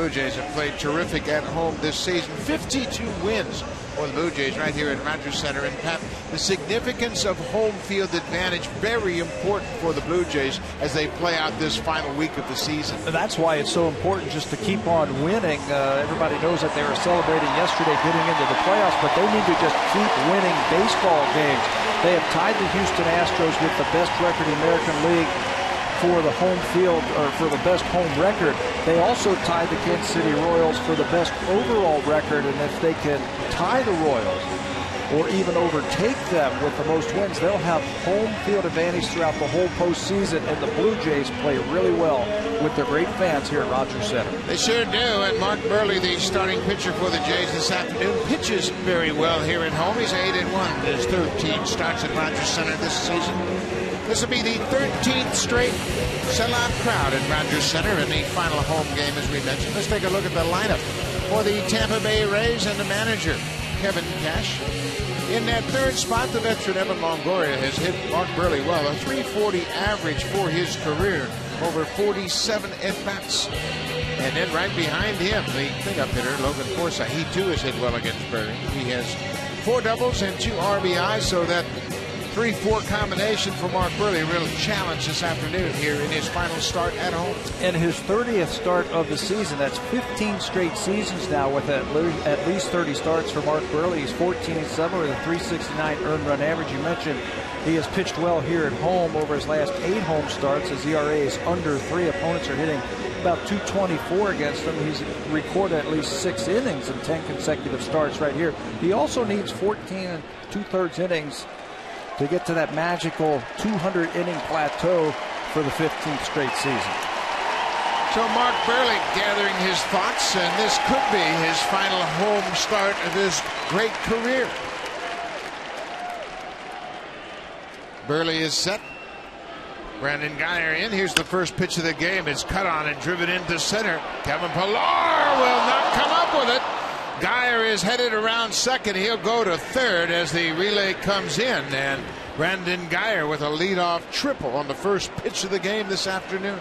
Blue Jays have played terrific at home this season. 52 wins for the Blue Jays right here at Rogers Center. And Pat, the significance of home field advantage, very important for the Blue Jays as they play out this final week of the season. That's why it's so important just to keep on winning. Everybody knows that they were celebrating yesterday getting into the playoffs, but they need to just keep winning baseball games. They have tied the Houston Astros with the best record in the American League for the home field, or for the best home record. They also tied the Kansas City Royals for the best overall record, and if they can tie the Royals or even overtake them with the most wins, they'll have home field advantage throughout the whole postseason, and the Blue Jays play really well with their great fans here at Rogers Center. They sure do, and Mark Buehrle, the starting pitcher for the Jays this afternoon, pitches very well here at home. He's 8-1 in his 13 starts at Rogers Center this season. This will be the 13th straight sellout crowd at Rogers Center in the final home game, as we mentioned. Let's take a look at the lineup for the Tampa Bay Rays and the manager, Kevin Cash. In that third spot, the veteran Evan Longoria has hit Mark Buehrle well, a .340 average for his career, over 47 at-bats. And then right behind him, the cleanup hitter, Logan Forsythe. He too has hit well against Buehrle. He has 4 doubles and 2 RBIs, so that 3-4 combination for Mark Buehrle, a real challenge this afternoon here in his final start at home. And his 30th start of the season. That's 15 straight seasons now with at least 30 starts for Mark Buehrle. He's 14-7 with a .369 earned run average. You mentioned he has pitched well here at home over his last 8 home starts. His ERA is under 3. Opponents are hitting about .224 against him. He's recorded at least 6 innings in 10 consecutive starts right here. He also needs 14 2/3 innings to get to that magical 200-inning plateau for the 15th straight season. So Mark Buehrle gathering his thoughts, and this could be his final home start of his great career. Buehrle is set. Brandon Guyer in. Here's the first pitch of the game. It's cut on and driven into center. Kevin Pillar will not come up with it. Guyer is headed around second. He'll go to third as the relay comes in, and Brandon Guyer with a leadoff triple on the first pitch of the game this afternoon.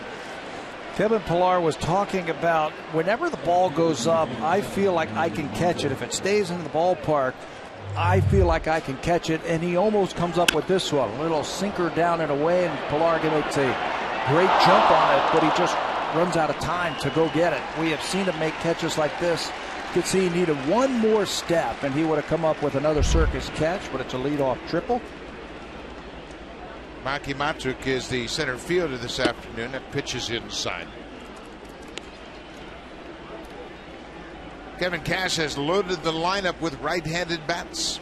Kevin Pillar was talking about whenever the ball goes up, I feel like I can catch it. If it stays in the ballpark, I feel like I can catch it, and he almost comes up with this one. A little sinker down and away, and Pillar makes a great jump on it, but he just runs out of time to go get it. We have seen him make catches like this. You could see he needed one more step, and he would have come up with another circus catch, but it's a leadoff triple. Maki Matuk is the center fielder this afternoon. That pitch is inside. Kevin Cash has loaded the lineup with right-handed bats.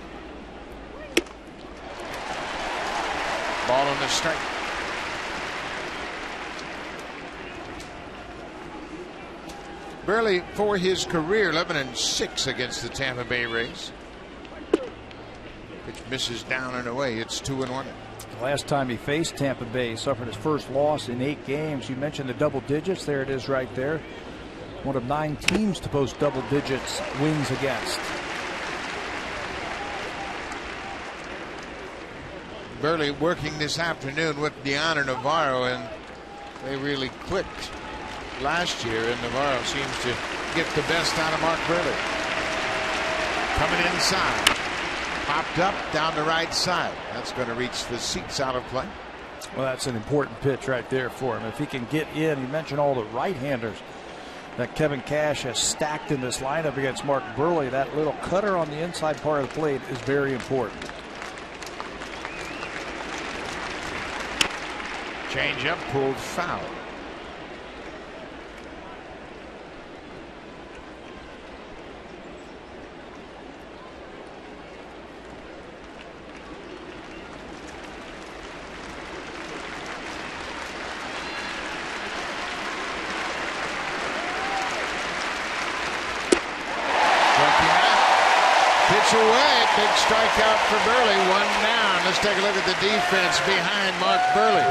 Ball on the strike. Buehrle, for his career, 11-6 against the Tampa Bay Rays. Pitch misses down and away. It's 2-1. Last time he faced Tampa Bay, he suffered his first loss in 8 games. You mentioned the double digits. There it is right there. One of 9 teams to post double digits wins against. Buehrle working this afternoon with Deanna Navarro, and they really clicked last year, and Navarro seems to get the best out of Mark Buehrle. Coming inside. Popped up down the right side. That's going to reach the seats out of play. Well, that's an important pitch right there for him. If he can get in, you mentioned all the right-handers that Kevin Cash has stacked in this lineup against Mark Buehrle. That little cutter on the inside part of the plate is very important. Change up, pulled foul. Away, big strikeout for Buehrle. 1 down. Let's take a look at the defense behind Mark Buehrle.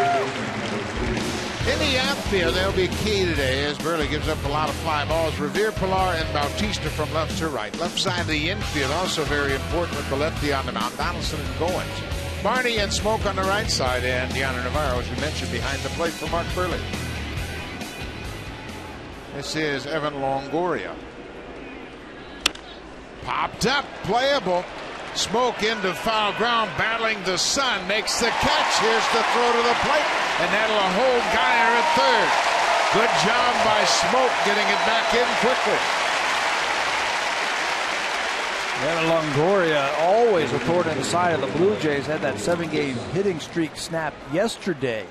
In the outfield, they'll be key today as Buehrle gives up a lot of fly balls. Revere, Pillar, and Bautista from left to right. Left side of the infield also very important with the lefty on the mound. Donaldson and Goins. Barney and Smoak on the right side, and Deanna Navarro, as you mentioned, behind the plate for Mark Buehrle. This is Evan Longoria. Popped up, playable. Smoak into foul ground, battling the sun, makes the catch. Here's the throw to the plate, and that'll hold Geyer at third. Good job by Smoak getting it back in quickly. Evan Longoria, always a thorn in the side of the Blue Jays, had that 7-game hitting streak snap yesterday.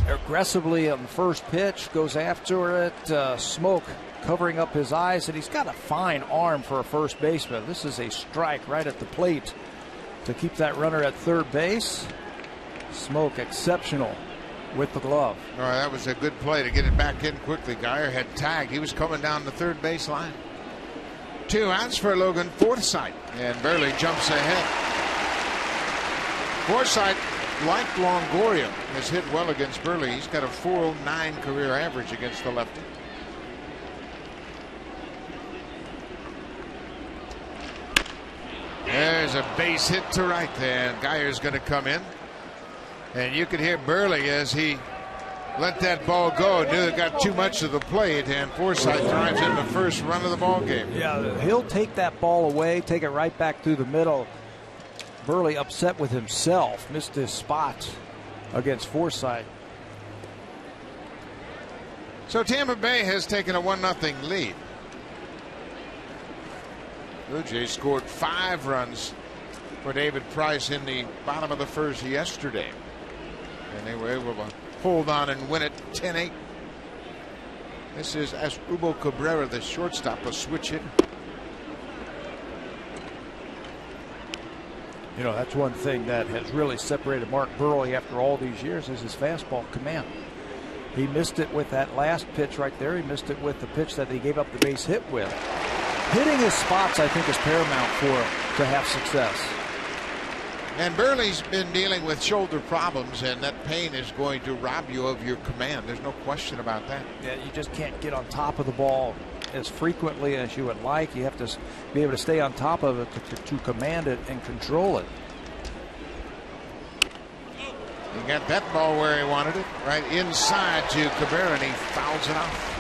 Aggressively on the first pitch, goes after it. Smoak covering up his eyes, and he's got a fine arm for a first baseman. This is a strike right at the plate to keep that runner at third base. Smoak exceptional with the glove. All right, that was a good play to get it back in quickly. Geyer had tagged. He was coming down the third base line. 2 outs for Logan Forsythe, and Burley jumps ahead. Forsythe, like Longoria, has hit well against Burley. He's got a .409 career average against the lefty. There's a base hit to right there, and Geyer's going to come in. And you could hear Burley as he let that ball go. Knew it got too much of the plate, and Forsythe drives in the first run of the ball game. Yeah, he'll take that ball away, take it right back through the middle. Burley upset with himself, missed his spot against Forsythe. So Tampa Bay has taken a 1-0 lead. Blue Jays scored 5 runs for David Price in the bottom of the first yesterday, and they were able to hold on and win it 10-8. This is Asdrubal Cabrera, the shortstop, a switch hitter. You know, that's one thing that has really separated Mark Burley after all these years is his fastball command. He missed it with that last pitch right there. He missed it with the pitch that he gave up the base hit with. Hitting his spots, I think, is paramount for him to have success. And Burley's been dealing with shoulder problems, and that pain is going to rob you of your command. There's no question about that. Yeah, you just can't get on top of the ball as frequently as you would like. You have to be able to stay on top of it to command it and control it. He got that ball where he wanted it, right inside to Cabrera, and he fouls it off.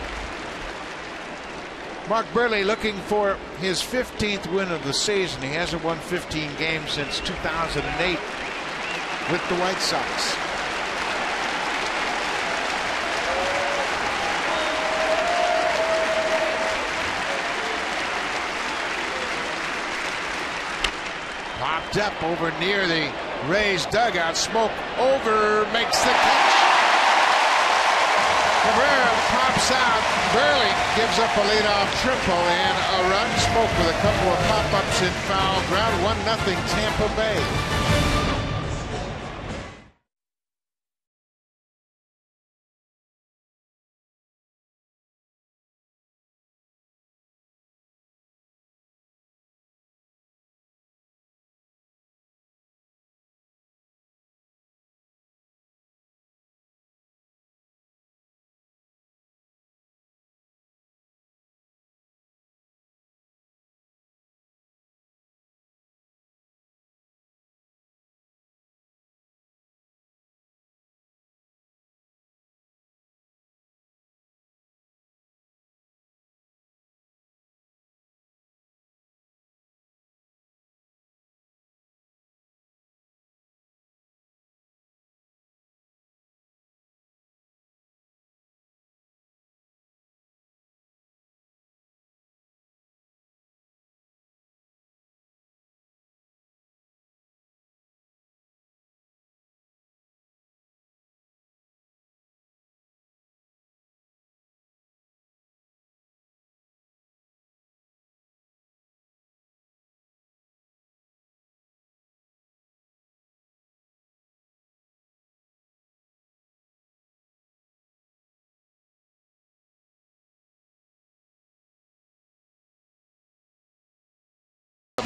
Mark Burley looking for his 15th win of the season. He hasn't won 15 games since 2008 with the White Sox. Popped up over near the Rays dugout. Smoak over, makes the catch. Cabrera pops out. Burley gives up a leadoff triple and a run. Smoak with a couple of pop-ups in foul ground. 1-0 Tampa Bay.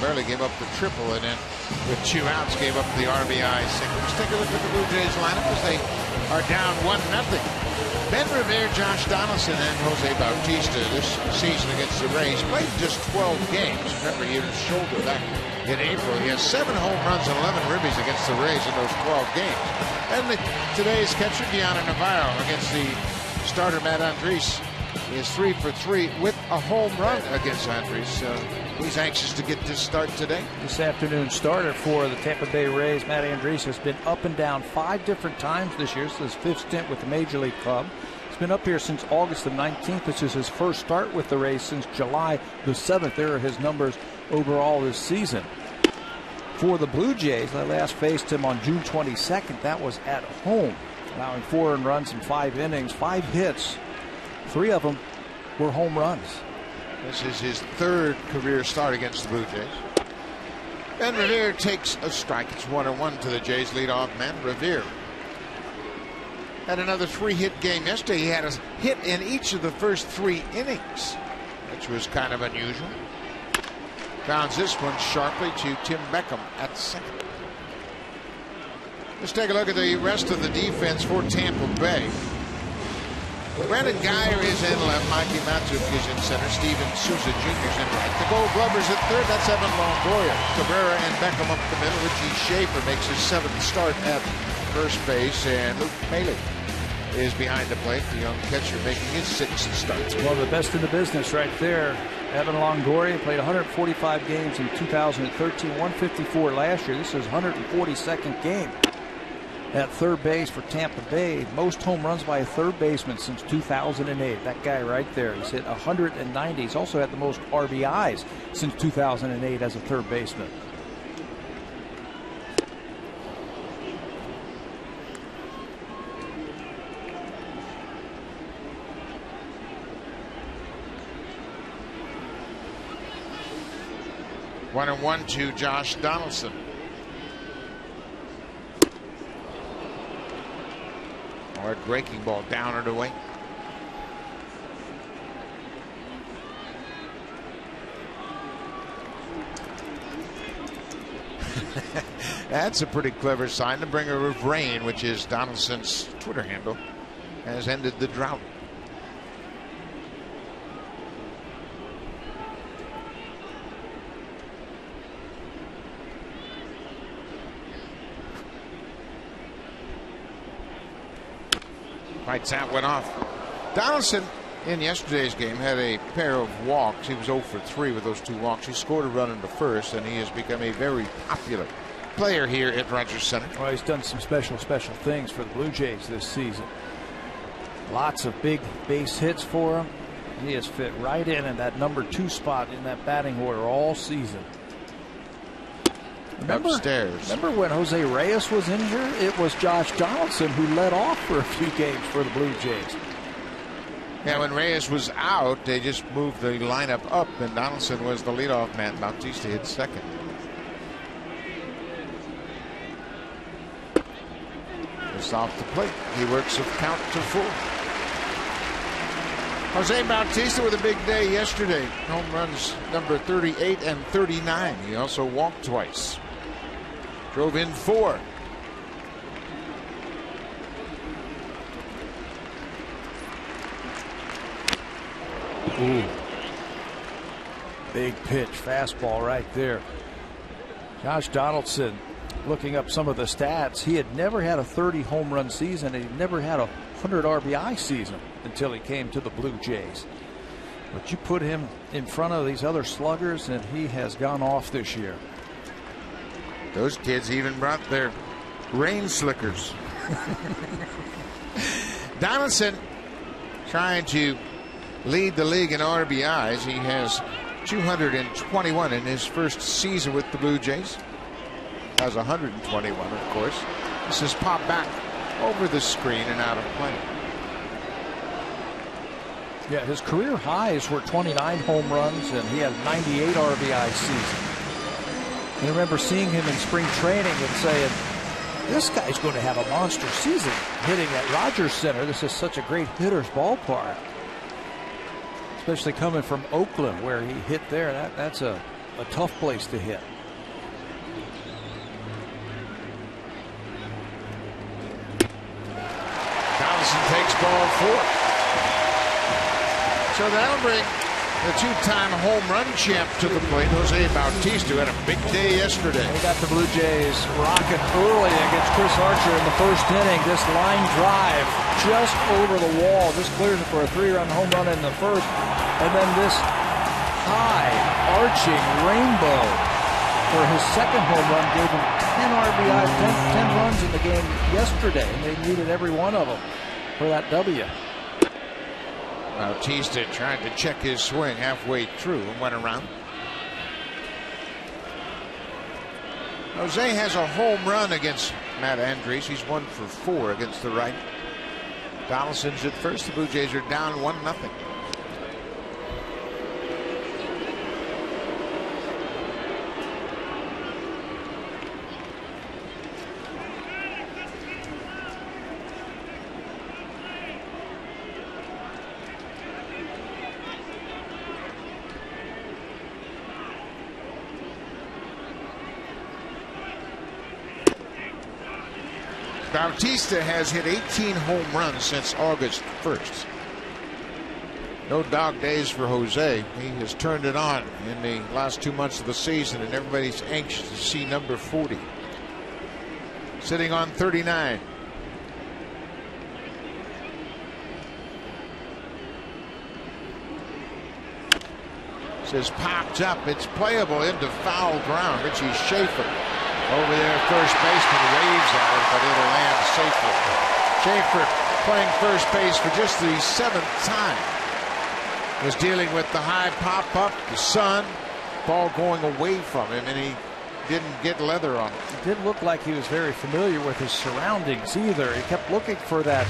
Barely gave up the triple, and then with 2 outs gave up the RBI single. Let's take a look at the Blue Jays lineup as they are down 1-0. Ben Revere, Josh Donaldson, and Jose Bautista this season against the Rays played just 12 games. Remember, he had his shoulder back in April. He has 7 home runs and 11 ribbies against the Rays in those 12 games. And today's catcher, Deanna Navarro, against the starter, Matt Andres. He is 3 for 3 with a home run against Andres. He's anxious to get this start today. This afternoon starter for the Tampa Bay Rays, Matt Andres, has been up and down 5 different times this year. This is his 5th stint with the Major League Club. He's been up here since August the 19th. This is his first start with the Rays since July the 7th. There are his numbers overall this season. For the Blue Jays, they last faced him on June 22nd. That was at home, allowing 4 earned runs in 5 innings, 5 hits. 3 of them were home runs. This is his 3rd career start against the Blue Jays. And Revere takes a strike. It's 1-1 to the Jays leadoff man, Revere. Had another 3-hit game yesterday. He had a hit in each of the first 3 innings, which was kind of unusual. Bounds this one sharply to Tim Beckham at second. Let's take a look at the rest of the defense for Tampa Bay. Brandon Guyer is in left. Mikey Matsuk is in center. Steven Souza Jr. is in right. The Gold Glovers at third. That's Evan Longoria. Cabrera and Beckham up the middle. Richie Schaefer makes his 7th start at first base. And Luke Maile is behind the plate. The young catcher making his 6th start. One of the best in the business right there. Evan Longoria played 145 games in 2013, 154 last year. This is his 142nd game at third base for Tampa Bay. Most home runs by a third baseman since 2008. That guy right there. He's hit 190. He's also had the most RBIs since 2008 as a third baseman. One and 1 to Josh Donaldson. Hard breaking ball down and away. That's a pretty clever sign. The bringer of rain, which is Donaldson's Twitter handle, has ended the drought. Lights out, went off. Donaldson in yesterday's game had a pair of walks. He was 0 for 3 with those 2 walks. He scored a run into first, and he has become a very popular player here at Rogers Center. Well, he's done some special things for the Blue Jays this season. Lots of big base hits for him. He has fit right in that number 2 spot in that batting order all season. Remember when Jose Reyes was injured? It was Josh Donaldson who led off for a few games for the Blue Jays. Yeah, when Reyes was out, they just moved the lineup up, and Donaldson was the leadoff man. Bautista hit second. Just off the plate, he works a count to 4. Jose Bautista with a big day yesterday. Home runs number 38 and 39. He also walked twice. Drove in 4. Ooh. Big pitch, fastball right there. Josh Donaldson, looking up some of the stats, he had never had a 30 home run season, and he never had a 100 RBI season until he came to the Blue Jays. But you put him in front of these other sluggers, and he has gone off this year. Those kids even brought their rain slickers. Donaldson trying to lead the league in RBIs. He has 221 in his first season with the Blue Jays. Has 121, of course. This is popped back over the screen and out of play. Yeah, his career highs were 29 home runs, and he had 98 RBI season. I remember seeing him in spring training and saying, this guy's going to have a monster season hitting at Rogers Center. This is such a great hitter's ballpark. Especially coming from Oakland, where he hit there. That's a tough place to hit. Donaldson takes ball 4. So that'll bring The two-time home run champ to the plate, Jose Bautista, had a big day yesterday. They got the Blue Jays rocking early against Chris Archer in the first inning. This line drive just over the wall. This clears it for a 3-run home run in the first. And then this high arching rainbow for his second home run gave him 10 RBI, 10 runs in the game yesterday. And they needed every one of them for that W. Bautista tried to check his swing halfway through and went around. Jose has a home run against Matt Andres. He's 1 for 4 against the right. Donaldson's at first. The Blue Jays are down 1-0. Bautista has hit 18 home runs since August 1st. No dog days for Jose. He has turned it on in the last 2 months of the season, and everybody's anxious to see number 40. Sitting on 39. This is popped up. It's playable into foul ground. Richie Schaefer over there, first baseman, waves at it, but it'll land safely. Schaefer playing first base for just the 7th time. Was dealing with the high pop-up, the sun, ball going away from him, and he didn't get leather on it. It didn't look like he was very familiar with his surroundings either. He kept looking for that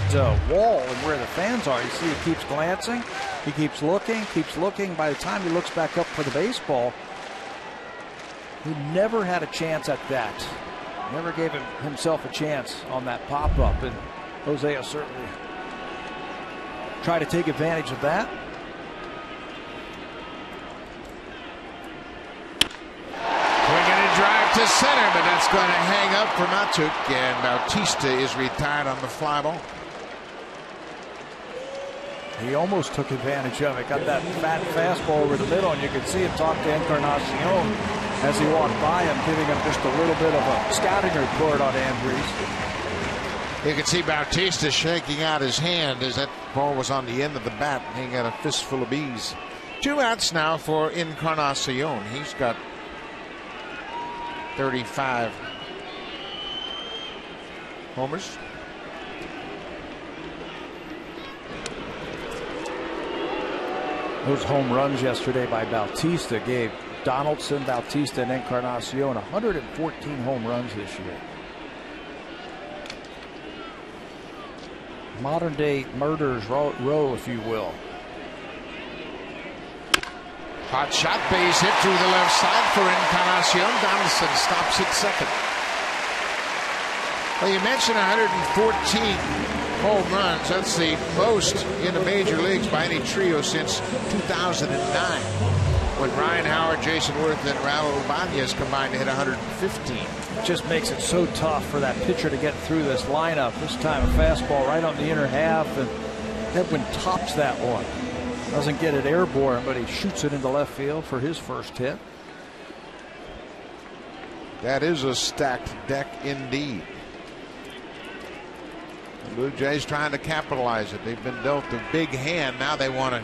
wall and where the fans are. You see he keeps glancing, he keeps looking, keeps looking. By the time he looks back up for the baseball, he never had a chance at that. Never gave himself a chance on that pop-up, and Jose will certainly try to take advantage of that. Swinging a drive to center, but that's going to hang up for Matuk, and Bautista is retired on the fly ball. He almost took advantage of it. Got that fat fastball over the middle, and you could see him talk to Encarnacion as he walked by him, giving him just a little bit of a scouting report on Andres. You can see Bautista shaking out his hand as that ball was on the end of the bat, and he got a fistful of bees. 2 outs now for Encarnacion. He's got 35 homers. Those home runs yesterday by Bautista gave Donaldson, Bautista, and Encarnacion 114 home runs this year. Modern day murderers row, if you will. Hot shot, base hit through the left side for Encarnacion. Donaldson stops at second. Well, you mentioned 114 home runs. That's the most in the major leagues by any trio since 2009. When Ryan Howard, Jason Worth, and Raul Ibanez combined to hit 115. It just makes it so tough for that pitcher to get through this lineup. This time a fastball right on the inner half, and Edwin tops that one. Doesn't get it airborne, but he shoots it into left field for his first hit. That is a stacked deck indeed. The Blue Jays trying to capitalize it. They've been dealt a big hand. Now they want to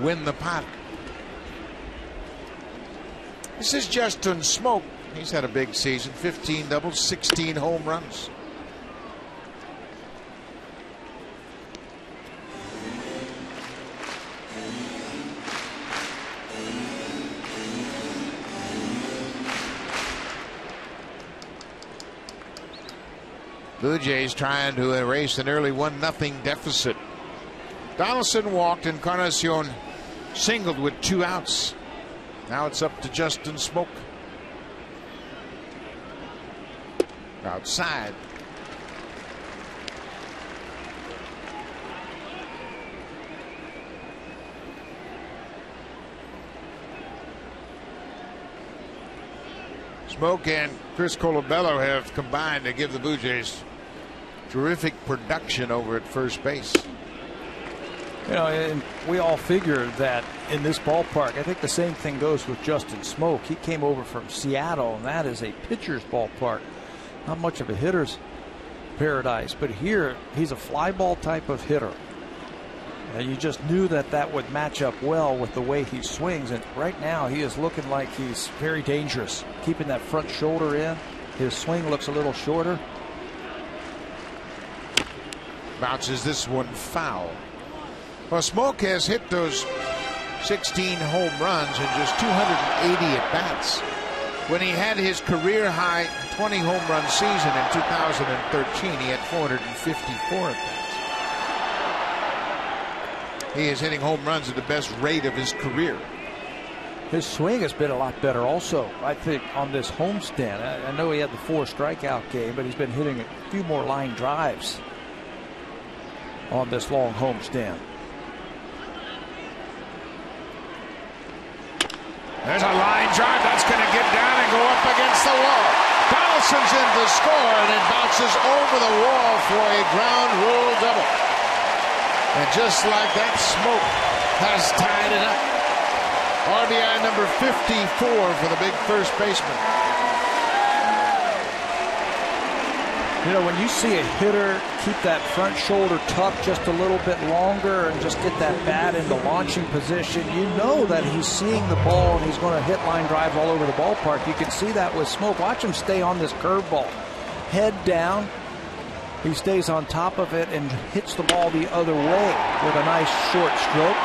win the pot. This is Justin Smoak. He's had a big season. 15 doubles, 16 home runs. Blue Jays trying to erase an early 1-0 deficit. Donaldson walked, and Encarnacion singled with 2 outs. Now it's up to Justin Smoak. Outside. Smoak and Chris Colabello have combined to give the Blue Jays terrific production over at first base. You know, and we all figure that in this ballpark, I think the same thing goes with Justin Smoak. He came over from Seattle, and that is a pitcher's ballpark, not much of a hitter's paradise. But here, he's a fly ball type of hitter. And you just knew that that would match up well with the way he swings. And right now, he is looking like he's very dangerous. Keeping that front shoulder in. His swing looks a little shorter. Bounces this one foul. Well, Smoak has hit those 16 home runs in just 280 at-bats. When he had his career-high 20 home run season in 2013, he had 454 at-bats. He is hitting home runs at the best rate of his career. His swing has been a lot better also, I think, on this homestand. I know he had the 4 strikeout game, but he's been hitting a few more line drives on this long homestand. There's a line drive that's going to get down and go up against the wall. Donaldson's in to score, and it bounces over the wall for a ground rule double. And just like that, Smoak has tied it up. RBI number 54 for the big first baseman. You know, when you see a hitter keep that front shoulder tucked just a little bit longer and just get that bat in the launching position, you know that he's seeing the ball and he's going to hit line drives all over the ballpark. You can see that with Smoak. Watch him stay on this curveball. Head down. He stays on top of it and hits the ball the other way with a nice short stroke.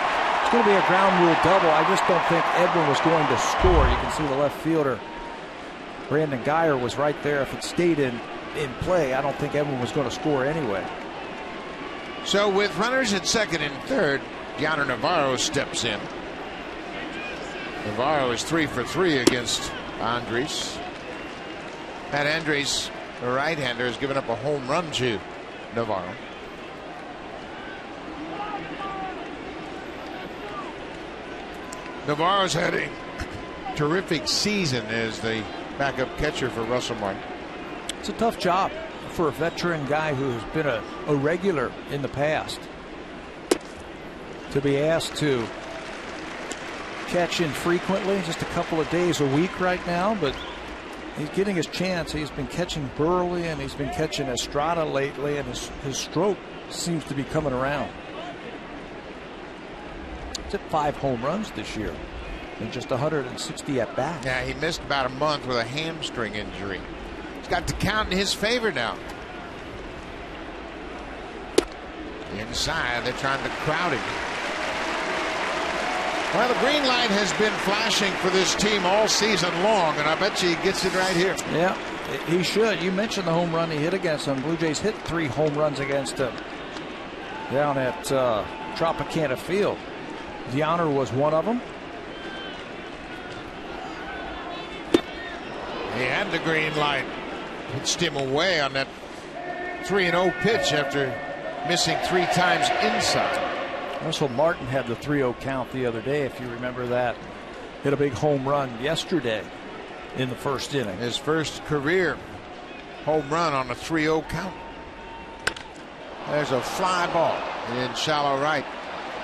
It's going to be a ground rule double. I just don't think Edwin was going to score. You can see the left fielder, Brandon Guyer, was right there. If it stayed in play, I don't think Edwin was going to score anyway. So with runners at second and third, Yonder Navarro steps in. Navarro is 3 for 3 against Andres. Matt Andres, the right-hander, has given up a home run to Navarro. Navarro's had a terrific season as the backup catcher for Russell Martin. It's a tough job for a veteran guy who has been a regular in the past to be asked to catch infrequently, just a couple of days a week right now, but he's getting his chance. He's been catching Burley and he's been catching Estrada lately, and his stroke seems to be coming around. He's hit 5 home runs this year in just 160 at bats. Yeah, he missed about a month with a hamstring injury. He's got the count in his favor now. Inside, they're trying to crowd him. Well, the green light has been flashing for this team all season long, and I bet you he gets it right here. Yeah, he should. You mentioned the home run he hit against them. Blue Jays hit 3 home runs against him down at Tropicana Field. Deonner was one of them. He had the green light. Pitched him away on that 3-0 pitch after missing 3 times inside. Russell Martin had the 3-0 count the other day, if you remember that. Hit a big home run yesterday in the first inning. His first career home run on a 3-0 count. There's a fly ball in shallow right.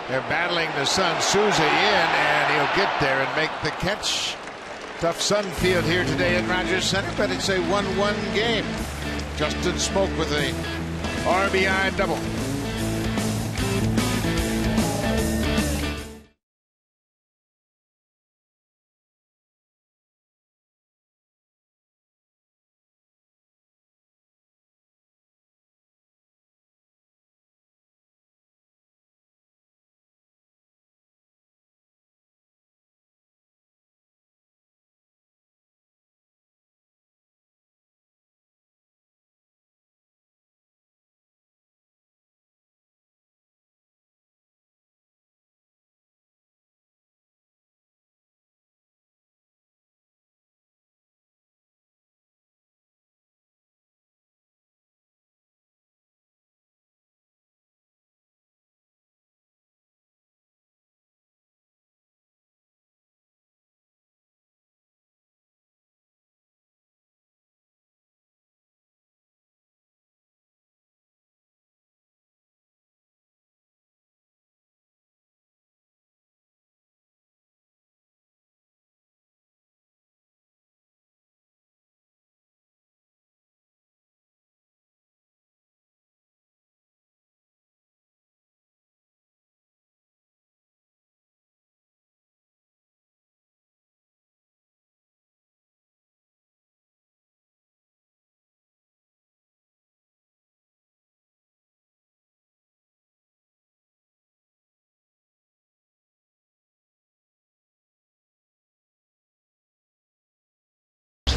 They're battling the sun. Souza in, and he'll get there and make the catch. Tough sun field here today at Rogers Center, but it's a 1-1 game. Justin Smoak with a RBI double.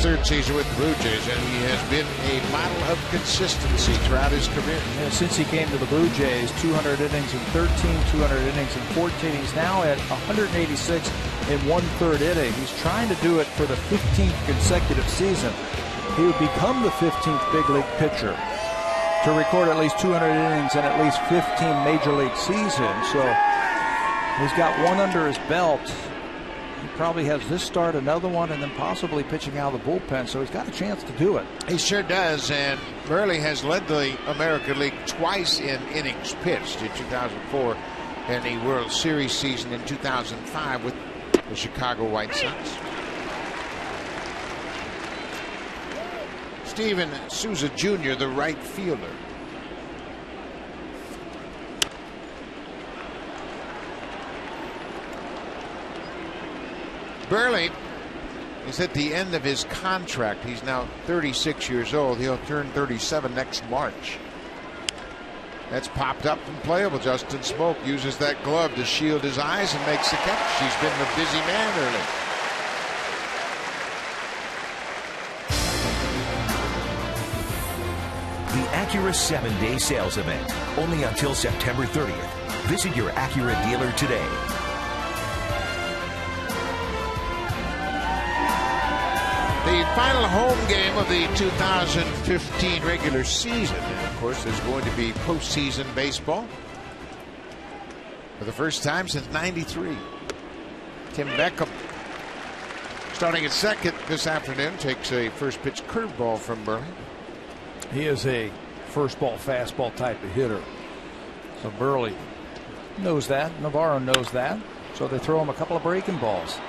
third season with the Blue Jays, and he has been a model of consistency throughout his career. Yeah, since he came to the Blue Jays, 200 innings in 13, 200 innings in 14. He's now at 186 in 1/3 inning. He's trying to do it for the 15th consecutive season. He would become the 15th big league pitcher to record at least 200 innings and at least 15 major league seasons. So he's got one under his belt. He probably has this start, another one, and then possibly pitching out of the bullpen. So he's got a chance to do it. He sure does. And Burley has led the American League twice in innings pitched, in 2004 and the World Series season in 2005 with the Chicago White Sox. Steven Souza Jr., the right fielder. Burley is at the end of his contract. He's now 36 years old. He'll turn 37 next March. That's popped up and playable. Justin Smoak uses that glove to shield his eyes and makes the catch. He's been a busy man early. The Acura 7-day sales event, only until September 30th. Visit your Acura dealer today. The final home game of the 2015 regular season, and of course, there's going to be postseason baseball for the first time since '93. Tim Beckham, starting at second this afternoon, takes a first pitch curveball from Burley. He is a first ball, fastball type of hitter. So Burley knows that. Navarro knows that. So they throw him a couple of breaking balls.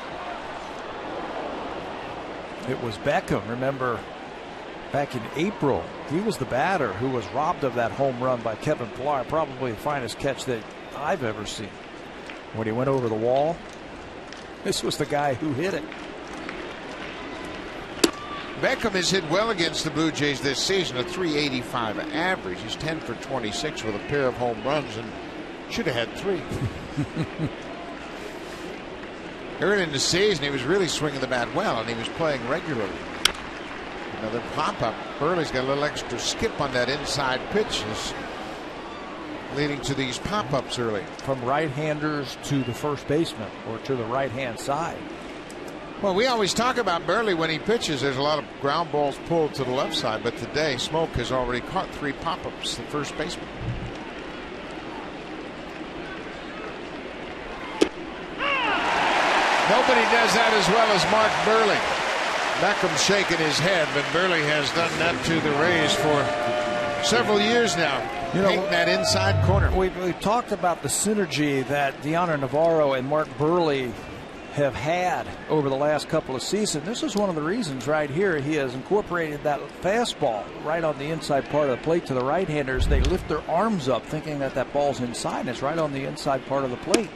It was Beckham, remember, back in April, he was the batter who was robbed of that home run by Kevin Pillar, probably the finest catch that I've ever seen. When he went over the wall, this was the guy who hit it. Beckham has hit well against the Blue Jays this season, a .385 average. He's 10 for 26 with a pair of home runs and should have had 3. Early in the season, he was really swinging the bat well, and he was playing regularly. Another pop-up. Burley's got a little extra skip on that inside pitch, leading to these pop-ups early. From right-handers to the first baseman, or to the right-hand side. Well, we always talk about Burley when he pitches. There's a lot of ground balls pulled to the left side, but today Smoak has already caught 3 pop-ups, the first baseman. Nobody does that as well as Mark Burley. Beckham's shaking his head, but Burley has done that to the Rays for several years now. You know, that inside corner. We've talked about the synergy that Deoner Navarro and Mark Burley have had over the last couple of seasons. This is one of the reasons right here. He has incorporated that fastball right on the inside part of the plate to the right-handers. They lift their arms up thinking that that ball's inside, and it's right on the inside part of the plate.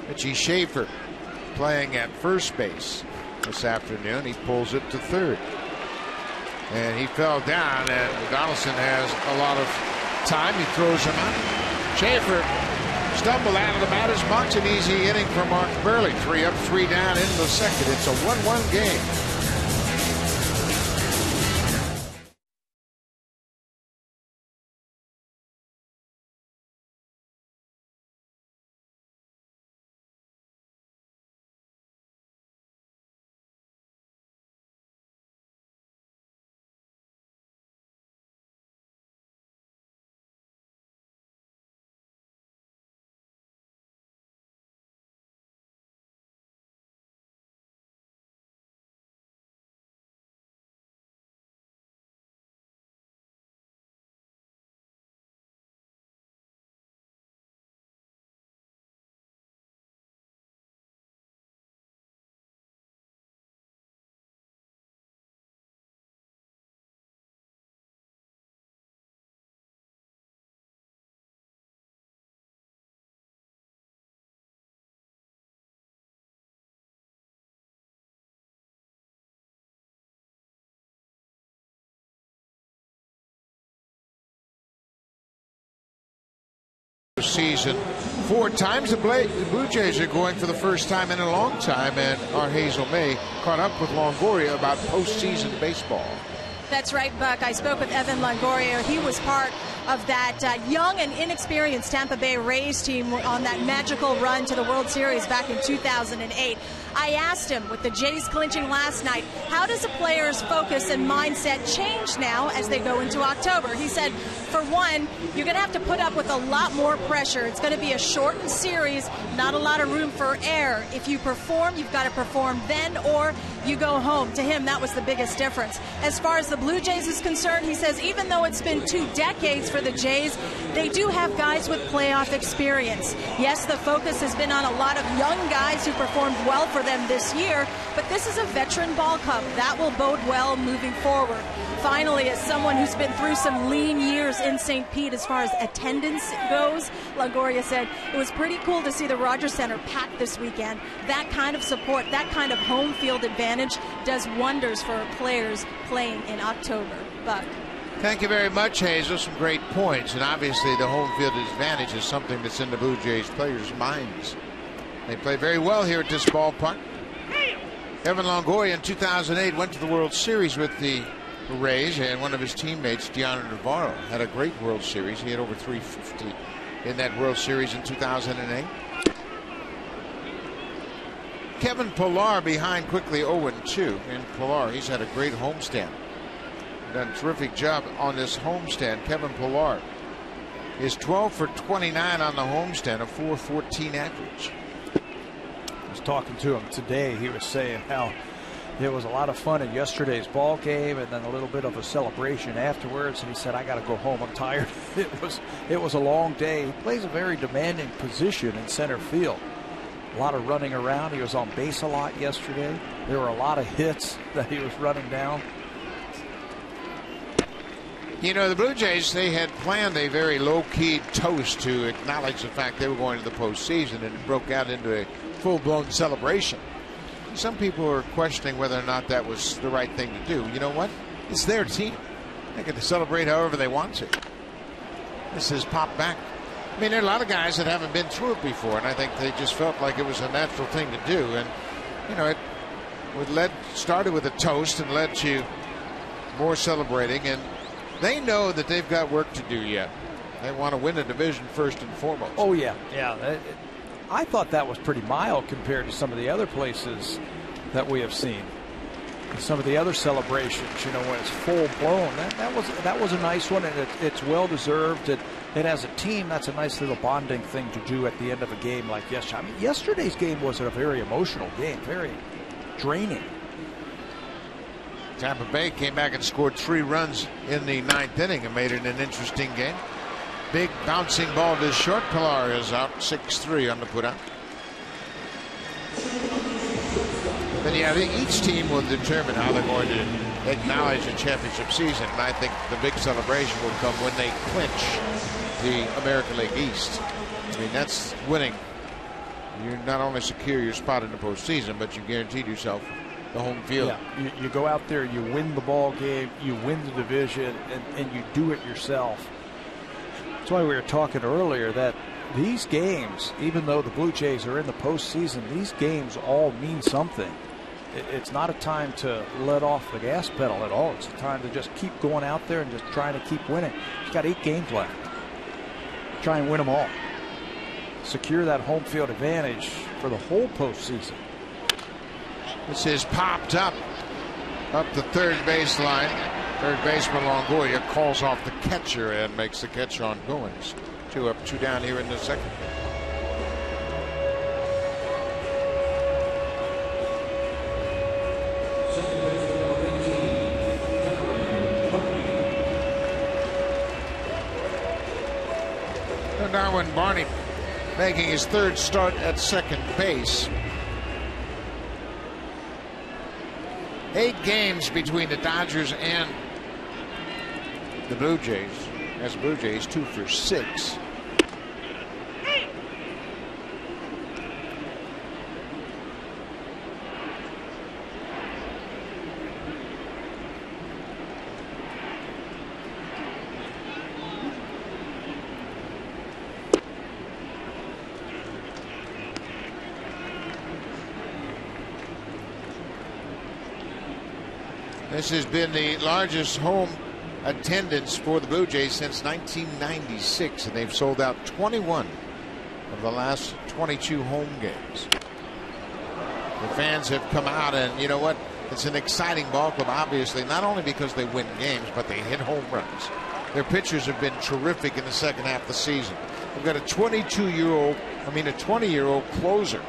Richie Schaefer playing at first base this afternoon. He pulls it to third. And he fell down, and Donaldson has a lot of time. He throws him out. Schaefer stumbled out of the batter's box. An easy inning for Mark Burley. 3 up, 3 down in the second. It's a 1-1 game. Season 4 times. The Blue Jays are going for the first time in a long time, and our Hazel May caught up with Longoria about postseason baseball. That's right, Buck. I spoke with Evan Longoria. He was part of that young and inexperienced Tampa Bay Rays team on that magical run to the World Series back in 2008. I asked him, with the Jays clinching last night, how does a player's focus and mindset change now as they go into October? He said, for one, you're going to have to put up with a lot more pressure. It's going to be a shortened series, not a lot of room for error. If you perform, you've got to perform then, or you go home. To him, that was the biggest difference. As far as the Blue Jays is concerned, he says even though it's been 2 decades for the Jays, they do have guys with playoff experience. Yes, the focus has been on a lot of young guys who performed well for them this year, but this is a veteran ball club. That will bode well moving forward. Finally, as someone who's been through some lean years in St. Pete as far as attendance goes, Longoria said it was pretty cool to see the Rogers Center packed this weekend. That kind of support, that kind of home field advantage does wonders for players playing in October. Buck. Thank you very much, Hazel. Some great points, and obviously the home field advantage is something that's in the Blue Jays players' minds. They play very well here at this ballpark. Evan Longoria in 2008 went to the World Series with the Rays, and one of his teammates, Deanna Navarro, had a great World Series. He had over 350 in that World Series in 2008. Kevin Pillar behind quickly 0-2. And Pillar, he's had a great homestand. Done a terrific job on this homestand. Kevin Pillar is 12 for 29 on the homestand, a .414 average. I was talking to him today. He was saying how it was a lot of fun in yesterday's ball game, and then a little bit of a celebration afterwards. And he said, "I got to go home. I'm tired." It was a long day. He plays a very demanding position in center field. A lot of running around. He was on base a lot yesterday. There were a lot of hits that he was running down. You know, the Blue Jays, they had planned a very low-key toast to acknowledge the fact they were going to the postseason, and it broke out into a full-blown celebration. Some people are questioning whether or not that was the right thing to do. You know what? It's their team. They get to celebrate however they want to. This is pop back. I mean, there are a lot of guys that haven't been through it before, and I think they just felt like it was a natural thing to do. And, you know, it started with a toast and led to more celebrating. And they know that they've got work to do yet. They want to win the division first and foremost. Oh, yeah. Yeah. I thought that was pretty mild compared to some of the other places that we have seen. Some of the other celebrations, you know, when it's full blown, that was a nice one, and it's well deserved. And as a team, that's a nice little bonding thing to do at the end of a game like yesterday. I mean, yesterday's game was a very emotional game, very draining. Tampa Bay came back and scored 3 runs in the 9th inning and made it an interesting game. Big bouncing ball to short. Pillar is out 6-3 on the putout. But yeah, each team will determine how they're going to acknowledge a championship season, and I think the big celebration will come when they clinch the American League East. I mean, that's winning. You not only secure your spot in the postseason, but you guaranteed yourself the home field. Yeah, you go out there, you win the ball game, you win the division, and you do it yourself. That's why we were talking earlier that these games, even though the Blue Jays are in the postseason, these games all mean something. It's not a time to let off the gas pedal at all. It's a time to just keep going out there and just trying to keep winning. You've got 8 games left. Try and win them all. Secure that home field advantage for the whole postseason. This is popped up the third baseline. Third baseman Longoria calls off the catcher and makes the catch on Goins. 2 up, 2 down here in the second. Darwin Barney making his 3rd start at second base. 8 games between the Dodgers and the Blue Jays. As Blue Jays 2 for 6. This has been the largest home attendance for the Blue Jays since 1996, and they've sold out 21 of the last 22 home games. The fans have come out, and you know what? It's an exciting ball club, obviously, not only because they win games, but they hit home runs. Their pitchers have been terrific in the second half of the season. We've got a 20-year-old closer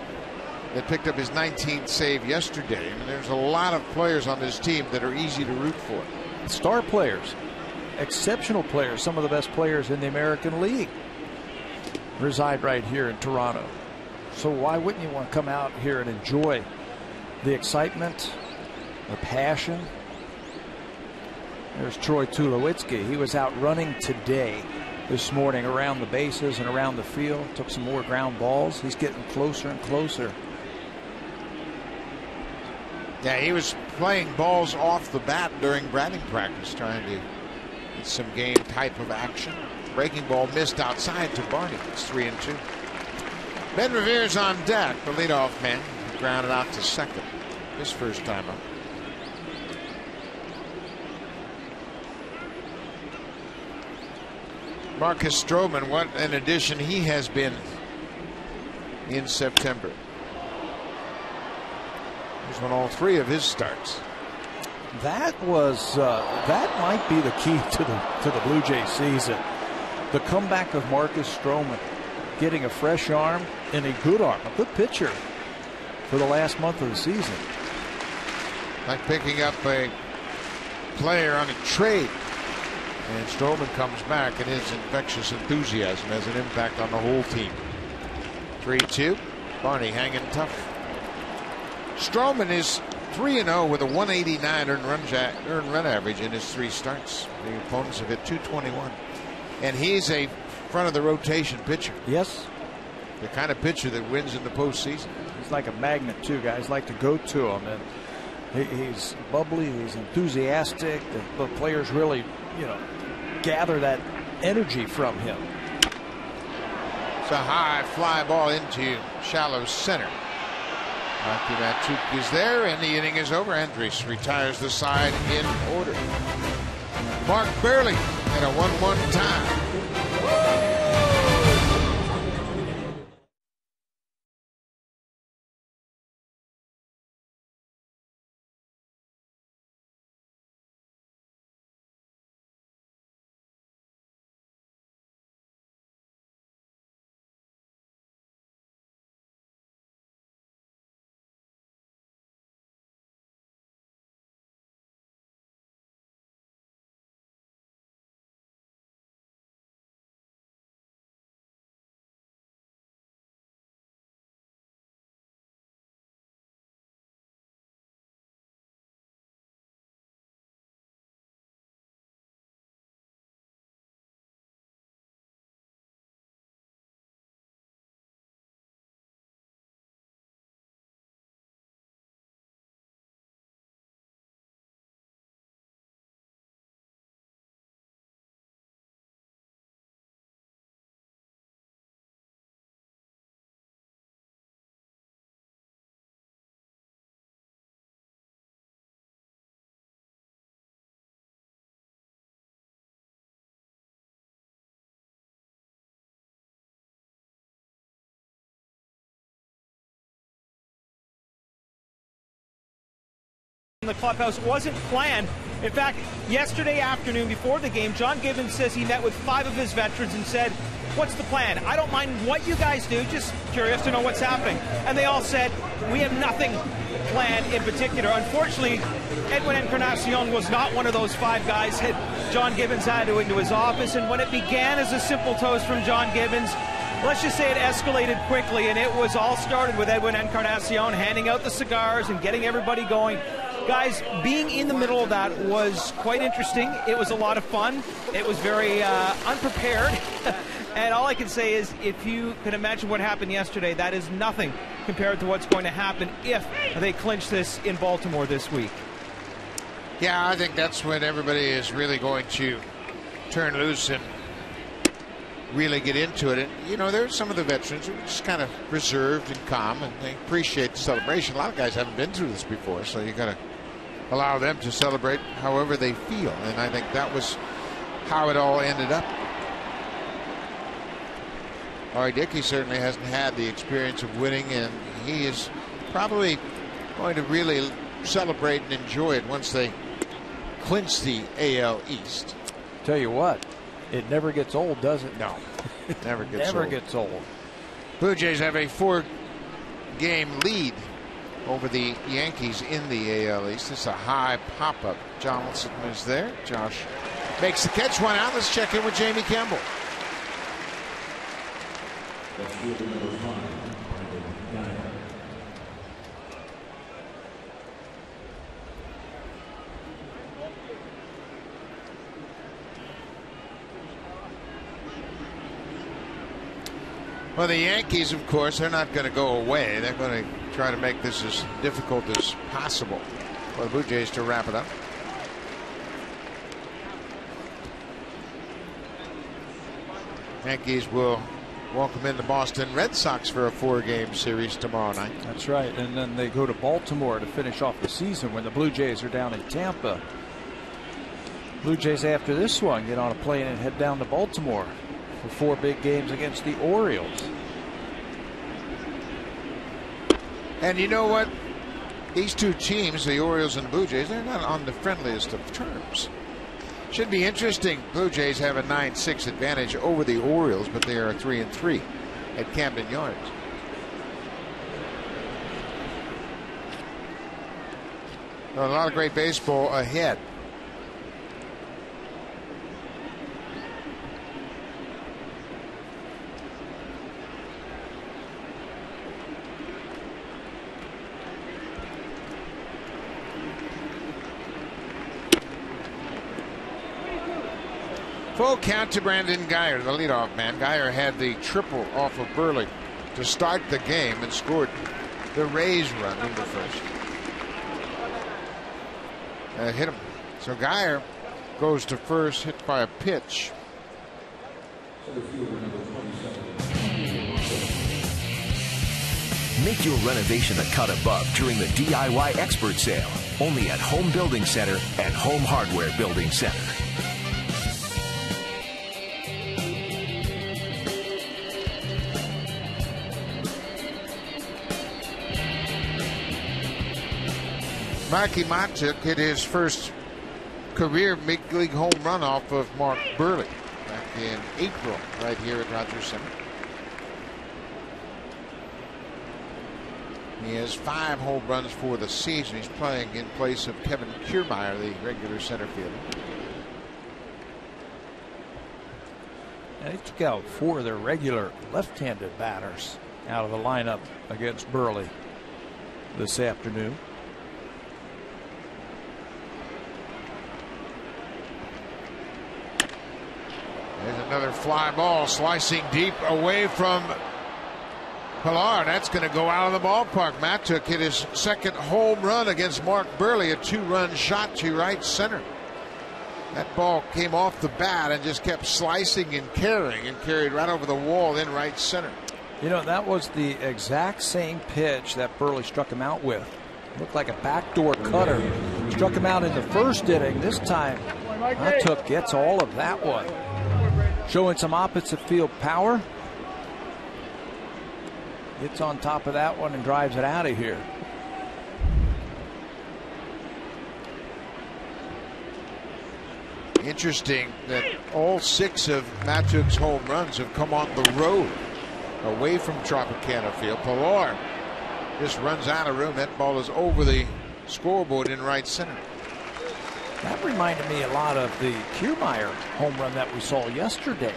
that picked up his 19th save yesterday. And there's a lot of players on this team that are easy to root for. Star players, exceptional players, some of the best players in the American League reside right here in Toronto. So why wouldn't you want to come out here and enjoy the excitement, the passion? There's Troy Tulowitzki. He was out running today, this morning, around the bases and around the field. Took some more ground balls. He's getting closer and closer. Yeah, he was playing balls off the bat during batting practice, trying to get some game type of action. Breaking ball missed outside to Barney. It's 3-2. Ben Revere's on deck, the leadoff man. He grounded out to second his first time up. Marcus Stroman, what an addition he has been in September. He's won all 3 of his starts. That might be the key to the Blue Jays season. The comeback of Marcus Stroman, getting a fresh arm and a good pitcher for the last month of the season. Like picking up a player on a trade. And Stroman comes back, and his infectious enthusiasm has an impact on the whole team. 3-2. Barney hanging tough. Stroman is 3-0 with a 189 earned run average in his 3 starts. The opponents have hit 221. And he's a front of the rotation pitcher. Yes. The kind of pitcher that wins in the postseason. He's like a magnet too. Guys like to go to him, and he's bubbly, he's enthusiastic. The players really, gather that energy from him. It's a high fly ball into shallow center. Rocky Matuk is there, and the inning is over. Andres retires the side in order. Mark Burley at a 1-1 tie. The clubhouse wasn't planned. In fact, yesterday afternoon before the game, John Gibbons says he met with 5 of his veterans and said, "What's the plan? I don't mind what you guys do, just curious to know what's happening." And they all said, "We have nothing planned in particular." Unfortunately, Edwin Encarnacion was not one of those 5 guys. John Gibbons had to go into his office, and when it began as a simple toast from John Gibbons, let's just say it escalated quickly, and it was all started with Edwin Encarnacion handing out the cigars and getting everybody going. Guys, being in the middle of that was quite interesting. It was a lot of fun. It was very unprepared. And all I can say is, if you can imagine what happened yesterday, that is nothing compared to what's going to happen if they clinch this in Baltimore this week. Yeah, I think that's when everybody is really going to turn loose and really get into it. And, there's some of the veterans who are just kind of reserved and calm, and they appreciate the celebration. A lot of guys haven't been through this before, so you got to allow them to celebrate however they feel. And I think that was how it all ended up. R.A. Dickey certainly hasn't had the experience of winning, and he is probably going to really celebrate and enjoy it once they clinch the AL East. Tell you what, it never gets old, does it? No, never gets never old. gets old. Blue Jays have a 4-game lead over the Yankees in the AL East. It's a high pop-up. Johnson is there. Josh makes the catch, one out. Let's check in with Jamie Campbell. Well, the Yankees, of course, they're not going to go away. They're going to try to make this as difficult as possible for the Blue Jays to wrap it up. Yankees will welcome in the Boston Red Sox for a 4-game series tomorrow night. That's right. And then they go to Baltimore to finish off the season when the Blue Jays are down in Tampa. Blue Jays, after this one, get on a plane and head down to Baltimore for 4 big games against the Orioles. And you know what? These two teams, the Orioles and the Blue Jays, they're not on the friendliest of terms. Should be interesting. Blue Jays have a 9-6 advantage over the Orioles, but they are 3-3 at Camden Yards. A lot of great baseball ahead. Full count to Brandon Guyer, the leadoff man. Guyer had the triple off of Burley to start the game and scored the Rays run in the first. Hit him. So Guyer goes to first, hit by a pitch. Make your renovation a cut above during the DIY Expert Sale. Only at Home Building Center and Home Hardware Building Center. Marky Montook hit his first career big league home run off of Mark Burley back in April right here at Rogers Center. He has 5 home runs for the season. He's playing in place of Kevin Kiermaier, the regular center fielder. And they took out 4 of their regular left-handed batters out of the lineup against Burley this afternoon. There's another fly ball slicing deep away from Pilar. That's going to go out of the ballpark. Mattook hit his second home run against Mark Burley, a 2-run shot to right center. That ball came off the bat and just kept slicing and carried right over the wall in right center. You know, that was the exact same pitch that Burley struck him out with. Looked like a backdoor cutter. Struck him out in the first inning. This time, Mattook gets all of that one. Showing some opposite field power. Gets on top of that one and drives it out of here. Interesting that all 6 of Mattook's home runs have come on the road away from Tropicana Field. Pilar just runs out of room. That ball is over the scoreboard in right center. That reminded me a lot of the Kiermaier home run that we saw yesterday.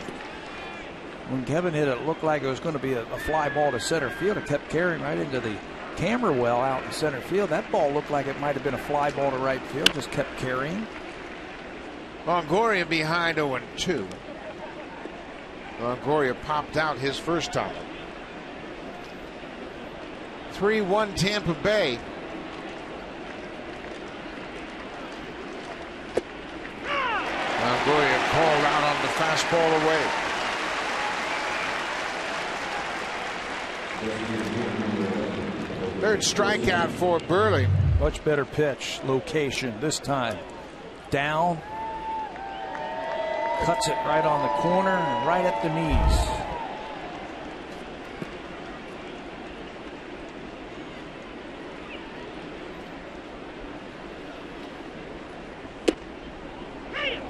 When Kevin hit it, it looked like it was going to be a fly ball to center field. It kept carrying right into the camera well out in center field. That ball looked like it might have been a fly ball to right field. Just kept carrying. Longoria behind 0-2. Longoria popped out his first time. 3-1 Tampa Bay. Longoria called out on the fastball away. Third strikeout for Burley. Much better pitch location this time. Down. Cuts it right on the corner and right at the knees.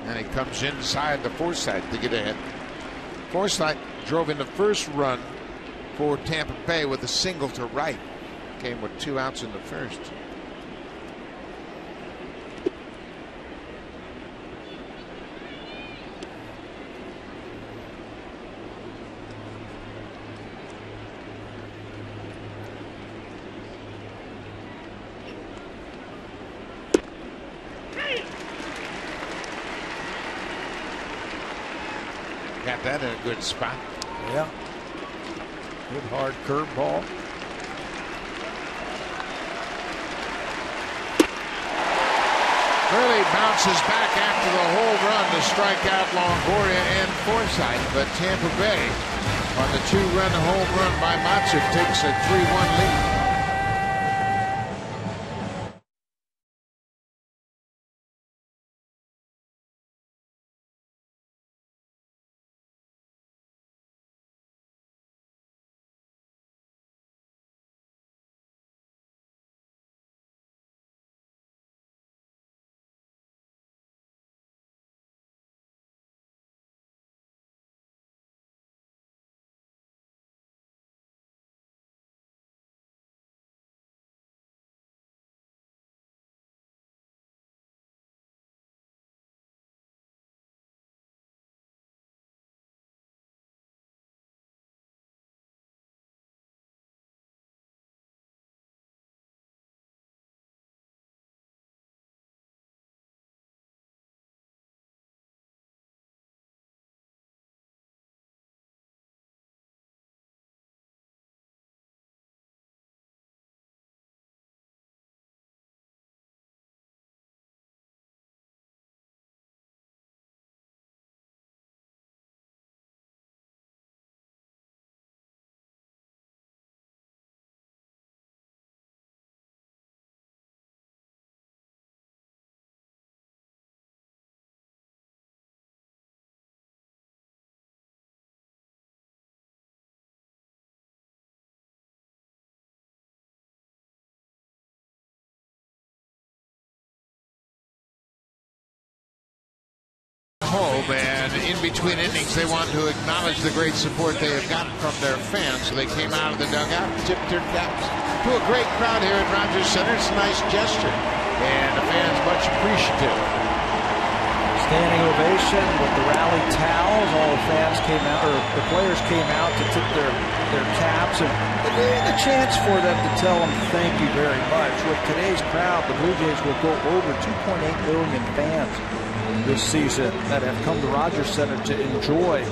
And he comes inside the Forsythe to get ahead. Forsythe drove in the first run for Tampa Bay with a single to right. Came with 2 outs in the first. Got that in a good spot. Yeah. Good hard curveball. Burley bounces back after the home run to strike out Longoria and Forsythe, but Tampa Bay on the 2-run home run by Matsu takes a 3-1 lead. Home, and in between innings they want to acknowledge the great support they have gotten from their fans, so they came out of the dugout and tipped their caps to a great crowd here at Rogers Center. It's a nice gesture, and the fans much appreciative. Standing ovation with the rally towels. All the fans came out, or the players came out to tip their caps, and the chance for them to tell them thank you very much. With today's crowd, the Blue Jays will go over 2.8 million fans this season that have come to Rogers Center to enjoy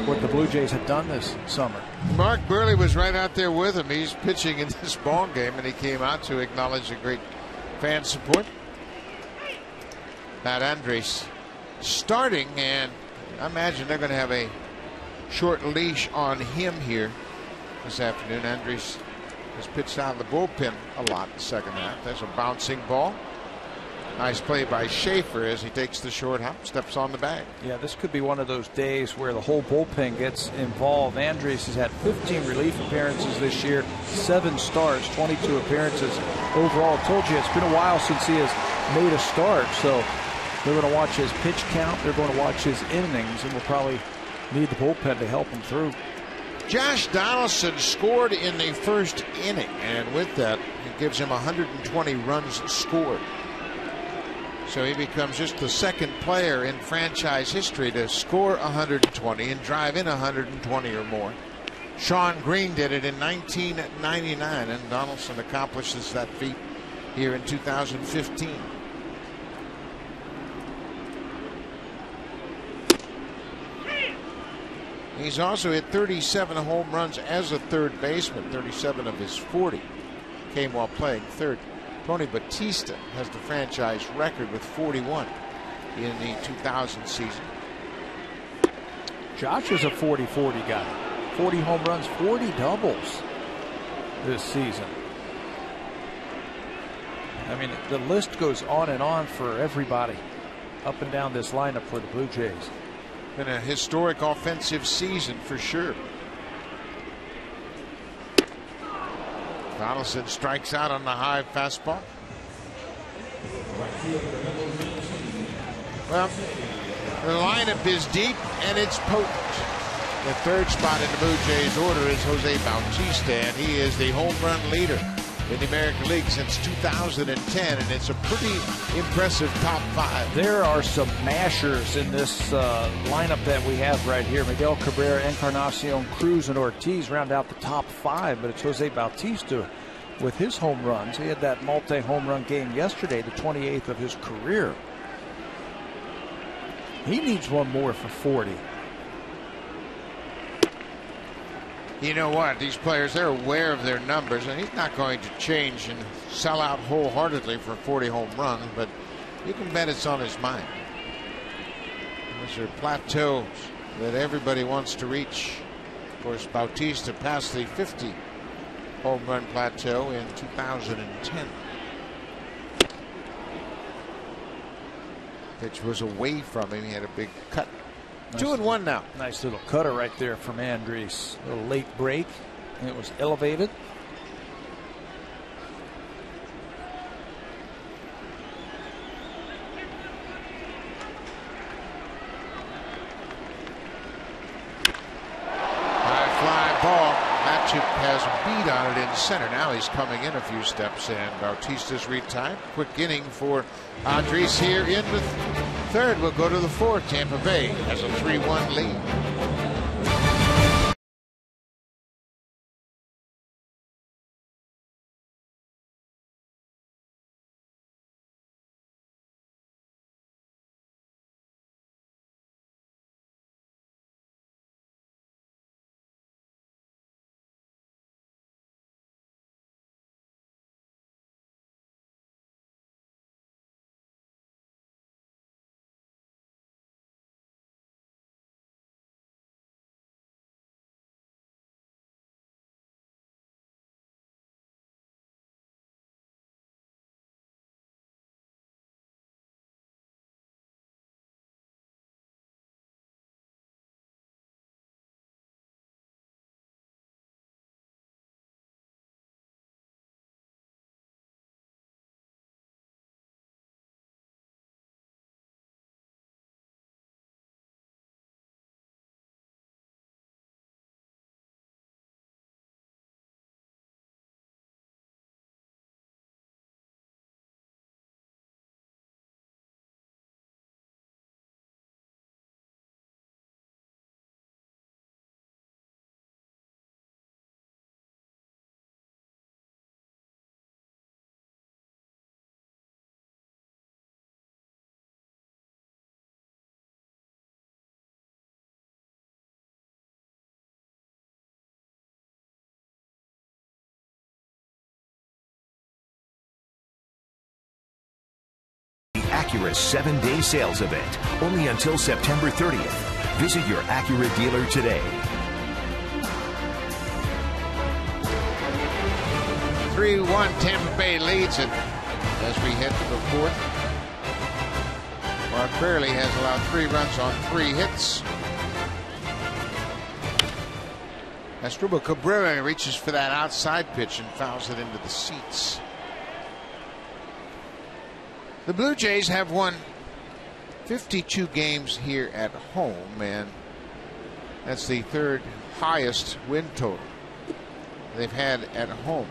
what the Blue Jays have done this summer. Mark Burley was right out there with him. He's pitching in this ball game, and he came out to acknowledge the great fan support. Matt Andres starting, and I imagine they're going to have a short leash on him here this afternoon. Andres has pitched out of the bullpen a lot in the second half. There's a bouncing ball. Nice play by Schaefer as he takes the short hop, steps on the bag. Yeah, this could be one of those days where the whole bullpen gets involved. Andres has had 15 relief appearances this year, 7 starts, 22 appearances overall. I told you it's been a while since he has made a start, so they're going to watch his pitch count, they're going to watch his innings, and we'll probably need the bullpen to help him through. Josh Donaldson scored in the first inning, and with that, it gives him 120 runs scored. So he becomes just the second player in franchise history to score 120 and drive in 120 or more. Sean Green did it in 1999, and Donaldson accomplishes that feat here in 2015. He's also hit 37 home runs as a third baseman. 37 of his 40 came while playing third. Tony Batista has the franchise record with 41 in the 2000 season. Josh is a 40-40 guy. 40 home runs, 40 doubles this season. I mean, the list goes on and on for everybody up and down this lineup for the Blue Jays. Been a historic offensive season for sure. Donaldson strikes out on the high fastball. Well, the lineup is deep and it's potent. The third spot in the Blue Jays order is Jose Bautista, and he is the home run leader in the American League since 2010, and it's a pretty impressive top 5. There are some mashers in this lineup that we have right here. Miguel Cabrera, Encarnacion, Cruz, and Ortiz round out the top 5, but it's Jose Bautista with his home runs. He had that multi-home run game yesterday, the 28th of his career. He needs one more for 40. You know what? These players, they're aware of their numbers, and he's not going to change and sell out wholeheartedly for 40 home runs, but you can bet it's on his mind. Those are plateaus that everybody wants to reach. Of course, Bautista passed the 50 home run plateau in 2010. Pitch was away from him. He had a big cut. Nice 2-1 now. Nice little cutter right there from Andres. A little late break. And it was elevated. High fly ball. Matchup has beat on it in center. Now he's coming in a few steps, and Bautista's retired. Quick inning for Andres here in the third. We'll go to the fourth. Tampa Bay has a 3-1 lead. Acura 7-day sales event, only until September 30th. Visit your Acura dealer today. 3-1, Tampa Bay leads it as we head to the fourth. Mark Fairley has allowed 3 runs on 3 hits. Asdrubal Cabrera reaches for that outside pitch and fouls it into the seats. The Blue Jays have won 52 games here at home, and that's the 3rd highest win total they've had at home.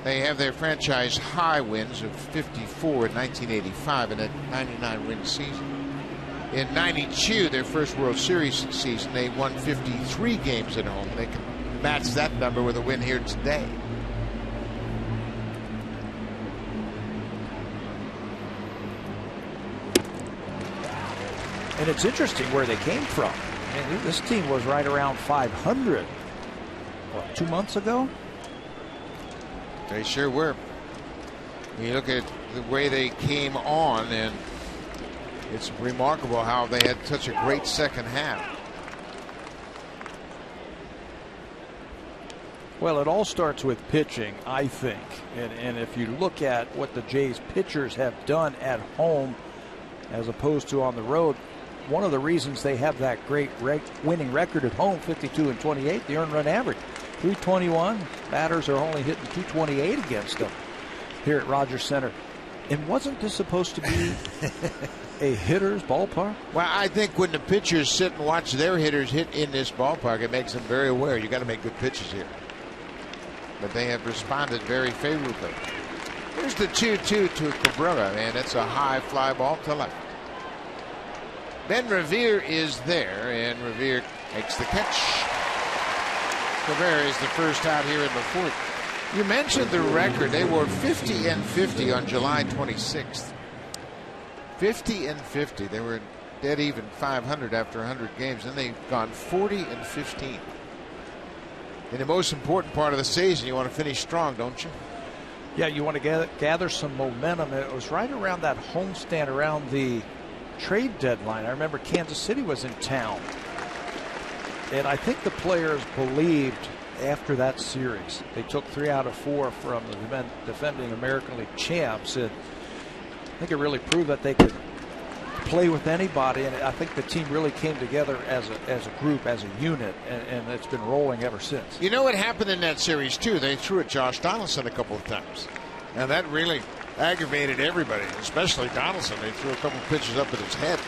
They have their franchise high wins of 54 in 1985 and a 99 win season. In 92, their first World Series season, they won 53 games at home. They can match that number with a win here today. And it's interesting where they came from. I mean, this team was right around 500, what, 2 months ago? They sure were. You look at the way they came on, and it's remarkable how they had such a great second half. Well, it all starts with pitching, I think. And if you look at what the Jays pitchers have done at home as opposed to on the road, one of the reasons they have that great winning record at home, 52-28, the earned run average, 321. Batters are only hitting 228 against them here at Rogers Center. And wasn't this supposed to be a hitter's ballpark? Well, I think when the pitchers sit and watch their hitters hit in this ballpark, it makes them very aware you got to make good pitches here. But they have responded very favorably. Here's the 2-2 to Cabrera, and it's a high fly ball to left. Ben Revere is there, and Revere makes the catch. Cabrera is the first out here in the fourth. You mentioned the record. They were 50-50 on July 26th. 50-50. They were dead even 500 after 100 games. Then they've gone 40-15. In the most important part of the season, you want to finish strong, don't you? Yeah, you want to gather some momentum. It was right around that homestand, around the trade deadline. I remember Kansas City was in town. And I think the players believed after that series, they took 3 out of 4 from the defending American League champs. And I think it really proved that they could play with anybody, and I think the team really came together as a group, as a unit, and it's been rolling ever since. You know what happened in that series too? They threw at Josh Donaldson a couple of times, and that really aggravated everybody, especially Donaldson. They threw a couple of pitches up at his head,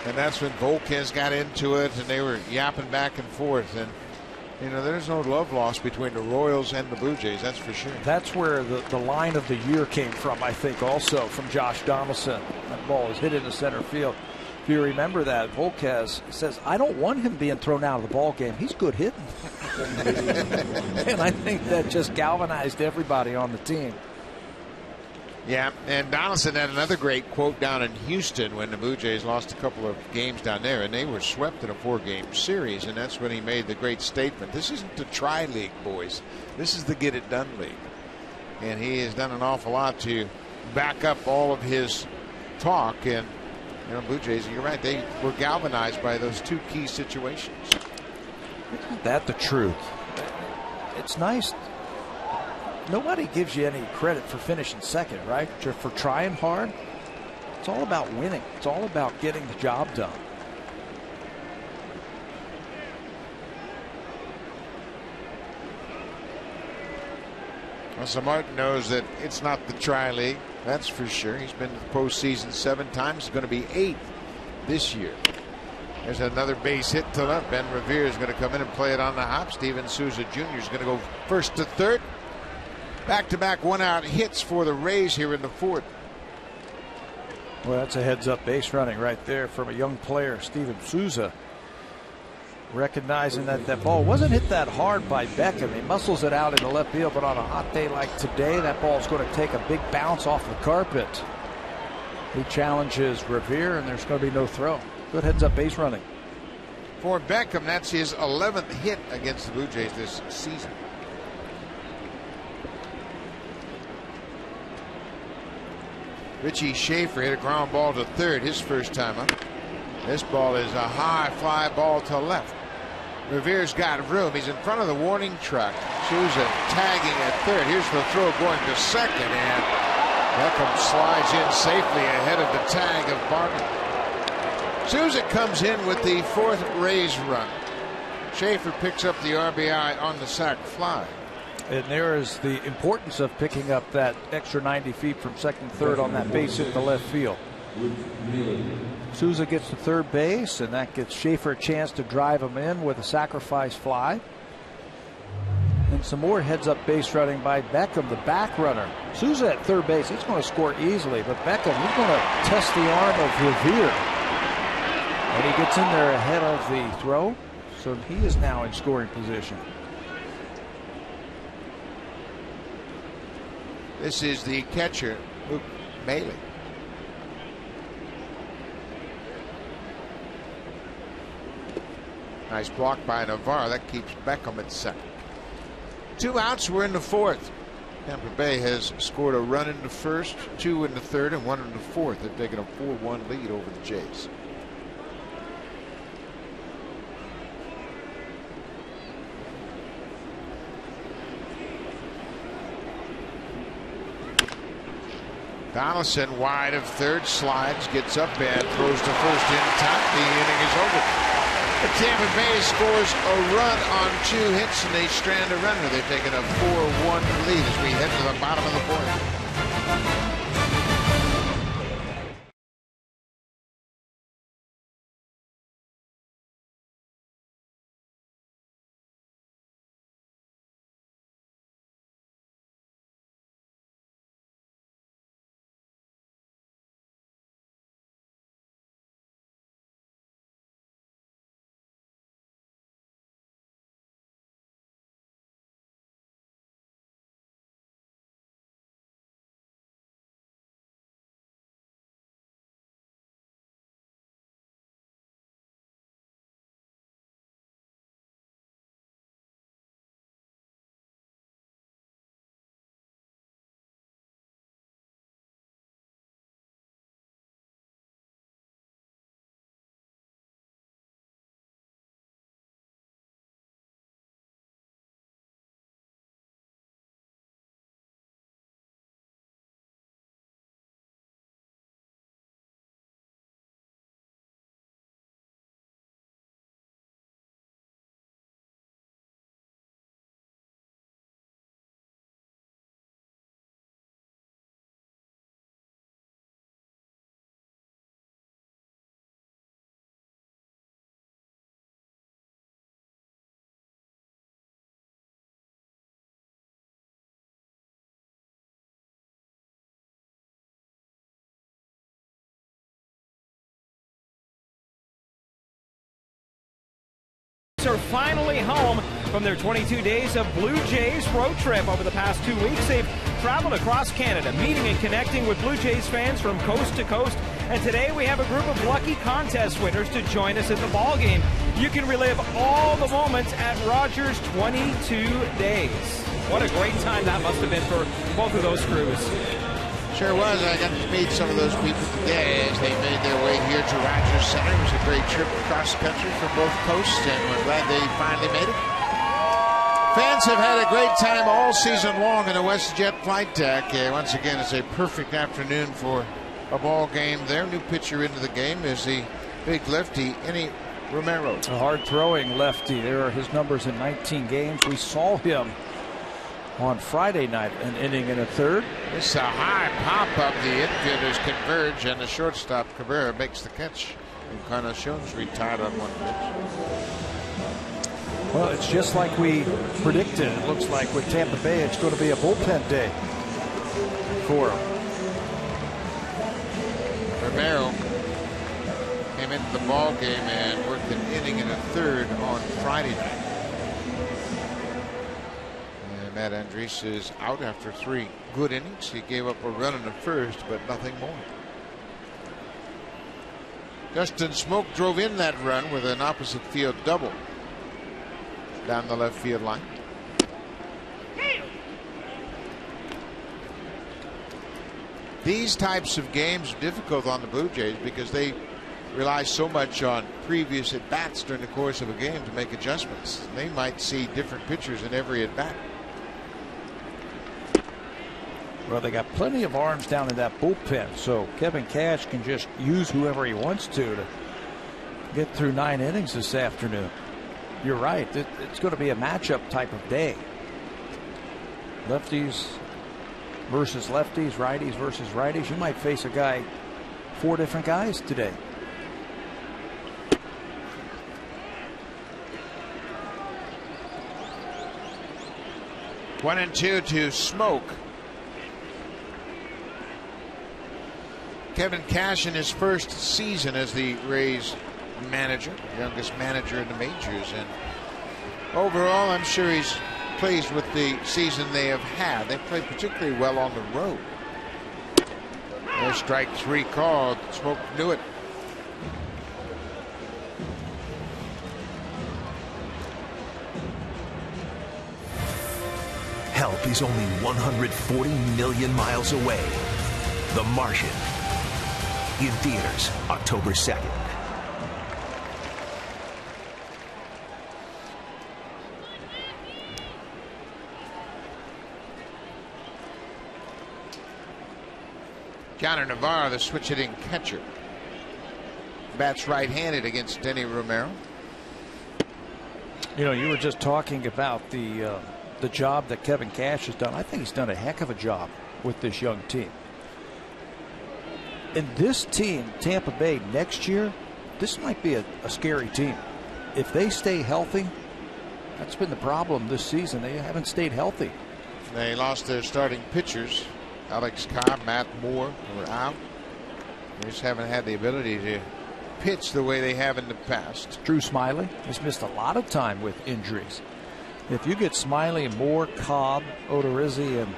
and that's when Volquez got into it, and they were yapping back and forth. And you know, there's no love lost between the Royals and the Blue Jays, that's for sure. That's where the line of the year came from, I think, also from Josh Donaldson. That ball is hit into center field. If you remember that, Volquez says, I don't want him being thrown out of the ball game. He's good hitting. And I think that just galvanized everybody on the team. Yeah, and Donaldson had another great quote down in Houston when the Blue Jays lost a couple of games down there, and they were swept in a 4-game series, and that's when he made the great statement. This isn't the tri-league, boys. This is the get-it-done league. And he has done an awful lot to back up all of his talk. And, you know, Blue Jays, you're right, they were galvanized by those 2 key situations. Isn't that the truth? It's nice. Nobody gives you any credit for finishing second, right? For trying hard. It's all about winning. It's all about getting the job done. Well, so Martin knows that it's not the tri-league. That's for sure. He's been to the postseason 7 times. He's going to be 8th this year. There's another base hit to left. Ben Revere is going to come in and play it on the hop. Steven Souza Jr. is going to go first to third. Back-to-back 1-out hits for the Rays here in the fourth. Well, that's a heads-up base running right there from a young player, Steven Souza. Recognizing that that ball wasn't hit that hard by Beckham. He muscles it out in the left field, but on a hot day like today, that ball is going to take a big bounce off the carpet. He challenges Revere, and there's going to be no throw. Good heads-up base running. For Beckham, that's his 11th hit against the Blue Jays this season. Richie Schaefer hit a ground ball to third his first time up. This ball is a high fly ball to left. Revere's got room. He's in front of the warning truck. Souza tagging at third. Here's the throw going to second, and Beckham slides in safely ahead of the tag of Barton. Souza comes in with the 4th Rays run. Schaefer picks up the RBI on the sac fly. And there is the importance of picking up that extra 90 feet from second, third on that base hit in the left field. Souza gets to third base, and that gives Schaefer a chance to drive him in with a sacrifice fly. And some more heads-up base running by Beckham, the back runner. Souza at third base, he's going to score easily, but Beckham, he's going to test the arm of Revere. And he gets in there ahead of the throw, so he is now in scoring position. This is the catcher, Luke Maile. Nice block by Navarro. That keeps Beckham at second. 2 outs. We're in the fourth. Tampa Bay has scored a run in the first, 2 in the third, and 1 in the fourth. They've taken a 4-1 lead over the Jays. Donaldson wide of third, slides, gets up and throws to first in time. The inning is over. The Tampa Bay scores a run on 2 hits and they strand a runner. They've taken a 4-1 lead as we head to the bottom of the 4th. Are finally home from their 22 days of Blue Jays road trip. Over the past 2 weeks, they've traveled across Canada, meeting and connecting with Blue Jays fans from coast to coast. And today we have a group of lucky contest winners to join us at the ball game. You can relive all the moments at Rogers 22 days. What a great time that must have been for both of those crews. Sure was. I got to meet some of those people today as they made their way here to Rogers Center. It was a great trip across the country from both coasts, and we're glad they finally made it. Fans have had a great time all season long in the WestJet flight deck. Once again, it's a perfect afternoon for a ball game. Their new pitcher into the game is the big lefty, Enny Romero. A hard-throwing lefty. There are his numbers in 19 games. We saw him on Friday night, an inning and a third. It's a high pop-up. The infielders converge, and the shortstop, Cabrera, makes the catch. Encarnacion's retired on one pitch. Well, it's just like we predicted. It looks like with Tampa Bay, it's going to be a bullpen day for him. Romero came into the ball game and worked an inning and a third on Friday night. Matt Andres is out after 3 good innings. He gave up a run in the first, but nothing more. Justin Smoak drove in that run with an opposite field double down the left field line. These types of games are difficult on the Blue Jays because they rely so much on previous at-bats during the course of a game to make adjustments. They might see different pitchers in every at-bat. Well, they got plenty of arms down in that bullpen, so Kevin Cash can just use whoever he wants to get through 9 innings this afternoon. You're right. It's going to be a matchup type of day. Lefties versus lefties, righties versus righties. You might face a guy, 4 different guys today. One and 2 to Smoak. Kevin Cash in his first season as the Rays manager, youngest manager in the majors, and overall I'm sure he's pleased with the season they have had. They played particularly well on the road. There's strike 3 called. Smoak knew it. Help is only 140 million miles away. The Martian. In theaters, October 2nd. Connor Navarro, the switch-hitting catcher, bats right-handed against Denny Romero. You know, you were just talking about the job that Kevin Cash has done. I think he's done a heck of a job with this young team. And this team, Tampa Bay, next year, this might be a scary team. If they stay healthy, that's been the problem this season. They haven't stayed healthy. They lost their starting pitchers. Alex Cobb, Matt Moore were out. They just haven't had the ability to pitch the way they have in the past. Drew Smiley has missed a lot of time with injuries. If you get Smiley, Moore, Cobb, Odorizzi, and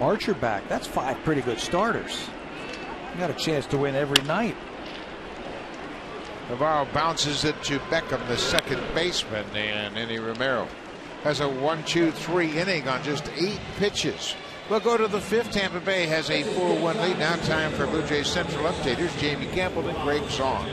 Archer back, that's 5 pretty good starters. You got a chance to win every night. Navarro bounces it to Beckham, the second baseman, and Denny Romero has a 1-2-3 inning on just 8 pitches. We'll go to the 5th. Tampa Bay has a 4-1 lead. Now time for Blue Jays Central updaters. Jamie Campbell and Greg Song.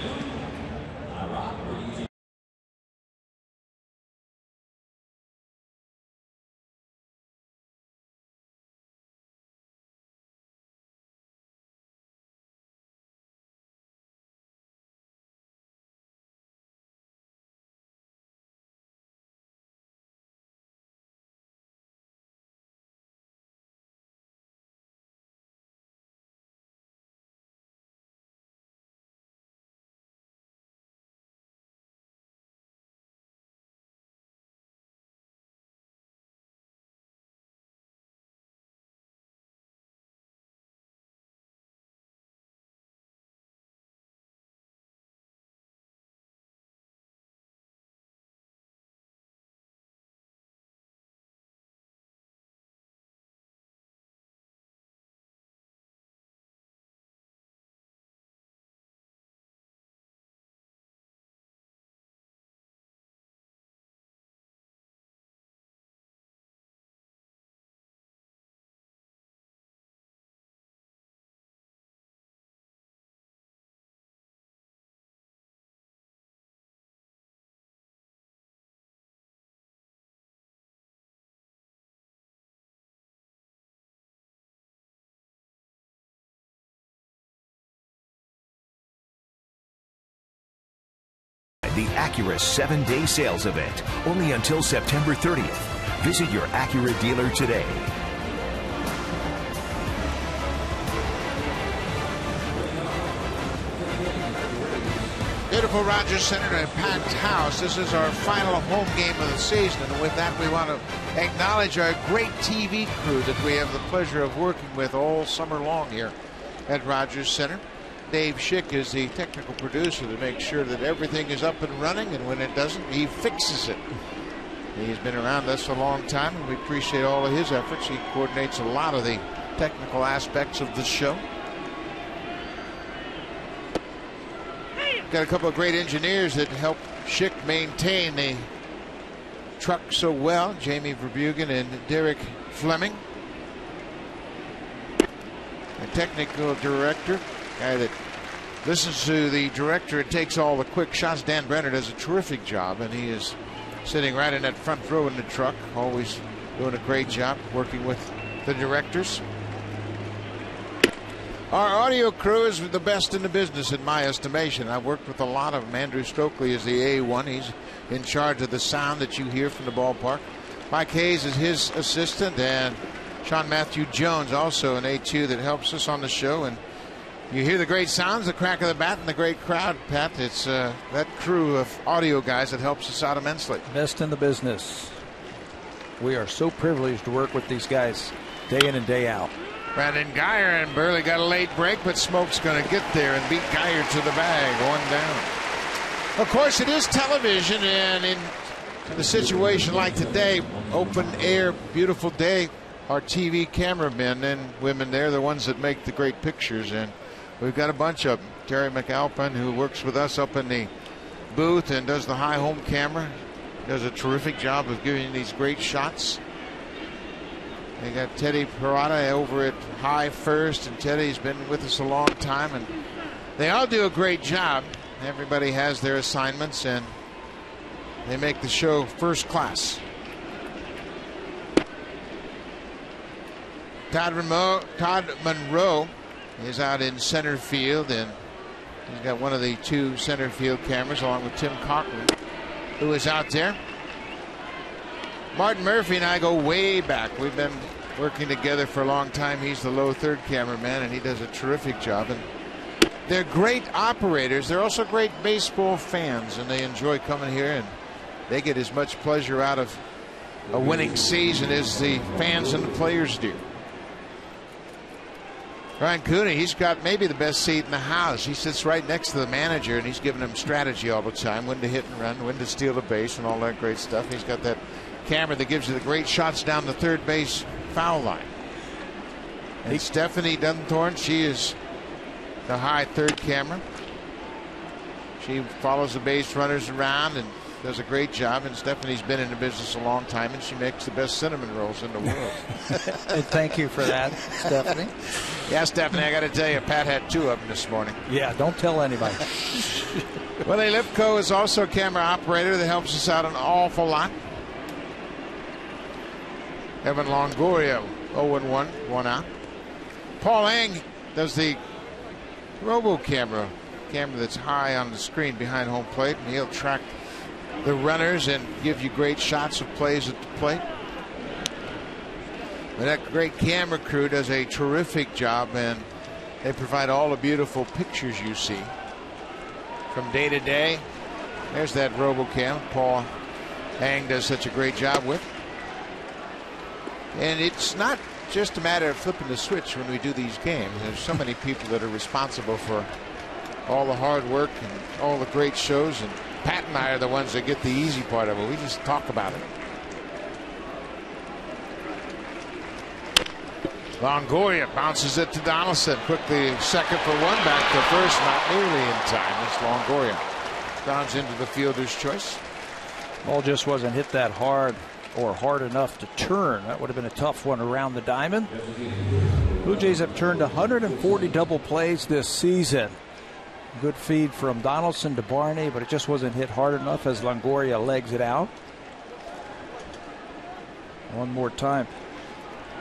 The Acura 7-day sales event, only until September 30th. Visit your Acura dealer today. Beautiful Rogers Center, a packed house. This is our final home game of the season, and with that we want to acknowledge our great TV crew that we have the pleasure of working with all summer long here at Rogers Center. Dave Schick is the technical producer to make sure that everything is up and running, and when it doesn't, he fixes it. He's been around us a long time, and we appreciate all of his efforts. He coordinates a lot of the technical aspects of the show. Got a couple of great engineers that help Schick maintain the truck so well. Jamie Verbugen and Derek Fleming. A technical director, guy that listens to the director and takes all the quick shots. Dan Brenner does a terrific job, and he is sitting right in that front row in the truck, always doing a great job working with the directors. Our audio crew is the best in the business in my estimation. I've worked with a lot of them. Andrew Stokely is the A1. He's in charge of the sound that you hear from the ballpark. Mike Hayes is his assistant, and Sean Matthew Jones also an A2 that helps us on the show. And you hear the great sounds, the crack of the bat, and the great crowd, Pat. It's that crew of audio guys that helps us out immensely. Best in the business. We are so privileged to work with these guys day in and day out. Brandon Geyer and Burley got a late break, but Smoak's going to get there and beat Geyer to the bag, 1 down. Of course, it is television, and in a situation like today, open air, beautiful day, our TV cameramen and women, they're the ones that make the great pictures, and we've got a bunch of them. Terry McAlpin, who works with us up in the booth and does the high home camera, does a terrific job of giving these great shots. They got Teddy Parada over at high first, and Teddy's been with us a long time, and they all do a great job. Everybody has their assignments, and they make the show first class. Todd Monroe is out in center field, and he's got one of the 2 center field cameras along with Tim Cochran, who is out there. Martin Murphy and I go way back. We've been working together for a long time. He's the low third cameraman, and he does a terrific job. And they're great operators. They're also great baseball fans, and they enjoy coming here, and they get as much pleasure out of a winning season as the fans and the players do. Ryan Cooney, he's got maybe the best seat in the house. He sits right next to the manager, and he's giving him strategy all the time, when to hit and run, when to steal the base, and all that great stuff. He's got that camera that gives you the great shots down the third base foul line. And Stephanie Dunthorne, she is the high third camera. She follows the base runners around and does a great job. And Stephanie's been in the business a long time, and she makes the best cinnamon rolls in the world. And thank you for that, Stephanie. Yeah, Stephanie, I got to tell you, Pat had 2 of them this morning. Yeah, don't tell anybody. Willie Lipko is also a camera operator that helps us out an awful lot. Evan Longoria, 0-1, 1 out. Paul Eng does the robo camera that's high on the screen behind home plate, and he'll track the runners and give you great shots of plays at the plate. But that great camera crew does a terrific job, and they provide all the beautiful pictures you see from day to day. There's that RoboCam Paul Eng does such a great job with. And it's not just a matter of flipping the switch when we do these games. There's so many people that are responsible for all the hard work and all the great shows, and Pat and I are the ones that get the easy part of it. We just talk about it. Longoria bounces it to Donaldson. Quickly second for 1, back to first, not nearly in time. It's Longoria. Downs into the fielder's choice. Ball just wasn't hit that hard or hard enough to turn. That would have been a tough one around the diamond. Blue Jays have turned 140 double plays this season. Good feed from Donaldson to Barney, but it just wasn't hit hard enough as Longoria legs it out. One more time.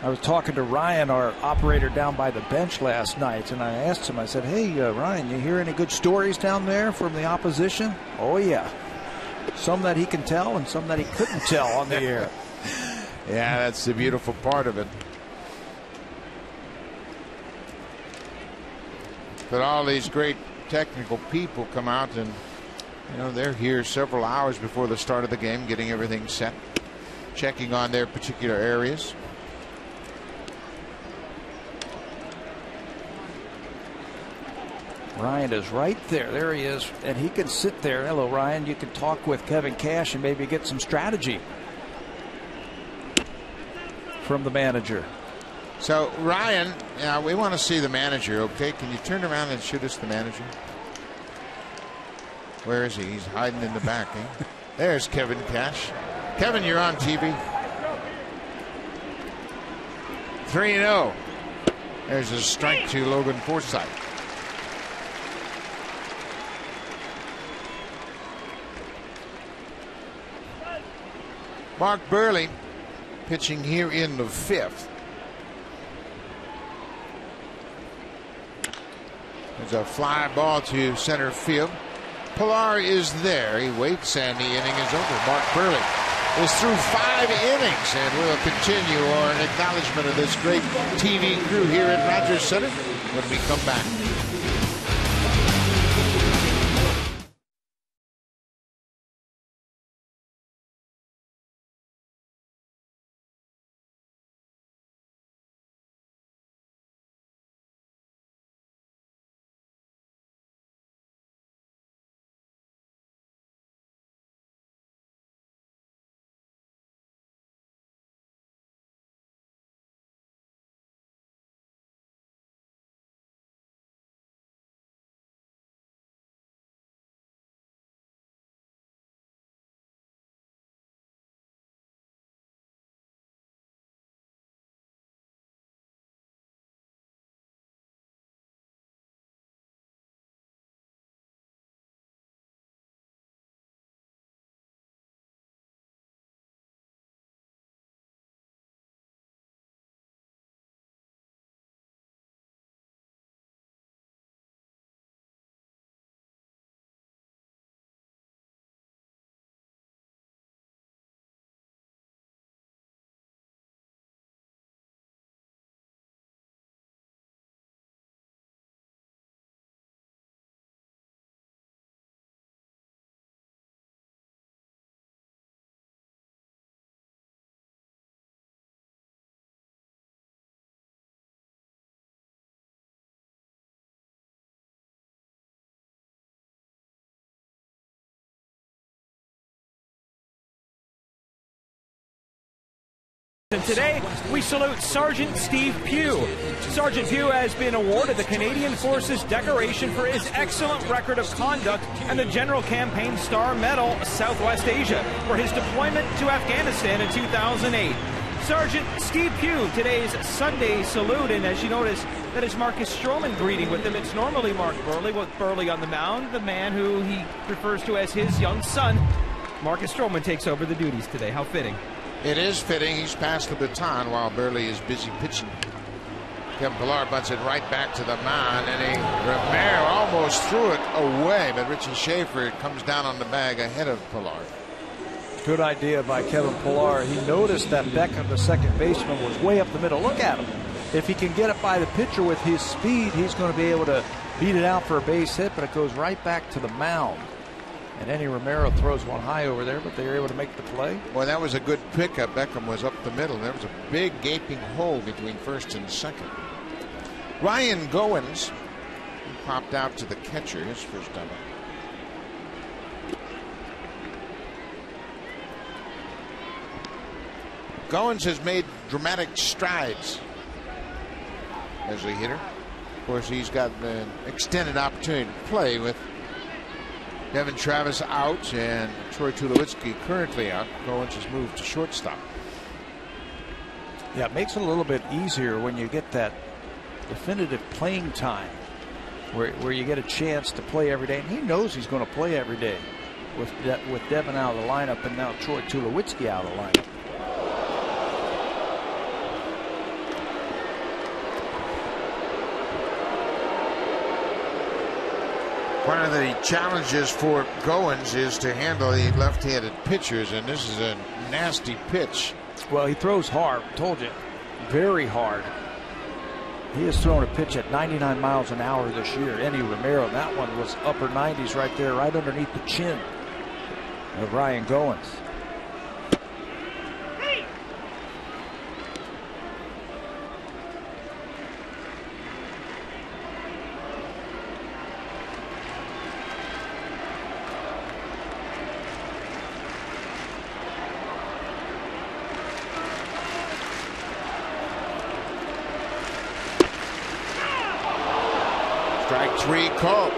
I was talking to Ryan, our operator down by the bench last night, and I asked him, I said, hey, Ryan, you hear any good stories down there from the opposition? Oh, yeah. Some that he can tell and some that he couldn't tell on the air. Yeah, that's the beautiful part of it. But all these great technical people come out, and they're here several hours before the start of the game, getting everything set, checking on their particular areas. Ryan is right there. There he is. And he can sit there. Hello, Ryan. You can talk with Kevin Cash and maybe get some strategy from the manager. So, Ryan, we want to see the manager, okay? Can you turn around and shoot us the manager? Where is he? He's hiding in the back, eh? There's Kevin Cash. Kevin, you're on TV. 3-0. There's a strike to Logan Forsythe. Mark Burley pitching here in the 5th. There's a fly ball to center field. Pilar is there. He waits, and the inning is over. Mark Burley is through 5 innings, and we'll continue our acknowledgement of this great TV crew here at Rogers Center when we come back. And today, we salute Sergeant Steve Pugh. Sergeant Pugh has been awarded the Canadian Forces Decoration for his excellent record of conduct and the General Campaign Star Medal, Southwest Asia, for his deployment to Afghanistan in 2008. Sergeant Steve Pugh, today's Sunday salute, and as you notice, that is Marcus Stroman greeting with him. It's normally Mark Buehrle, with Buehrle on the mound, the man who he refers to as his young son. Marcus Stroman takes over the duties today. How fitting. It is fitting. He's passed the baton while Buehrle is busy pitching. Kevin Pillar butts it right back to the mound, and Romero almost threw it away, but Richie Schaefer comes down on the bag ahead of Pillar. Good idea by Kevin Pillar. He noticed that Beckham, the second baseman, was way up the middle. Look at him. If he can get it by the pitcher with his speed, he's going to be able to beat it out for a base hit, but it goes right back to the mound. And Eddie Romero throws one high over there, but they were able to make the play. Boy, that was a good pickup. Beckham was up the middle. There was a big gaping hole between first and second. Ryan Goins popped out to the catcher, his first double. Goins has made dramatic strides as a hitter. Of course, he's got an extended opportunity to play with Devin Travis out and Troy Tulowitzki currently out. Goins has moved to shortstop. Yeah, it makes it a little bit easier when you get that definitive playing time where you get a chance to play every day. And he knows he's going to play every day with Devin out of the lineup and now Troy Tulowitzki out of the lineup. One of the challenges for Goins is to handle the left-handed pitchers, and this is a nasty pitch. Well, he throws hard. Told you, very hard. He has thrown a pitch at 99 miles an hour this year. Eddie Romero, that one was upper 90s right there, right underneath the chin of Ryan Goins. Strike three called.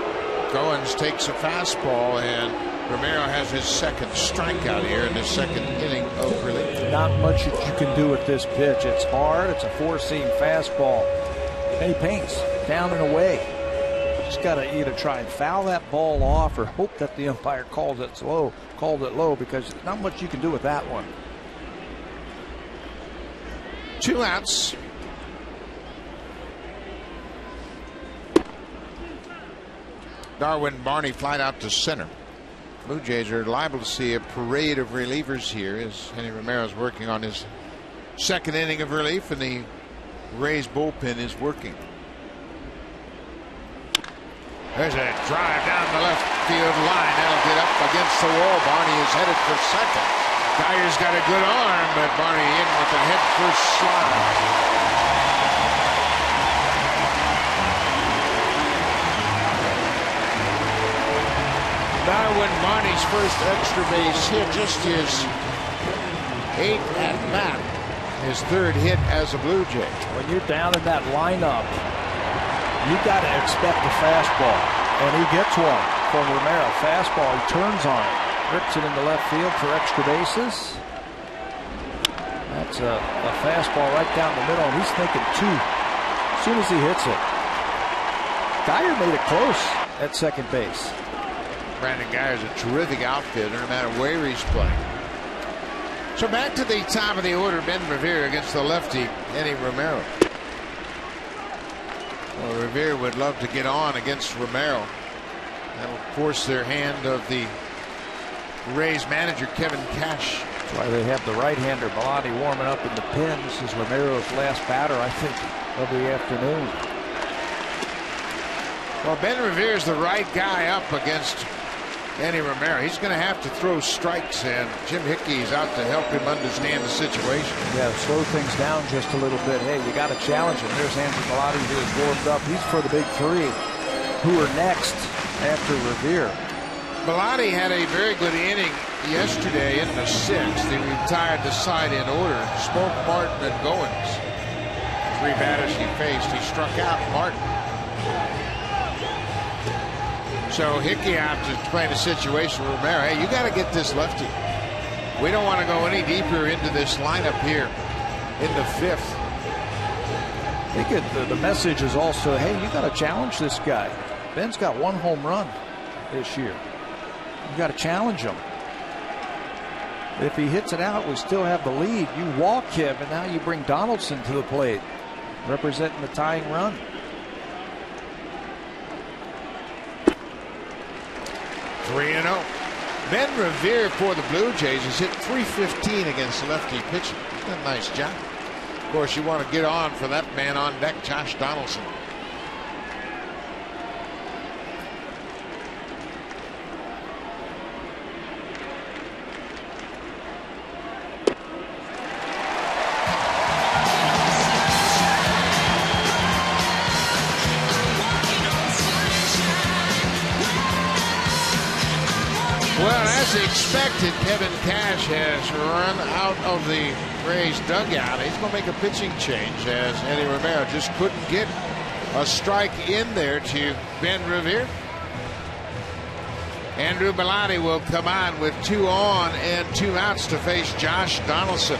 Goins takes a fastball, and Romero has his second strikeout here in the second inning of relief. Not much that you can do with this pitch. It's hard. It's a four-seam fastball. And he paints down and away. Just got to either try and foul that ball off or hope that the umpire called it low, because there's not much you can do with that one. 2 outs. Darwin Barney flied out to center. Blue Jays are liable to see a parade of relievers here as Henry Romero is working on his second inning of relief, and the Rays bullpen is working. There's a drive down the left field line. That'll get up against the wall. Barney is headed for second. Dyer's got a good arm, but Barney in with a head first slide. Darwin Barney's first extra base hit, just his 8th at bat, his 3rd hit as a Blue Jay. When you're down in that lineup, you got to expect a fastball, and he gets one from Romero. Fastball, he turns on it, rips it into left field for extra bases. That's a fastball right down the middle, and he's thinking 2 as soon as he hits it. Dyer made it close at second base. Brandon Guyer is a terrific outfielder no matter where he's playing. So back to the top of the order, Ben Revere against the lefty, Eddie Romero. Well, Revere would love to get on against Romero. That'll force their hand of the Rays manager, Kevin Cash. That's why they have the right-hander, Bellotti, warming up in the pen. This is Romero's last batter, I think, of the afternoon. Well, Ben Revere is the right guy up against Eddie Romero. He's going to have to throw strikes, and Jim Hickey's out to help him understand the situation. Yeah, slow things down just a little bit. Hey, you got to challenge him. There's Andrew Bellotti who is warmed up. He's for the big 3 who are next after Revere. Bellotti had a very good inning yesterday in the 6th. He retired the side in order. Smoak, Martin, and Goins. 3 batters he faced. He struck out Martin. So Hickey out to explain the situation with Romero. Hey, you got to get this lefty. We don't want to go any deeper into this lineup here in the 5th. I think the message is also, hey, you got to challenge this guy. Ben's got 1 home run this year. You got to challenge him. If he hits it out, we still have the lead. You walk him, and now you bring Donaldson to the plate, representing the tying run. (3-0). Ben Revere for the Blue Jays has hit .315 against lefty pitching. Done a nice job. Of course, you want to get on for that man on deck, Josh Donaldson. As expected, Kevin Cash has run out of the Rays dugout. He's going to make a pitching change as Eddie Romero just couldn't get a strike in there to Ben Revere. Andrew Bellotti will come on with 2 on and 2 outs to face Josh Donaldson.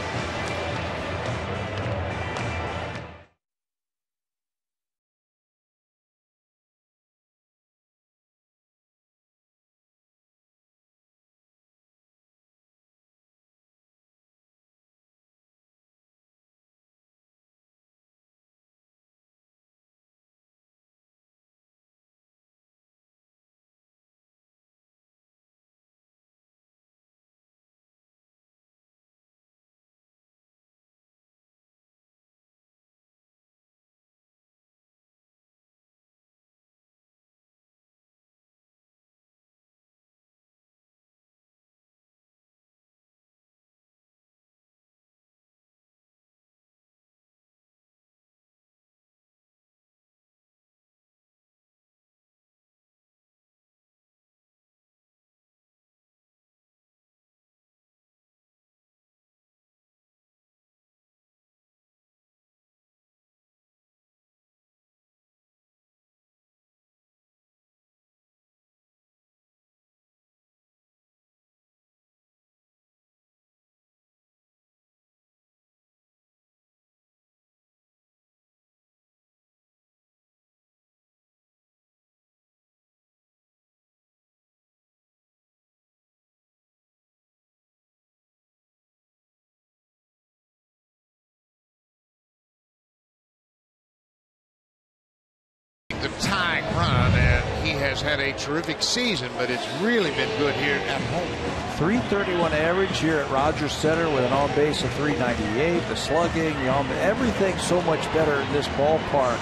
The tying run, and he has had a terrific season, but it's really been good here at home. .331 average here at Rogers Center with an on base of .398. The slugging, everything so much better in this ballpark.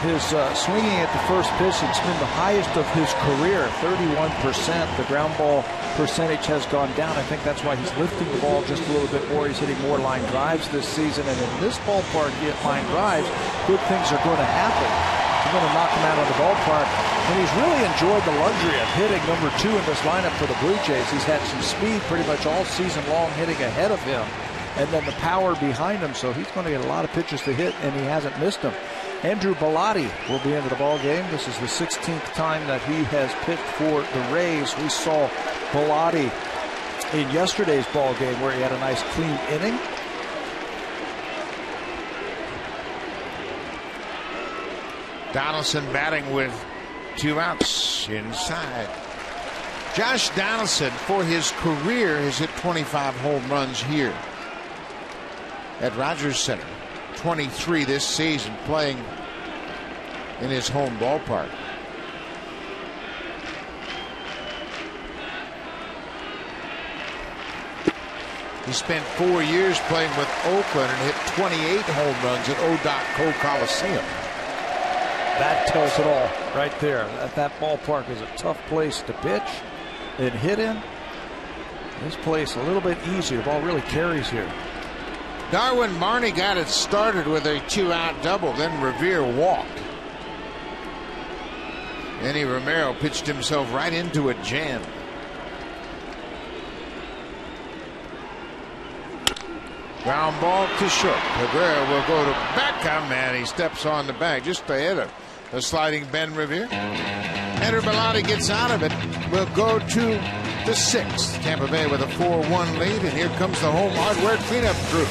His swinging at the first pitch, it's been the highest of his career, 31%. The ground ball percentage has gone down. I think that's why he's lifting the ball just a little bit more. He's hitting more line drives this season, and in this ballpark, you hit line drives, good things are going to happen. You're going to knock him out of the ballpark. And he's really enjoyed the luxury of hitting number 2 in this lineup for the Blue Jays. He's had some speed pretty much all season long hitting ahead of him, and then the power behind him. So he's going to get a lot of pitches to hit, and he hasn't missed them. Andrew Bellotti will be into the ball game. This is the 16th time that he has pitched for the Rays. We saw Bellotti in yesterday's ball game where he had a nice clean inning. Donaldson batting with 2 outs inside. Josh Donaldson, for his career, has hit 25 home runs here at Rogers Center. 23 this season, playing in his home ballpark. He spent 4 years playing with Oakland and hit 28 home runs at ODOT Coliseum. That tells it all right there. That ballpark is a tough place to pitch and hit in. This place a little bit easier. The ball really carries here. Darwin Marney got it started with a 2-out double. Then Revere walked. Eddie Romero pitched himself right into a jam. Ground ball to short. Cabrera will go to Beckham, and he steps on the bag just ahead of the sliding Ben Revere. Ender Bellotti gets out of it. Will go to the 6th. Tampa Bay with a 4-1 lead, and here comes the Home Hardware cleanup crew.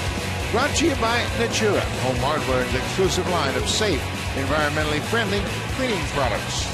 Brought to you by Natura. Home Hardware's exclusive line of safe, environmentally friendly cleaning products.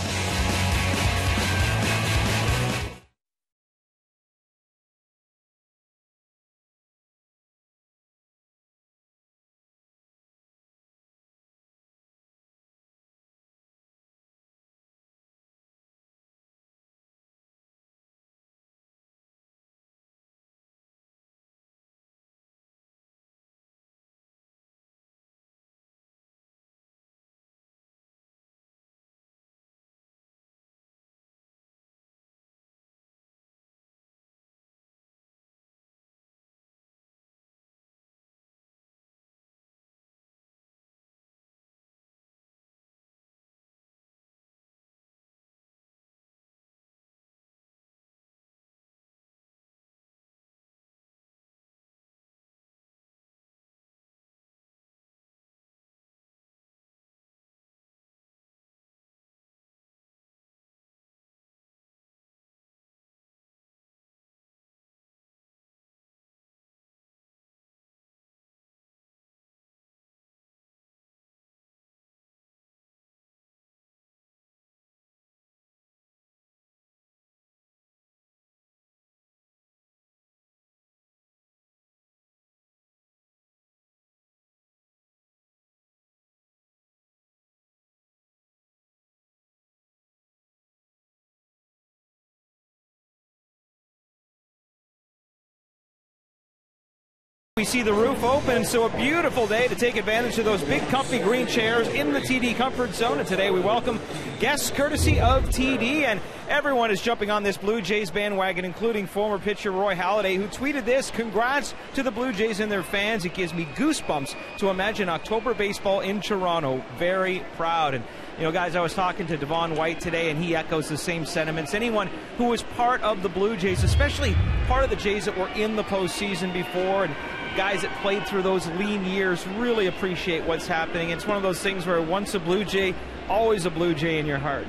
We see the roof open, so a beautiful day to take advantage of those big comfy green chairs in the TD Comfort Zone. And today we welcome guests courtesy of TD, and everyone is jumping on this Blue Jays bandwagon, including former pitcher Roy Halladay, who tweeted this: "Congrats to the Blue Jays and their fans. It gives me goosebumps to imagine October baseball in Toronto. Very proud." And you know, guys, I was talking to Devon White today, and he echoes the same sentiments. Anyone who was part of the Blue Jays, especially part of the Jays that were in the postseason before, and guys that played through those lean years, really appreciate what's happening. It's one of those things where once a Blue Jay, always a Blue Jay in your heart.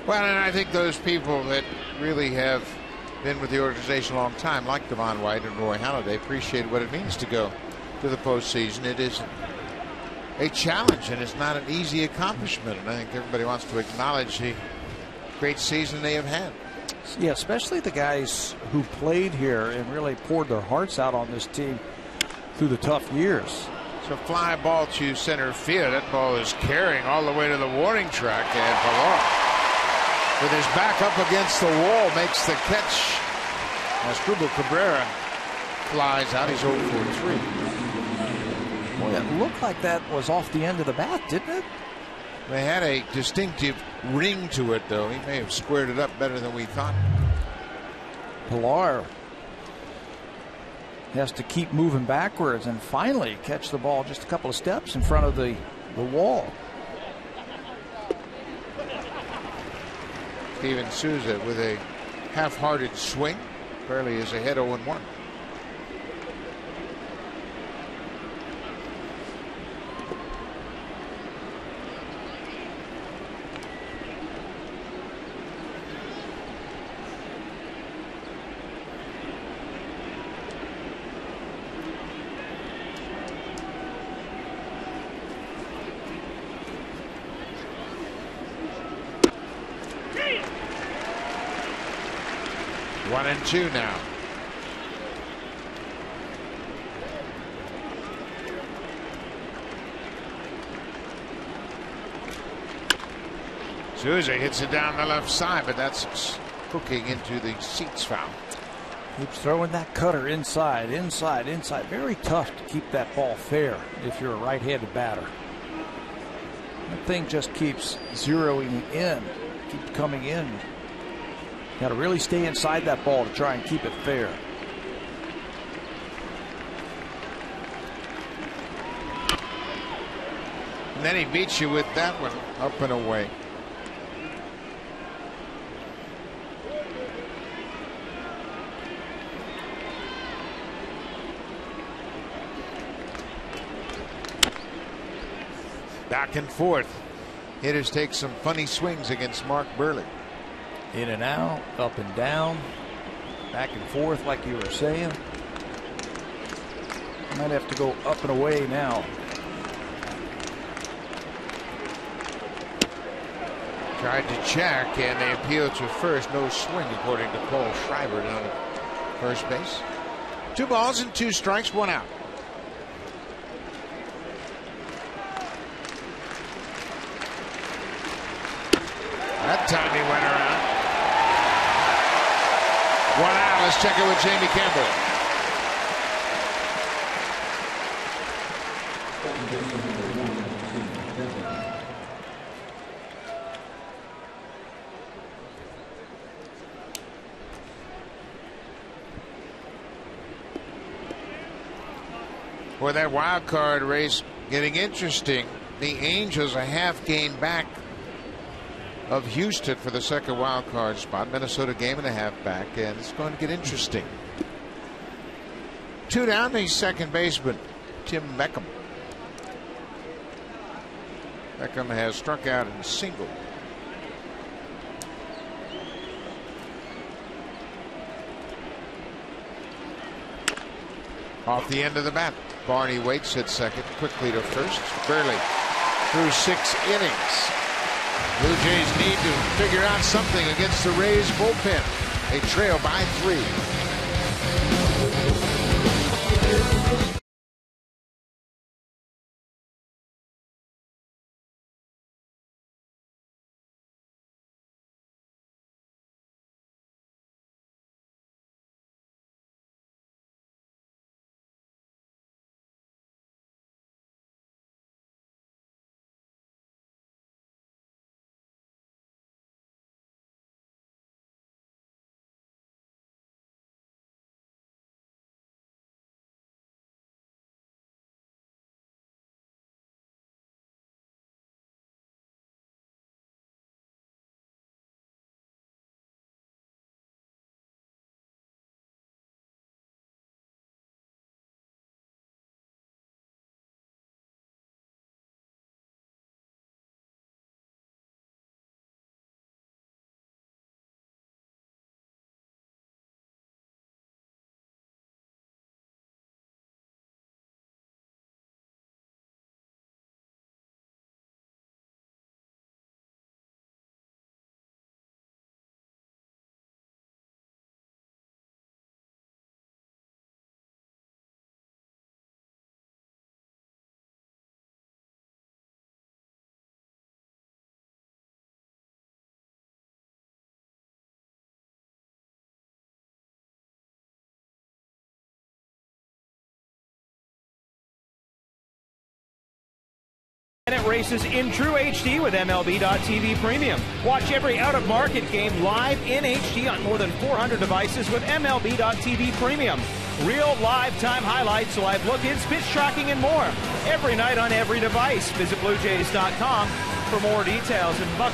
Well, and I think those people that really have been with the organization a long time, like Devon White and Roy Halladay, appreciate what it means to go to the postseason. It is a challenge, and it's not an easy accomplishment. And I think everybody wants to acknowledge the great season they have had. Yeah, especially the guys who played here and really poured their hearts out on this team through the tough years. So fly ball to center field. That ball is carrying all the way to the warning track, and Pilar, with his back up against the wall, makes the catch. Asdrubal Cabrera flies out. He's 0 for 3. Boy, it looked like that was off the end of the bat, didn't it? They had a distinctive ring to it, though. He may have squared it up better than we thought. Pilar has to keep moving backwards and finally catch the ball just a couple of steps in front of the wall. Steven Souza with a half-hearted swing. Fairly is ahead 0-1. One and two now. Souza hits it down the left side, but that's hooking into the seats foul. Keeps throwing that cutter inside, inside, inside. Very tough to keep that ball fair if you're a right-handed batter. That thing just keeps zeroing in, keeps coming in. Got to really stay inside that ball to try and keep it fair. And then he beats you with that one up and away. Back and forth. Hitters take some funny swings against Mark Burley. In and out, up and down, back and forth, like you were saying. Might have to go up and away now. Tried to check, and they appealed to first. No swing, according to Paul Schreiber down at first base. 2 balls and 2 strikes, 1 out. That time he went around. 1 out. Let's check it with Jamie Campbell. Boy, that wild card race getting interesting. The Angels a half game back of Houston for the second wild card spot. Minnesota game and a half back, and it's going to get interesting. 2 down, the second baseman, Tim Beckham. Beckham has struck out in single. Off the end of the bat, Barney waits at second, quickly to first. Burley through 6 innings. Blue Jays need to figure out something against the Rays bullpen. They trail by 3. Races in true HD with MLB.TV Premium. Watch every out-of-market game live in HD on more than 400 devices with MLB.TV Premium. Real live-time highlights, live look-ins, pitch tracking, and more. Every night on every device. Visit BlueJays.com for more details. And Buck,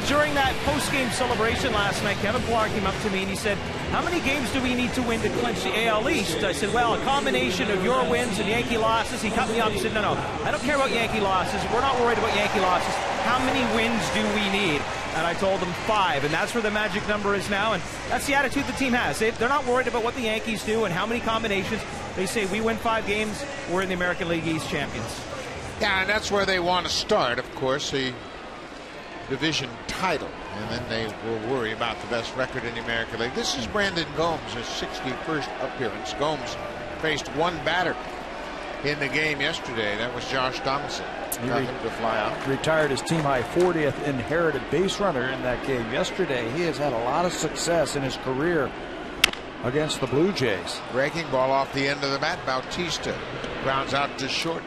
during that post-game celebration last night, Kevin Pillar came up to me and he said, how many games do we need to win to clinch the AL East? I said, well, a combination of your wins and Yankee losses. He cut me off. He said, no, I don't care about Yankee losses. We're not worried about Yankee losses. How many wins do we need? And I told him 5, and that's where the magic number is now, and that's the attitude the team has. They're not worried about what the Yankees do and how many combinations. They say, we win 5 games, we're in the American League East champions. Yeah, and that's where they want to start, of course, the division title, and then they will worry about the best record in the American League. This is Brandon Gomes' 61st appearance. Gomes faced 1 batter in the game yesterday. That was Josh Donaldson. He Got him to fly out. Retired his team high 40th inherited base runner in that game yesterday. He has had a lot of success in his career against the Blue Jays. Breaking ball off the end of the bat. Bautista grounds out to short.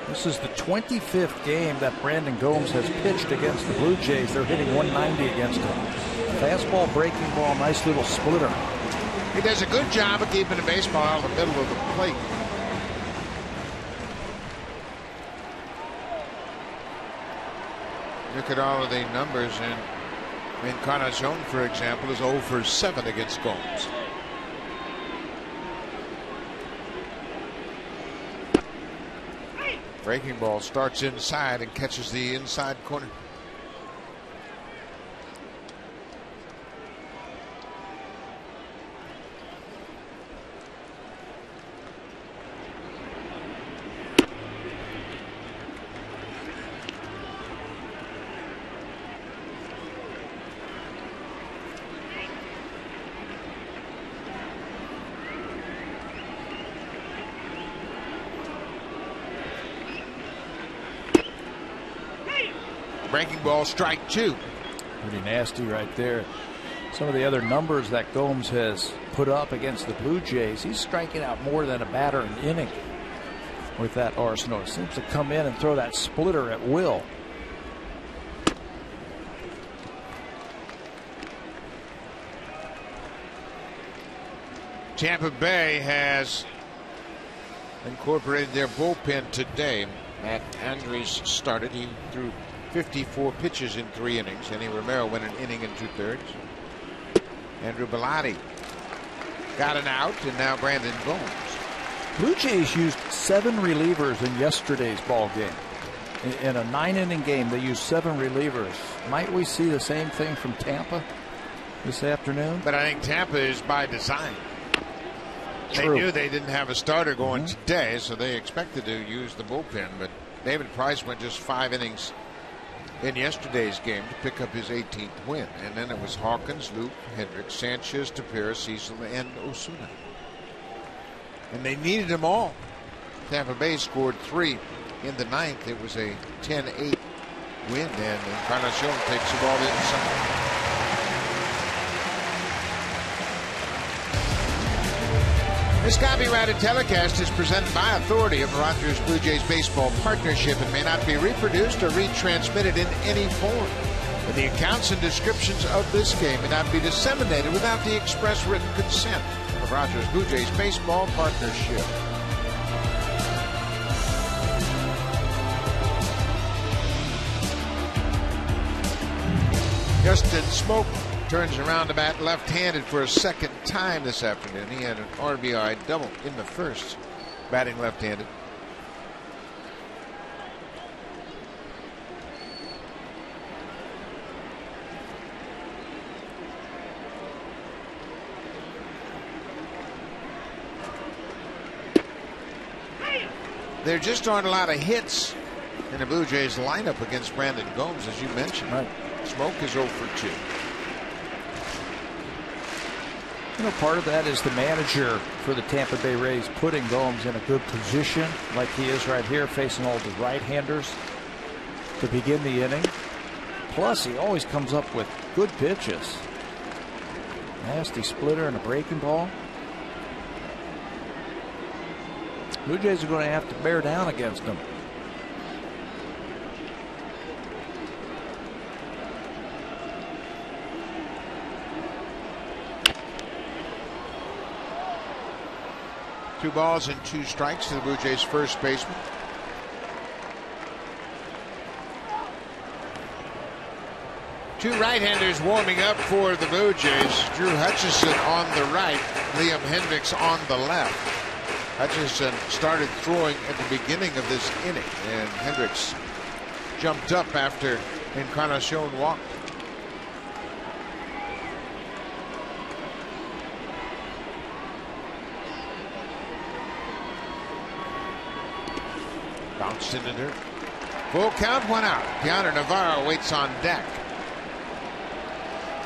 This is the 25th game that Brandon Gomes has pitched against the Blue Jays. They're hitting 190 against him. Fastball, breaking ball, nice little splitter. He does a good job of keeping the baseball out of the middle of the plate. Look at all of the numbers, and Encarnacion, for example, is 0 for 7 against Gomes. Breaking ball starts inside and catches the inside corner. Breaking ball, strike 2. Pretty nasty right there. Some of the other numbers that Gomes has put up against the Blue Jays, he's striking out more than a batter an inning with that arsenal. He seems to come in and throw that splitter at will. Tampa Bay has incorporated their bullpen today. Matt Andrews started. He threw 54 pitches in 3 innings. Andy Romero went an inning and 2/3. Andrew Bellotti got an out, and now Brandon Gomes. Blue Jays used 7 relievers in yesterday's ball game. In a 9-inning game, they used 7 relievers. Might we see the same thing from Tampa this afternoon? But I think Tampa is by design. True. They knew they didn't have a starter going today, so they expected to use the bullpen. But David Price went just 5 innings in yesterday's game to pick up his 18th win. And then it was Hawkins, Luke, Hendricks, Sanchez, Tepera, Cecil, and Osuna. And they needed them all. Tampa Bay scored 3 in the 9th. It was a 10-8 win, and Encarnacion takes the ball inside. This copyrighted telecast is presented by authority of Rogers Blue Jays Baseball Partnership and may not be reproduced or retransmitted in any form. And the accounts and descriptions of this game may not be disseminated without the express written consent of Rogers Blue Jays Baseball Partnership. Justin Smoak turns around to bat left-handed for a second time this afternoon. He had an RBI double in the first, batting left-handed. There just aren't a lot of hits in the Blue Jays lineup against Brandon Gomes, as you mentioned. Right. Smoak is 0 for 2. You know, part of that is the manager for the Tampa Bay Rays putting Gomes in a good position like he is right here, facing all the right-handers to begin the inning. Plus, he always comes up with good pitches. Nasty splitter and a breaking ball. Blue Jays are going to have to bear down against him. Two balls and 2 strikes to the Blue Jays first baseman. Two right-handers warming up for the Blue Jays. Drew Hutchison on the right, Liam Hendricks on the left. Hutchison started throwing at the beginning of this inning, and Hendricks jumped up after Encarnacion walked. Bounced in the dirt. Full count, 1 out. Keanu Navarro waits on deck.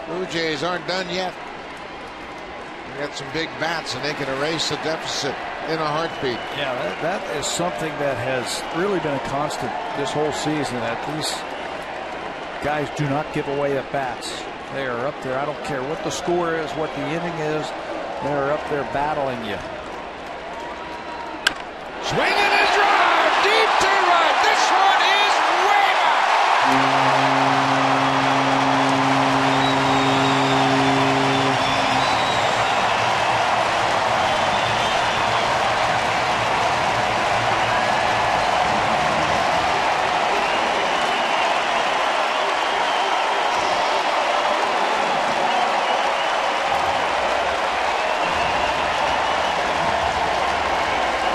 Blue Jays aren't done yet. They got some big bats, and they can erase the deficit in a heartbeat. Yeah, that is something that has really been a constant this whole season, that these guys do not give away at bats. They are up there. I don't care what the score is, what the inning is. They are up there battling you. Swing and a drive deep to right. This one is way back.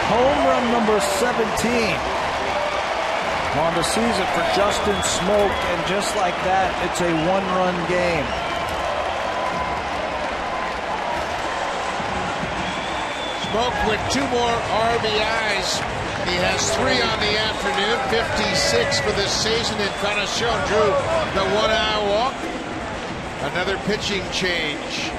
Home run number 17 on the season for Justin Smoak, and just like that, it's a one-run game. Smoak with 2 more RBIs. He has 3 on the afternoon, 56 for this season. Encarnacion drew the 1-out walk. Another pitching change.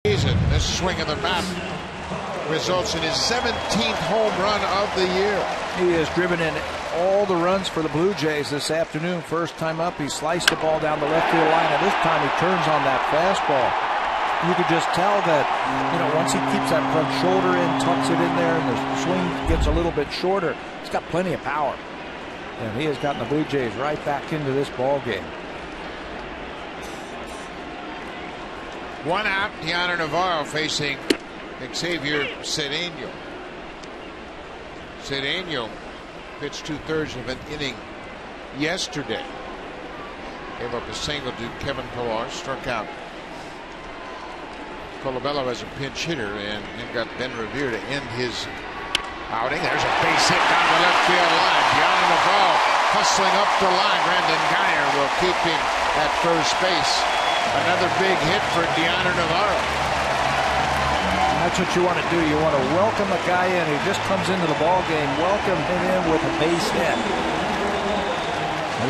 This swing of the bat results in his 17th home run of the year. He has driven in all the runs for the Blue Jays this afternoon. First time up, he sliced the ball down the left field line, and this time he turns on that fastball. You could just tell that, once he keeps that front shoulder in, tucks it in there, and the swing gets a little bit shorter, he's got plenty of power. And he has gotten the Blue Jays right back into this ball game. 1 out, Deanna Navarro facing Xavier Cedeno. Cedeno pitched 2/3 of an inning yesterday. Gave up a single to Kevin Pillar, struck out Colabello as a pinch hitter, and got Ben Revere to end his outing. There's a base hit down the left field line. Deanna Navarro hustling up the line. Brandon Geyer will keep him at first base. Another big hit for Deanna Navarro. That's what you want to do. You want to welcome a guy in who just comes into the ball game. Welcome him in with a base hit.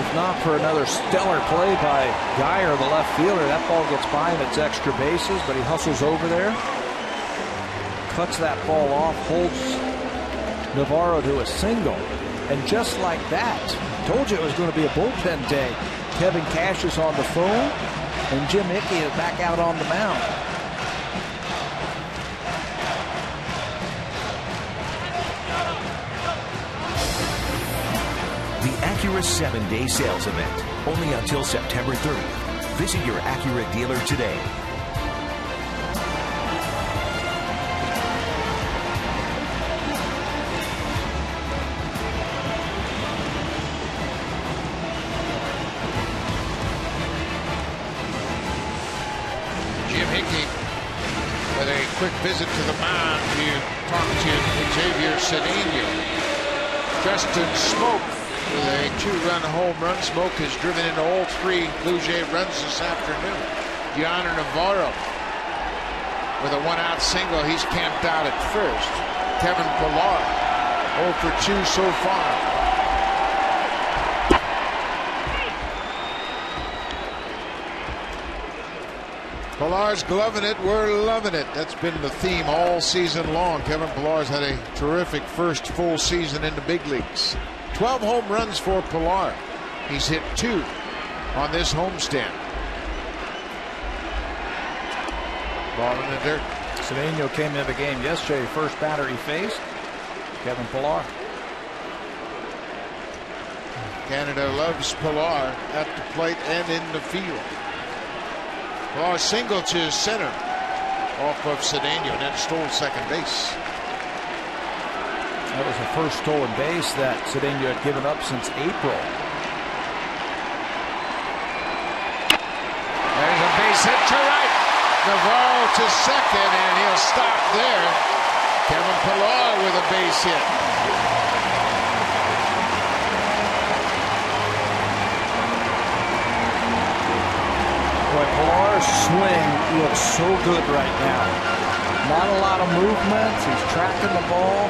If not for another stellar play by Geyer, the left fielder, that ball gets by him. It's extra bases, but he hustles over there, cuts that ball off, holds Navarro to a single, and just like that, told you it was going to be a bullpen day. Kevin Cash is on the phone, and Jim Hickey is back out on the mound. The Acura 7-day sales event, only until September 30th. Visit your Acura dealer today. Jim Hickey with a quick visit to the mound to talk to Xavier Cedeno. Justin Smoak with a 2-run home run. Smoak has driven in all 3 Blue Jay runs this afternoon. Deanna Navarro with a 1-out single. He's camped out at first. Kevin Pillar 0 for 2 so far. Pillar's gloving it. We're loving it. That's been the theme all season long. Kevin Pillar's had a terrific first full season in the big leagues. 12 home runs for Pillar. He's hit 2 on this homestand. Ball in the dirt. Cedeno came into the game yesterday. First batter he faced, Kevin Pillar. Canada loves Pillar at the plate and in the field. Pilar single to center off of Cedeno, and then stole second base. That was the first stolen base that Cedeno had given up since April. There's a base hit to right. Navarro to second, and he'll stop there. Kevin Pilar with a base hit. Boy, Pilar's swing looks so good right now. Not a lot of movement. He's tracking the ball.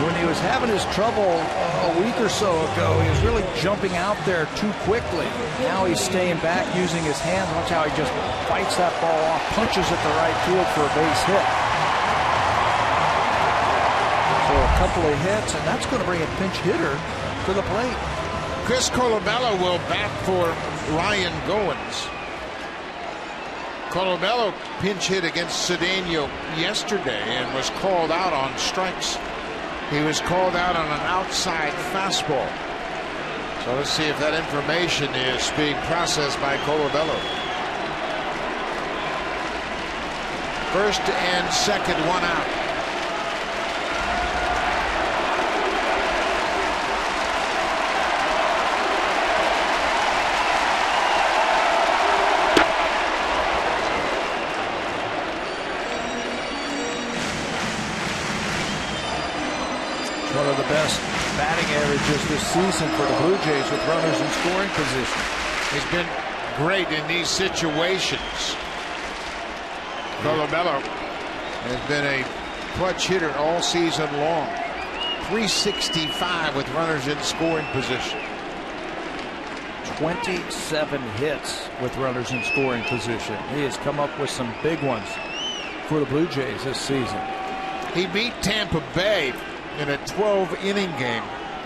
When he was having his trouble a week or so ago, he was really jumping out there too quickly. Now he's staying back using his hands. Watch how he just fights that ball off, punches at the right field for a base hit. So a couple of hits, and that's going to bring a pinch hitter to the plate. Chris Colabello will bat for Ryan Goins. Colabello pinch hit against Cedeno yesterday and was called out on strikes. He was called out on an outside fastball. So let's see if that information is being processed by Colabello. First and second, one out. One of the best batting averages this season for the Blue Jays with runners in scoring position. He's been great in these situations. Colabello has been a clutch hitter all season long. 365 with runners in scoring position. 27 hits with runners in scoring position. He has come up with some big ones for the Blue Jays this season. He beat Tampa Bay in a 12-inning game.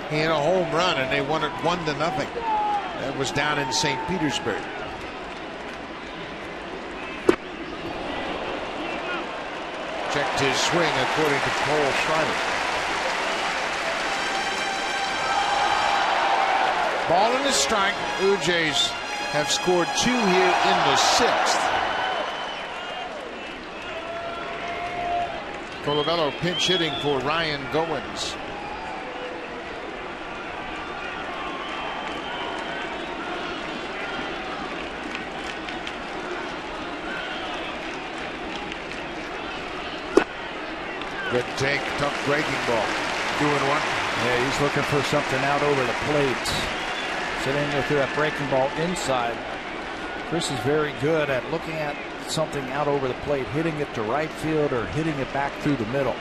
He had a home run, and they won it 1-0. That was down in St. Petersburg. Checked his swing according to Cole Schreiber. Ball and a strike. Blue Jays have scored 2 here in the 6th. Colabello pinch hitting for Ryan Goins. Good take, tough breaking ball. Doing one. Yeah, he's looking for something out over the plate. Sitting there through that breaking ball inside. Chris is very good at looking at something out over the plate, hitting it to right field or hitting it back through the middle.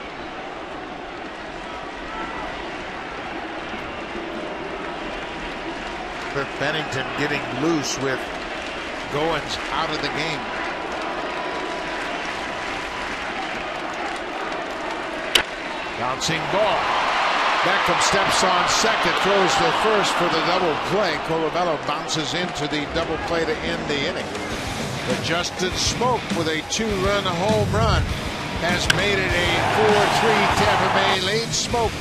Cliff Bennington getting loose with Goins out of the game. Bouncing ball. Beckham steps on second, throws to first for the double play. Colabello bounces into the double play to end the inning. But Justin Smoak with a 2-run home run has made it a 4-3 Tampa Bay lead. Smoak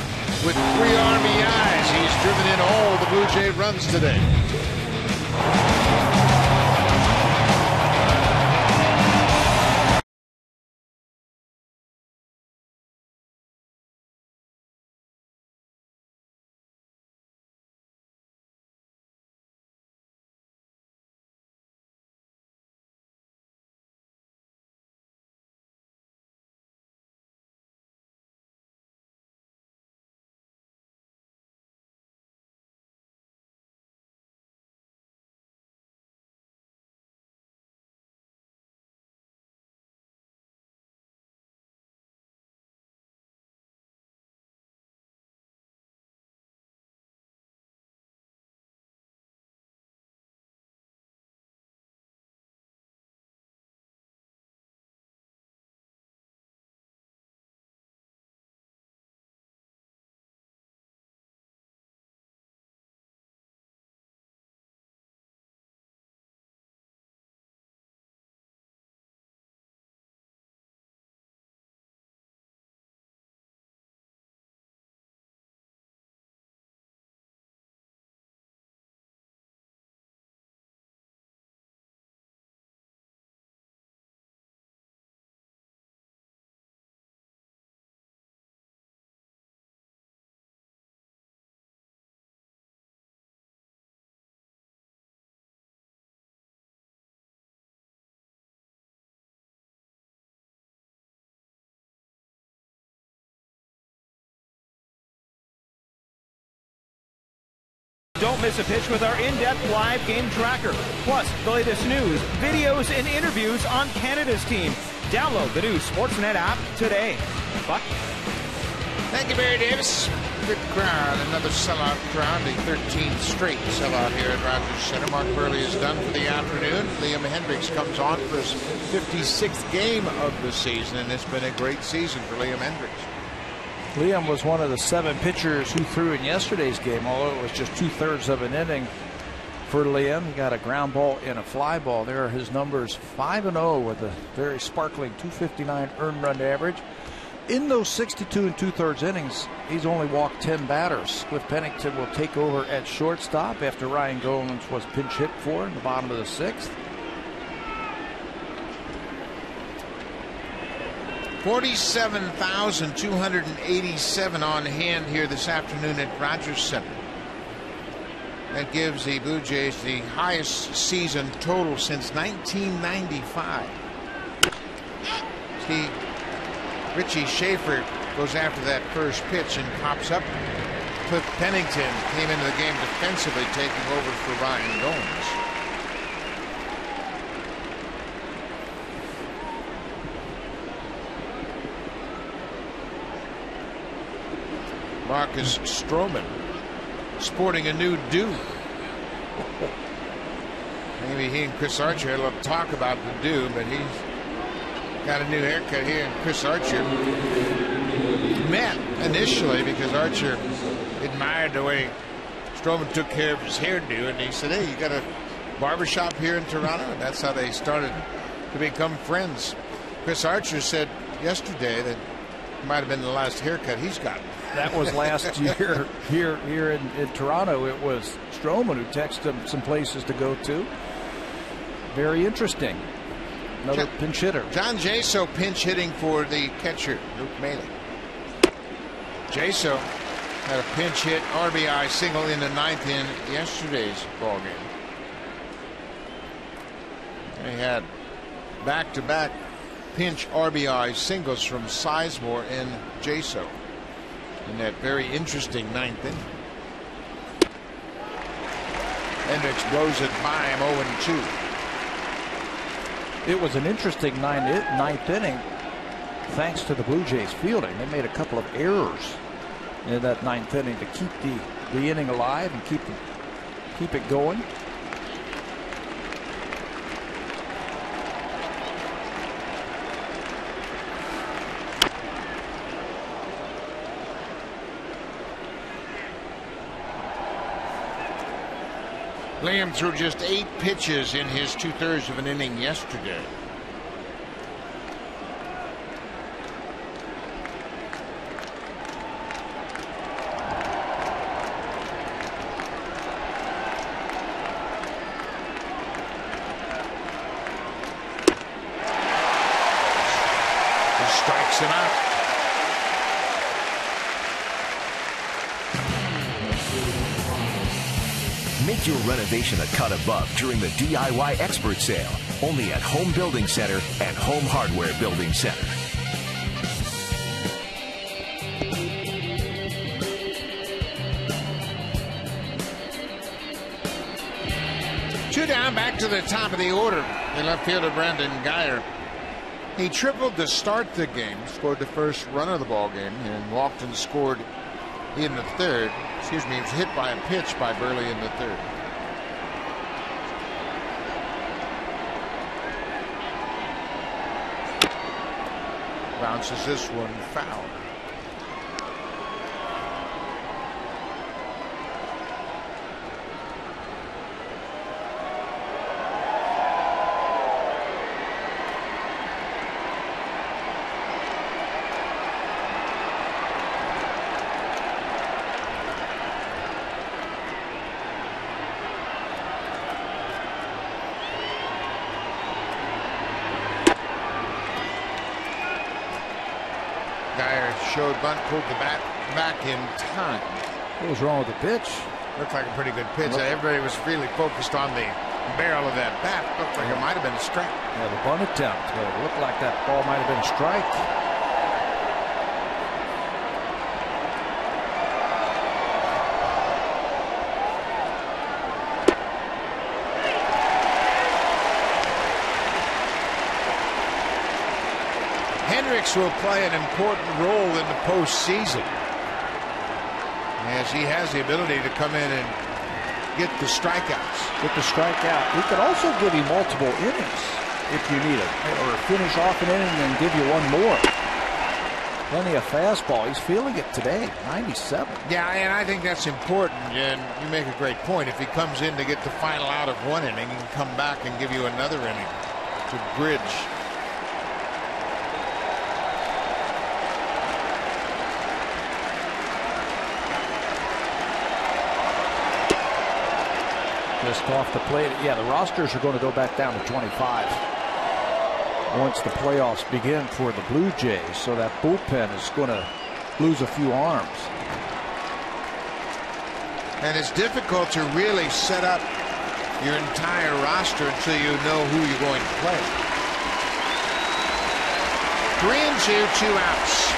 with 3 RBIs. He's driven in all the Blue Jay runs today. Don't miss a pitch with our in-depth live game tracker. Plus, the latest news, videos, and interviews on Canada's team. Download the new Sportsnet app today. Buck? Thank you, Barry Davis. Good crowd. Another sellout crowd. The 13th straight sellout here at Rogers Center. Mark Burley is done for the afternoon. Liam Hendricks comes on for his 56th game of the season, and it's been a great season for Liam Hendricks. Liam was one of the 7 pitchers who threw in yesterday's game, although it was just 2/3 of an inning for Liam. He got a ground ball and a fly ball. There are his numbers: 5-0 with a very sparkling 259 earned run average. In those 62 2/3 innings, he's only walked 10 batters. Cliff Pennington will take over at shortstop after Ryan Goins was pinch hit for in the bottom of the 6th. 47,287 on hand here this afternoon at Rogers Center. That gives the Blue Jays the highest season total since 1995. See, Richie Schaefer goes after that first pitch and pops up. Cliff Pennington came into the game defensively, taking over for Ryan Goins. Marcus Stroman sporting a new do. Maybe he and Chris Archer had a little talk about the do, but he's got a new haircut here. And Chris Archer met initially because Archer admired the way Stroman took care of his hairdo, and he said, "Hey, you got a barbershop here in Toronto?" And that's how they started to become friends. Chris Archer said yesterday that it might have been the last haircut he's gotten. That was last year here in Toronto. It was Stroman who texted him some places to go to. Very interesting. Another pinch hitter. John Jaso pinch hitting for the catcher, Luke Maile. Jaso had a pinch hit RBI single in the 9th in yesterday's ball game. And he had back-to-back pinch RBI singles from Sizemore and Jaso in that very interesting 9th inning. Hendricks blows it by him 0-2. It was an interesting ninth inning thanks to the Blue Jays fielding. They made a couple of errors in that 9th inning to keep the inning alive and keep it going. Liam threw just 8 pitches in his 2/3 of an inning yesterday. He strikes him out. Make your renovation a cut above during the DIY Expert Sale. Only at Home Building Center and Home Hardware Building Center. Two down, back to the top of the order. The left fielder Brandon Guyer. He tripled to start the game, scored the first run of the ball game, and walked and scored in the 3rd. Excuse me, he was hit by a pitch by Burley in the 3rd. Bounces this one foul. Showed bunt, pulled the bat back in time. What was wrong with the pitch? Looked like a pretty good pitch. Everybody was really focused on the barrel of that bat. Looked like it might have been a strike. Yeah, the bunt attempt. It looked like that ball might have been a strike. Hendricks will play an important role in the postseason, as he has the ability to come in and get the strikeouts. Get the strikeout. He could also give you multiple innings if you need it, or finish off an inning and give you one more. Plenty of fastball. He's feeling it today. 97. Yeah, and I think that's important, and you make a great point. If he comes in to get the final out of one inning, he can come back and give you another inning to bridge. Just off the plate. Yeah, the rosters are going to go back down to 25 once the playoffs begin for the Blue Jays, so that bullpen is going to lose a few arms. And it's difficult to really set up your entire roster until you know who you're going to play. 3-2, 2 outs.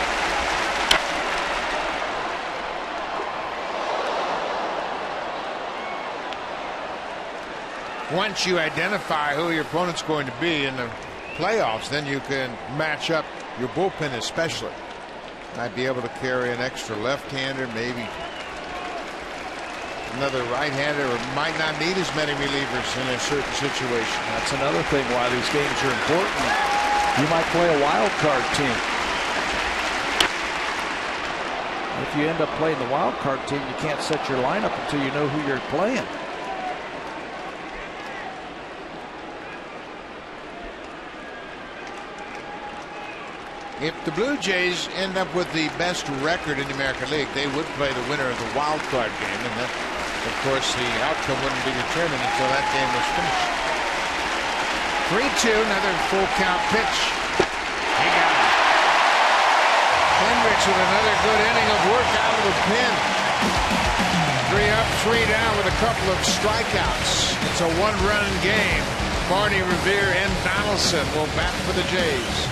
Once you identify who your opponent's going to be in the playoffs, then you can match up your bullpen especially. Might be able to carry an extra left-hander, maybe another right-hander, or might not need as many relievers in a certain situation. That's another thing why these games are important. You might play a wild card team. If you end up playing the wild card team, you can't set your lineup until you know who you're playing. If the Blue Jays end up with the best record in the American League, they would play the winner of the wild card game, and then, of course, the outcome wouldn't be determined until that game was finished. 3-2, another full count pitch. He got it. Hendricks with another good inning of work out of the pen. 3 up, 3 down with a couple of strikeouts. It's a one-run game. Barney Revere and Donaldson will bat for the Jays.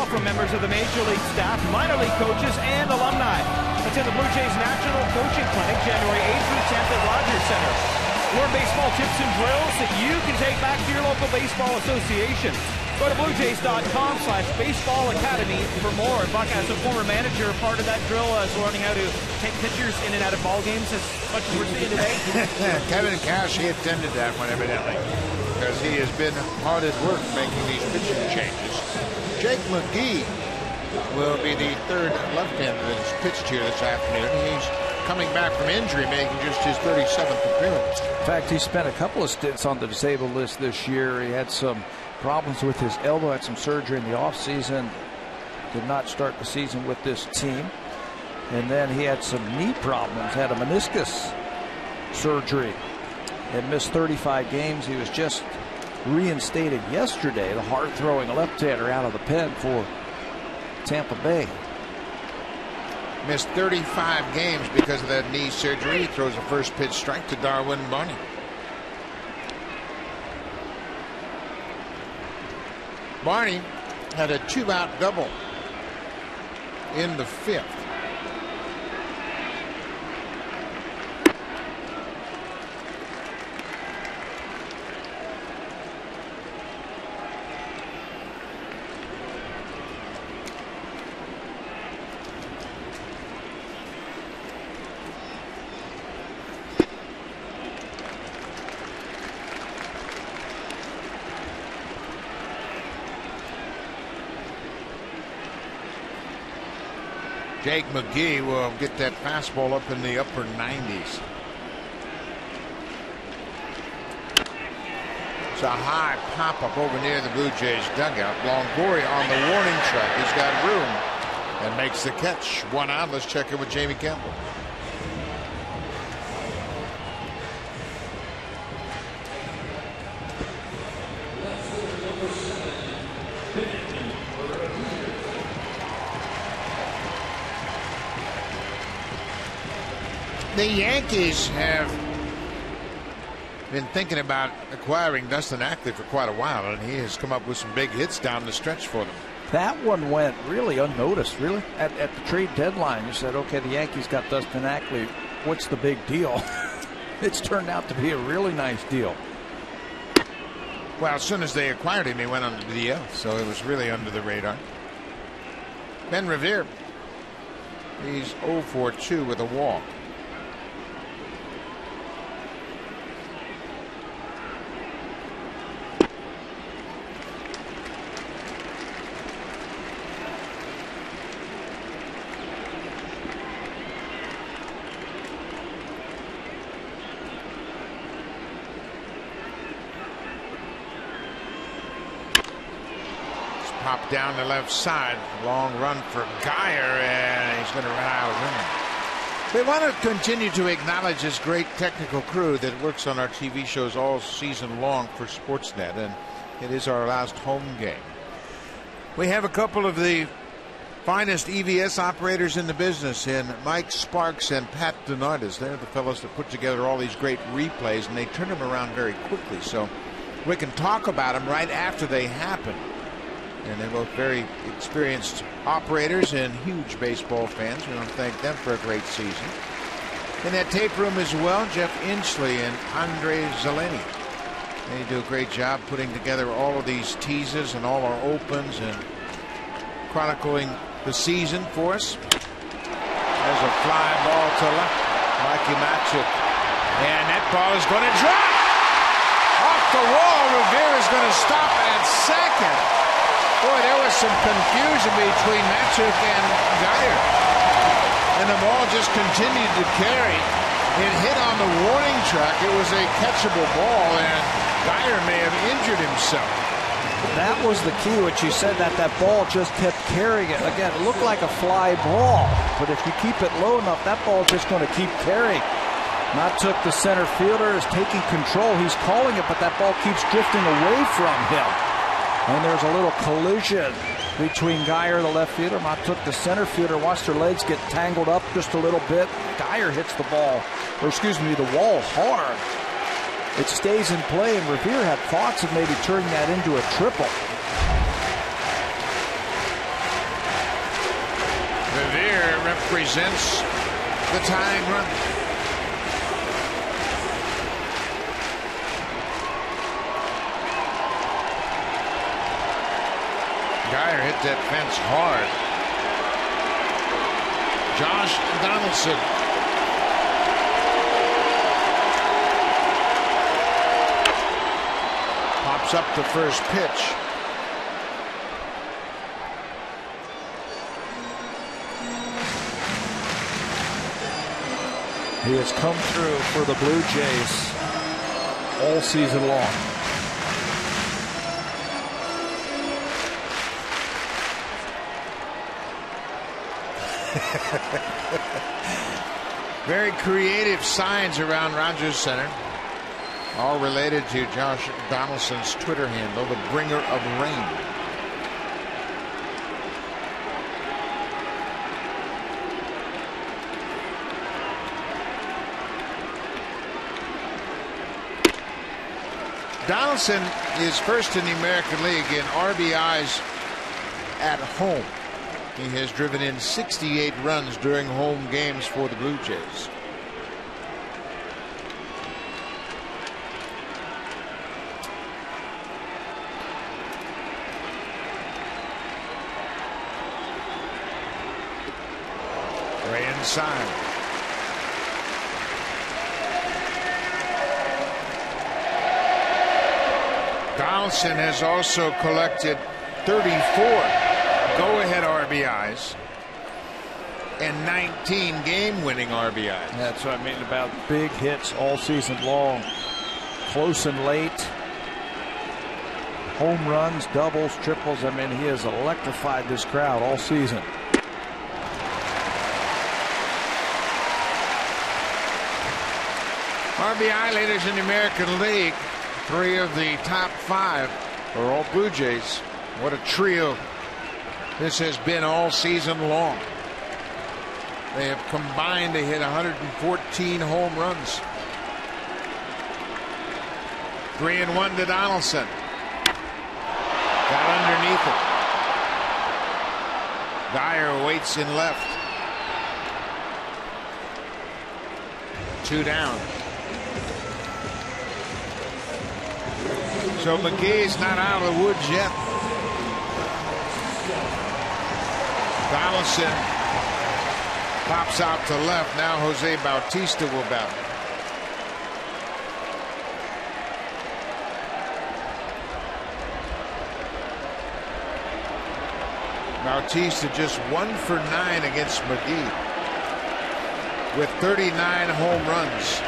From members of the Major League staff, minor league coaches, and alumni. Attend the Blue Jays National Coaching Clinic January 8th through 10th at Rogers Center. Learn baseball tips and drills that you can take back to your local baseball association. Go to bluejays.com/baseball academy for more. And Buck, as a former manager, part of that drill is learning how to take pitchers in and out of ball games as much as we're seeing today. Kevin Cash, he attended that one evidently, because he has been hard at work making these pitching changes. Jake McGee will be the third left-hander that has pitched here this afternoon. He's coming back from injury, making just his 37th appearance. In fact, he spent a couple of stints on the disabled list this year. He had some problems with his elbow, had some surgery in the offseason, did not start the season with this team. And then he had some knee problems, had a meniscus surgery, and missed 35 games. He was just reinstated yesterday, the hard-throwing left-hander out of the pen for Tampa Bay. Missed 35 games because of that knee surgery. He throws a first pitch strike to Darwin Barney. Barney had a 2-out double in the 5th. Jake McGee will get that fastball up in the upper 90s. It's a high pop up over near the Blue Jays dugout. Longoria on the warning track. He's got room and makes the catch. 1 out. Let's check in with Jamie Campbell. The Yankees have been thinking about acquiring Dustin Ackley for quite a while, and he has come up with some big hits down the stretch for them. That one went really unnoticed, really. At the trade deadline, you said, okay, the Yankees got Dustin Ackley. What's the big deal? It's turned out to be a really nice deal. Well, as soon as they acquired him, he went under the DL, so it was really under the radar. Ben Revere, he's 0 for 2 with a walk. Pop down the left side. Long run for Geyer, and he's going to run out of room. We want to continue to acknowledge this great technical crew that works on our TV shows all season long for Sportsnet, and it is our last home game. We have a couple of the finest EVS operators in the business in Mike Sparks and Pat Donardis. They're the fellows that put together all these great replays, and they turn them around very quickly, so we can talk about them right after they happen. And they're both very experienced operators and huge baseball fans. We want to thank them for a great season. In that tape room as well, Jeff Inchley and Andre Zeleny. They do a great job putting together all of these teases and all our opens and chronicling the season for us. There's a fly ball to left. Mikey Matchuk. And that ball is going to drop off the wall. Revere is going to stop at second. Boy, there was some confusion between Matchuk and Geyer. And the ball just continued to carry. It hit on the warning track. It was a catchable ball, and Geyer may have injured himself. That was the key, what you said, that ball just kept carrying it. Again, it looked like a fly ball, but if you keep it low enough, that ball's just going to keep carrying. Matchuk, the center fielder, is taking control. He's calling it, but that ball keeps drifting away from him. And there's a little collision between Geyer, the left fielder. Matchuk, the center fielder, watched their legs get tangled up just a little bit. Geyer hits the ball, or excuse me, the wall hard. It stays in play, and Revere had thoughts of maybe turning that into a triple. Revere represents the tying run. Geyer hit that fence hard. Josh Donaldson. Pops up the first pitch. He has come through for the Blue Jays all season long. Very creative signs around Rogers Center, all related to Josh Donaldson's Twitter handle, the bringer of rain. Donaldson is first in the American League in RBIs at home. He has driven in 68 runs during home games for the Blue Jays. Way inside. Donaldson has also collected 34 go-ahead RBIs and 19 game-winning RBIs. That's what I mean about big hits all season long. Close and late. Home runs, doubles, triples. I mean, he has electrified this crowd all season. RBI leaders in the American League. 3 of the top 5 are all Blue Jays. What a trio this has been all season long. They have combined to hit 114 home runs. 3-1 to Donaldson. Got underneath it. Dyer waits in left. 2 down. So McGee's not out of the woods yet. Donaldson pops out to left. Now Jose Bautista will bat. Bautista just 1 for 9 against McGee with 39 home runs.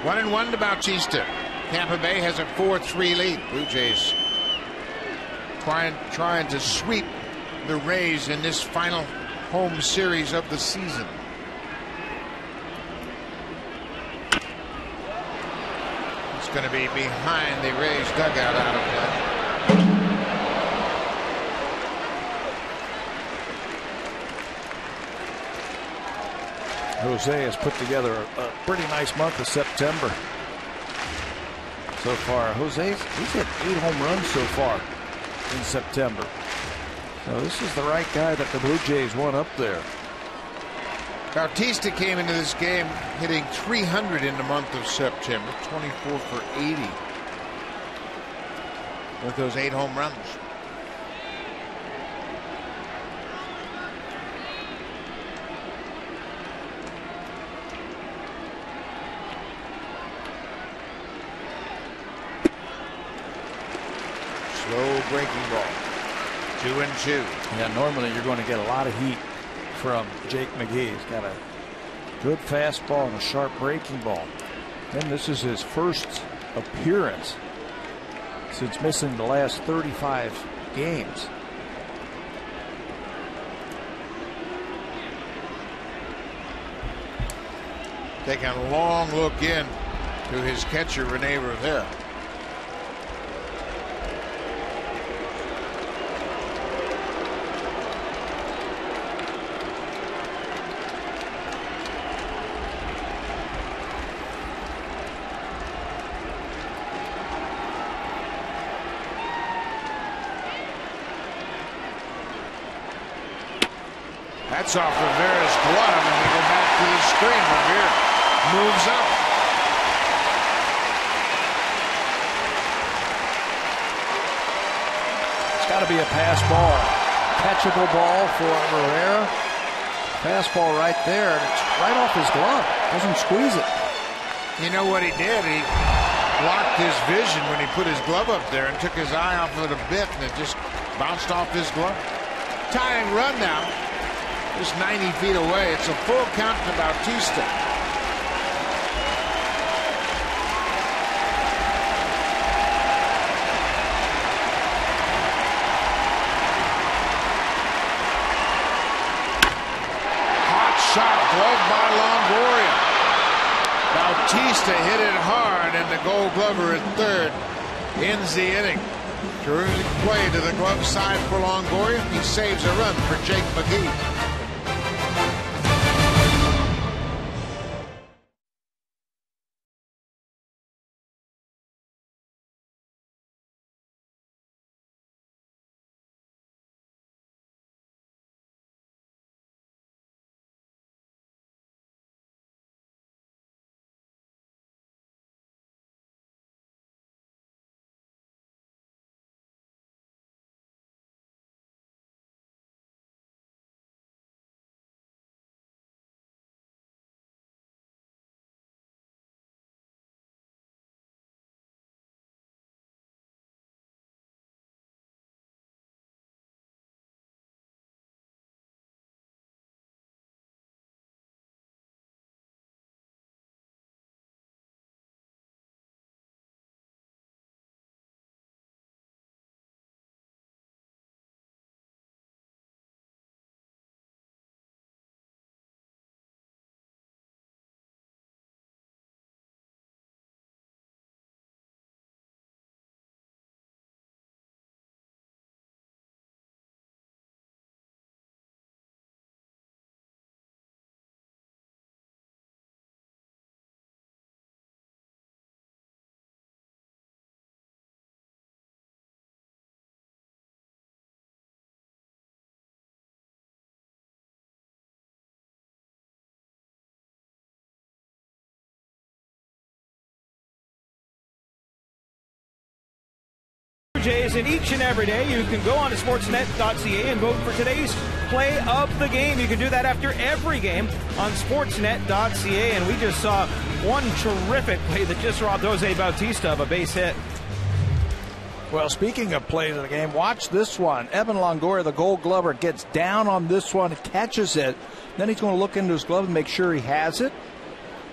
One and one to Bautista. Tampa Bay has a 4-3 lead. Blue Jays trying to sweep the Rays in this final home series of the season. It's going to be behind the Rays dugout out of that. Jose has put together a pretty nice month of September so far. He's hit 8 home runs so far in September. So this is the right guy that the Blue Jays want up there. Bautista came into this game hitting 300 in the month of September, 24 for 80 with those 8 home runs. Slow breaking ball. 2-2. Yeah, normally you're going to get a lot of heat from Jake McGee. He's got a good fastball and a sharp breaking ball. And this is his first appearance since missing the last 35 games. Taking a long look in to his catcher, Rene Rivera. That's off Rivera's glove, and we go back to the screen. Rivera moves up. It's got to be a pass ball. Catchable ball for Rivera. Fastball right there, and it's right off his glove. Doesn't squeeze it. You know what he did? He blocked his vision when he put his glove up there and took his eye off of the bit, and it just bounced off his glove. Tying run now, just 90 feet away. It's a full count to Bautista. Shot, glove by Longoria. Bautista hit it hard, and the Gold Glover at third ends the inning. Terrific play to the glove side for Longoria. He saves a run for Jake McGee. And each and every day you can go on to sportsnet.ca and vote for today's play of the game. You can do that after every game on sportsnet.ca. And we just saw one terrific play that just robbed Jose Bautista of a base hit. Well, speaking of plays of the game, watch this one. Evan Longoria, the Gold Glover, gets down on this one, catches it. Then he's going to look into his glove and make sure he has it,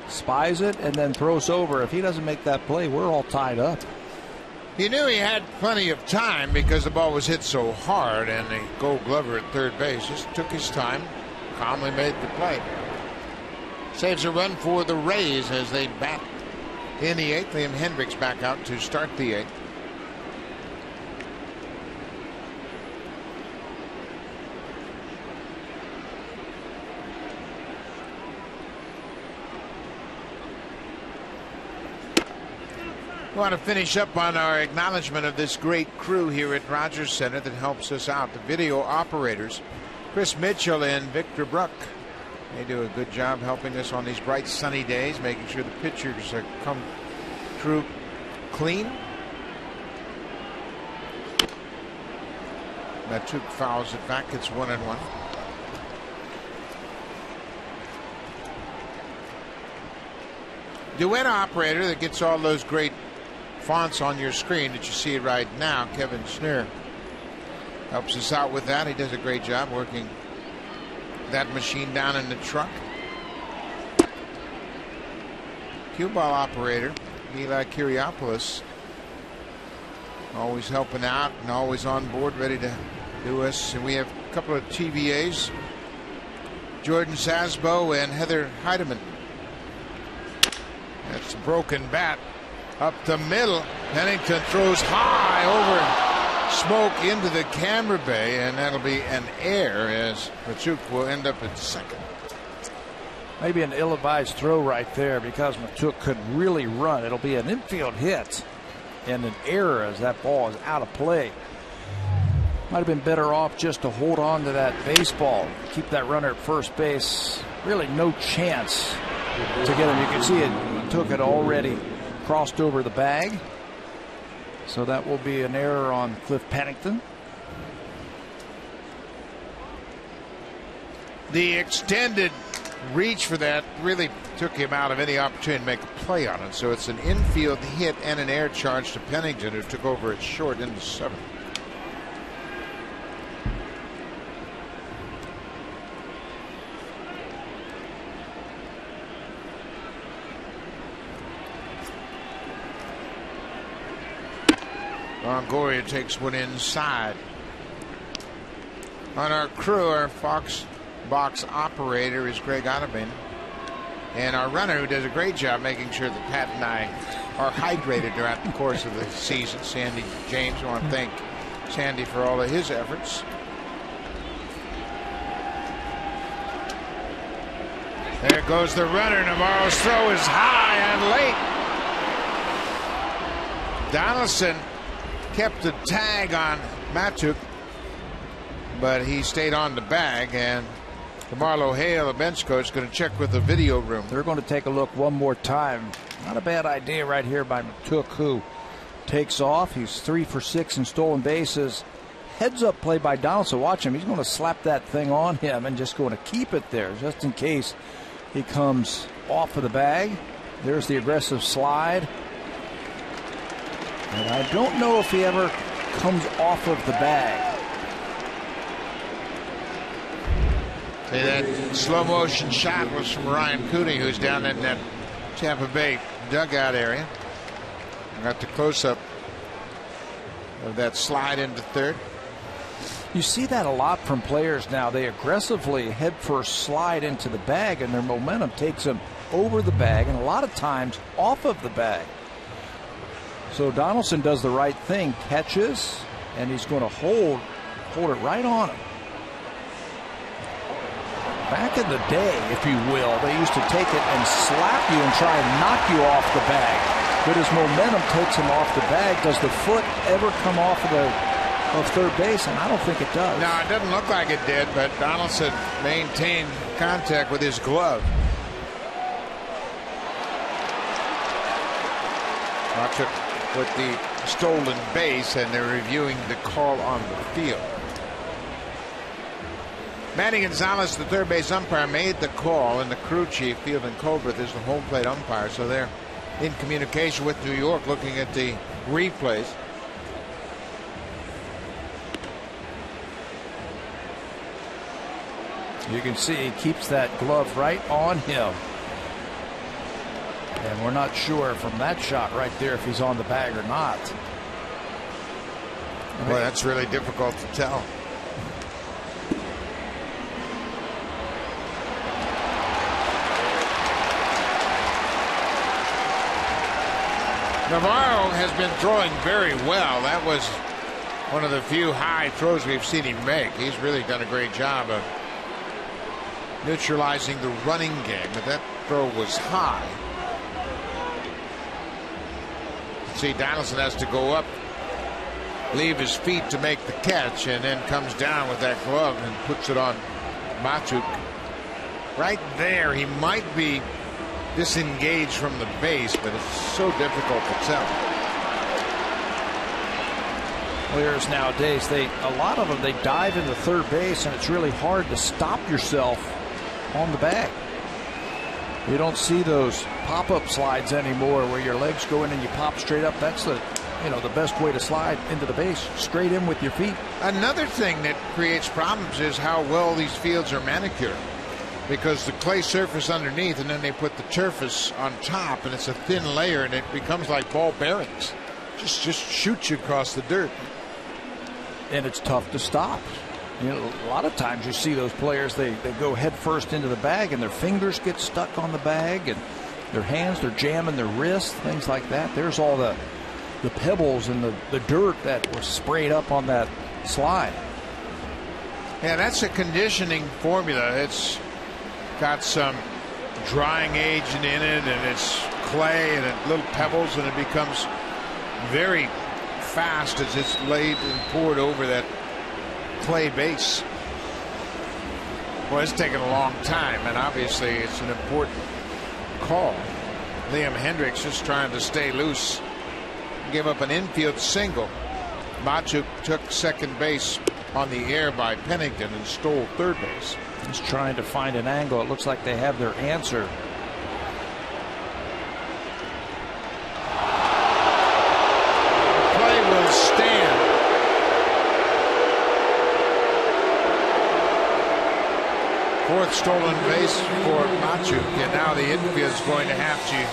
spies it, and then throws over. If he doesn't make that play, we're all tied up. He knew he had plenty of time because the ball was hit so hard, and the Gold Glover at third base just took his time, calmly made the play. Saves a run for the Rays as they bat in the eighth. Liam Hendricks back out to start the eighth. We want to finish up on our acknowledgement of this great crew here at Rogers Center that helps us out. The video operators, Chris Mitchell and Victor Bruck. They do a good job helping us on these bright sunny days, making sure the pitchers come through clean. Matuk fouls it back. It's 1-1. Duet operator that gets all those great fonts on your screen that you see right now, Kevin Schneer, helps us out with that. He does a great job working that machine down in the truck. Cue ball operator Eli Kiriopoulos, always helping out and always on board, ready to do us. And we have a couple of TBAs, Jordan Sasbo and Heather Heidemann. That's a broken bat up the middle. Pennington throws high over Smoak into the camera bay, and that'll be an error as Matuk will end up at second. Maybe an ill-advised throw right there because Matuk could really run. It'll be an infield hit and an error as that ball is out of play. Might have been better off just to hold on to that baseball, keep that runner at first base. Really no chance to get him. You can see it. Matuk had already crossed over the bag. So that will be an error on Cliff Pennington. The extended reach for that really took him out of any opportunity to make a play on it. So it's an infield hit and an air charge to Pennington, who took over at short into 7th. Longoria takes one inside. On our crew, our Fox box operator is Greg Otterman, and our runner, who does a great job making sure that Pat and I are hydrated throughout the course of the season, Sandy James. I want to thank Sandy for all of his efforts. There goes the runner. Navarro's throw is high and late. Donaldson kept the tag on Matuk, but he stayed on the bag, and DeMarlo Hale, the bench coach, is going to check with the video room. They're going to take a look one more time. Not a bad idea right here by Matuk, who takes off. He's 3 for 6 in stolen bases. Heads up play by Donaldson. Watch him. He's going to slap that thing on him and just going to keep it there just in case he comes off of the bag. There's the aggressive slide. And I don't know if he ever comes off of the bag. That slow motion shot was from Ryan Cooney, who's down in that Tampa Bay dugout area. Got the close up of that slide into third. You see that a lot from players now. They aggressively head first slide into the bag, and their momentum takes them over the bag and a lot of times off of the bag. So Donaldson does the right thing, catches, and he's going to hold it right on him. Back in the day, if you will, they used to take it and slap you and try and knock you off the bag. But as momentum takes him off the bag, does the foot ever come off of third base? And I don't think it does. No, it doesn't look like it did, but Donaldson maintained contact with his glove. Matuk with the stolen base, and they're reviewing the call on the field. Manny Gonzalez, the third base umpire, made the call, and the crew chief, Fielding Colbert, is the home plate umpire. So they're in communication with New York, looking at the replays. You can see he keeps that glove right on him. And we're not sure from that shot right there if he's on the bag or not. Boy, that's really difficult to tell. Navarro has been throwing very well. That was one of the few high throws we've seen him make. He's really done a great job of neutralizing the running game, but that throw was high. See, Donaldson has to go up, leave his feet to make the catch, and then comes down with that glove and puts it on Matuk. Right there, he might be disengaged from the base, but it's so difficult to tell. Players nowadays, a lot of them, they dive into third base, and it's really hard to stop yourself on the bag. You don't see those pop-up slides anymore where your legs go in and you pop straight up. That's the best way to slide into the base, straight in with your feet. Another thing that creates problems is how well these fields are manicured, because the clay surface underneath, and then they put the turf on top, and it's a thin layer, and it becomes like ball bearings. Just shoots you across the dirt. And it's tough to stop. You know, a lot of times you see those players, they go head first into the bag, and their fingers get stuck on the bag, and their hands, they're jamming their wrists, things like that. There's all the pebbles and the dirt that was sprayed up on that slide. Yeah, that's a conditioning formula. It's got some drying agent in it, and it's clay and little pebbles, and it becomes very fast as it's laid and poured over that clay base. Well, it's taken a long time, and obviously it's an important call. Liam Hendricks just trying to stay loose, gave up an infield single. Matuk took second base on the air by Pennington and stole third base. He's trying to find an angle. It looks like they have their answer. The play will stand. Fourth stolen base for Smoak, and now the infield is going to have to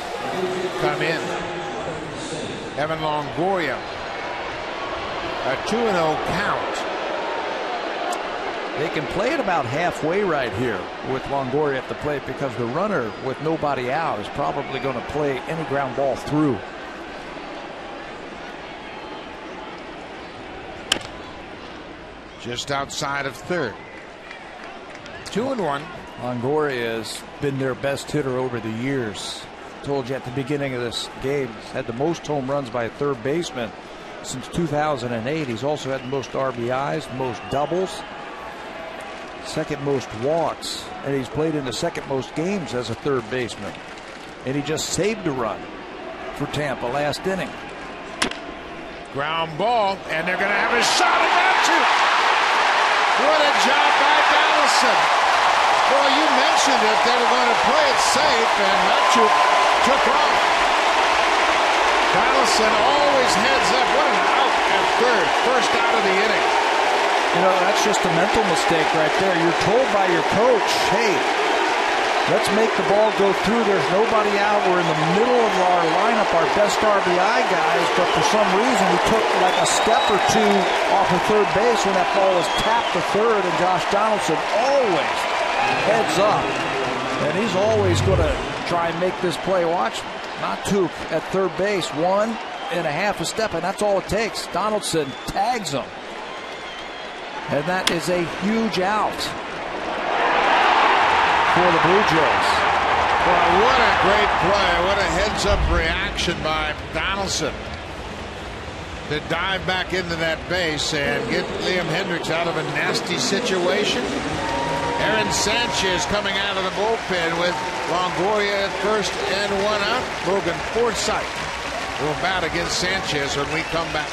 come in. Evan Longoria, a 2-0 count. They can play it about halfway right here with Longoria at the plate, because the runner with nobody out is probably going to play any ground ball through. Just outside of third. 2-1. Longoria has been their best hitter over the years. Told you at the beginning of this game, he's had the most home runs by a third baseman since 2008. He's also had the most RBIs, the most doubles, second most walks, and he's played in the second most games as a third baseman. And he just saved a run for Tampa last inning. Ground ball, and they're going to have a shot at that too. What a job by Donaldson. Boy, you mentioned it. They were going to play it safe, and Smoak took off. Donaldson always heads up. What an out at third. First out of the inning. You know, that's just a mental mistake right there. You're told by your coach, hey, let's make the ball go through. There's nobody out. We're in the middle of our lineup, our best RBI guys, but for some reason he took like a step or two off of third base when that ball was tapped to third, and Josh Donaldson always heads up, and he's always going to try and make this play. Watch Smoak at third base, 1.5 step, and that's all it takes. Donaldson tags him, and that is a huge out for the Blue Jays. Well, what a great play. What a heads-up reaction by Donaldson to dive back into that base and get Liam Hendricks out of a nasty situation. Aaron Sanchez coming out of the bullpen with Longoria at first and 1 out. Logan Forsythe will bat against Sanchez when we come back.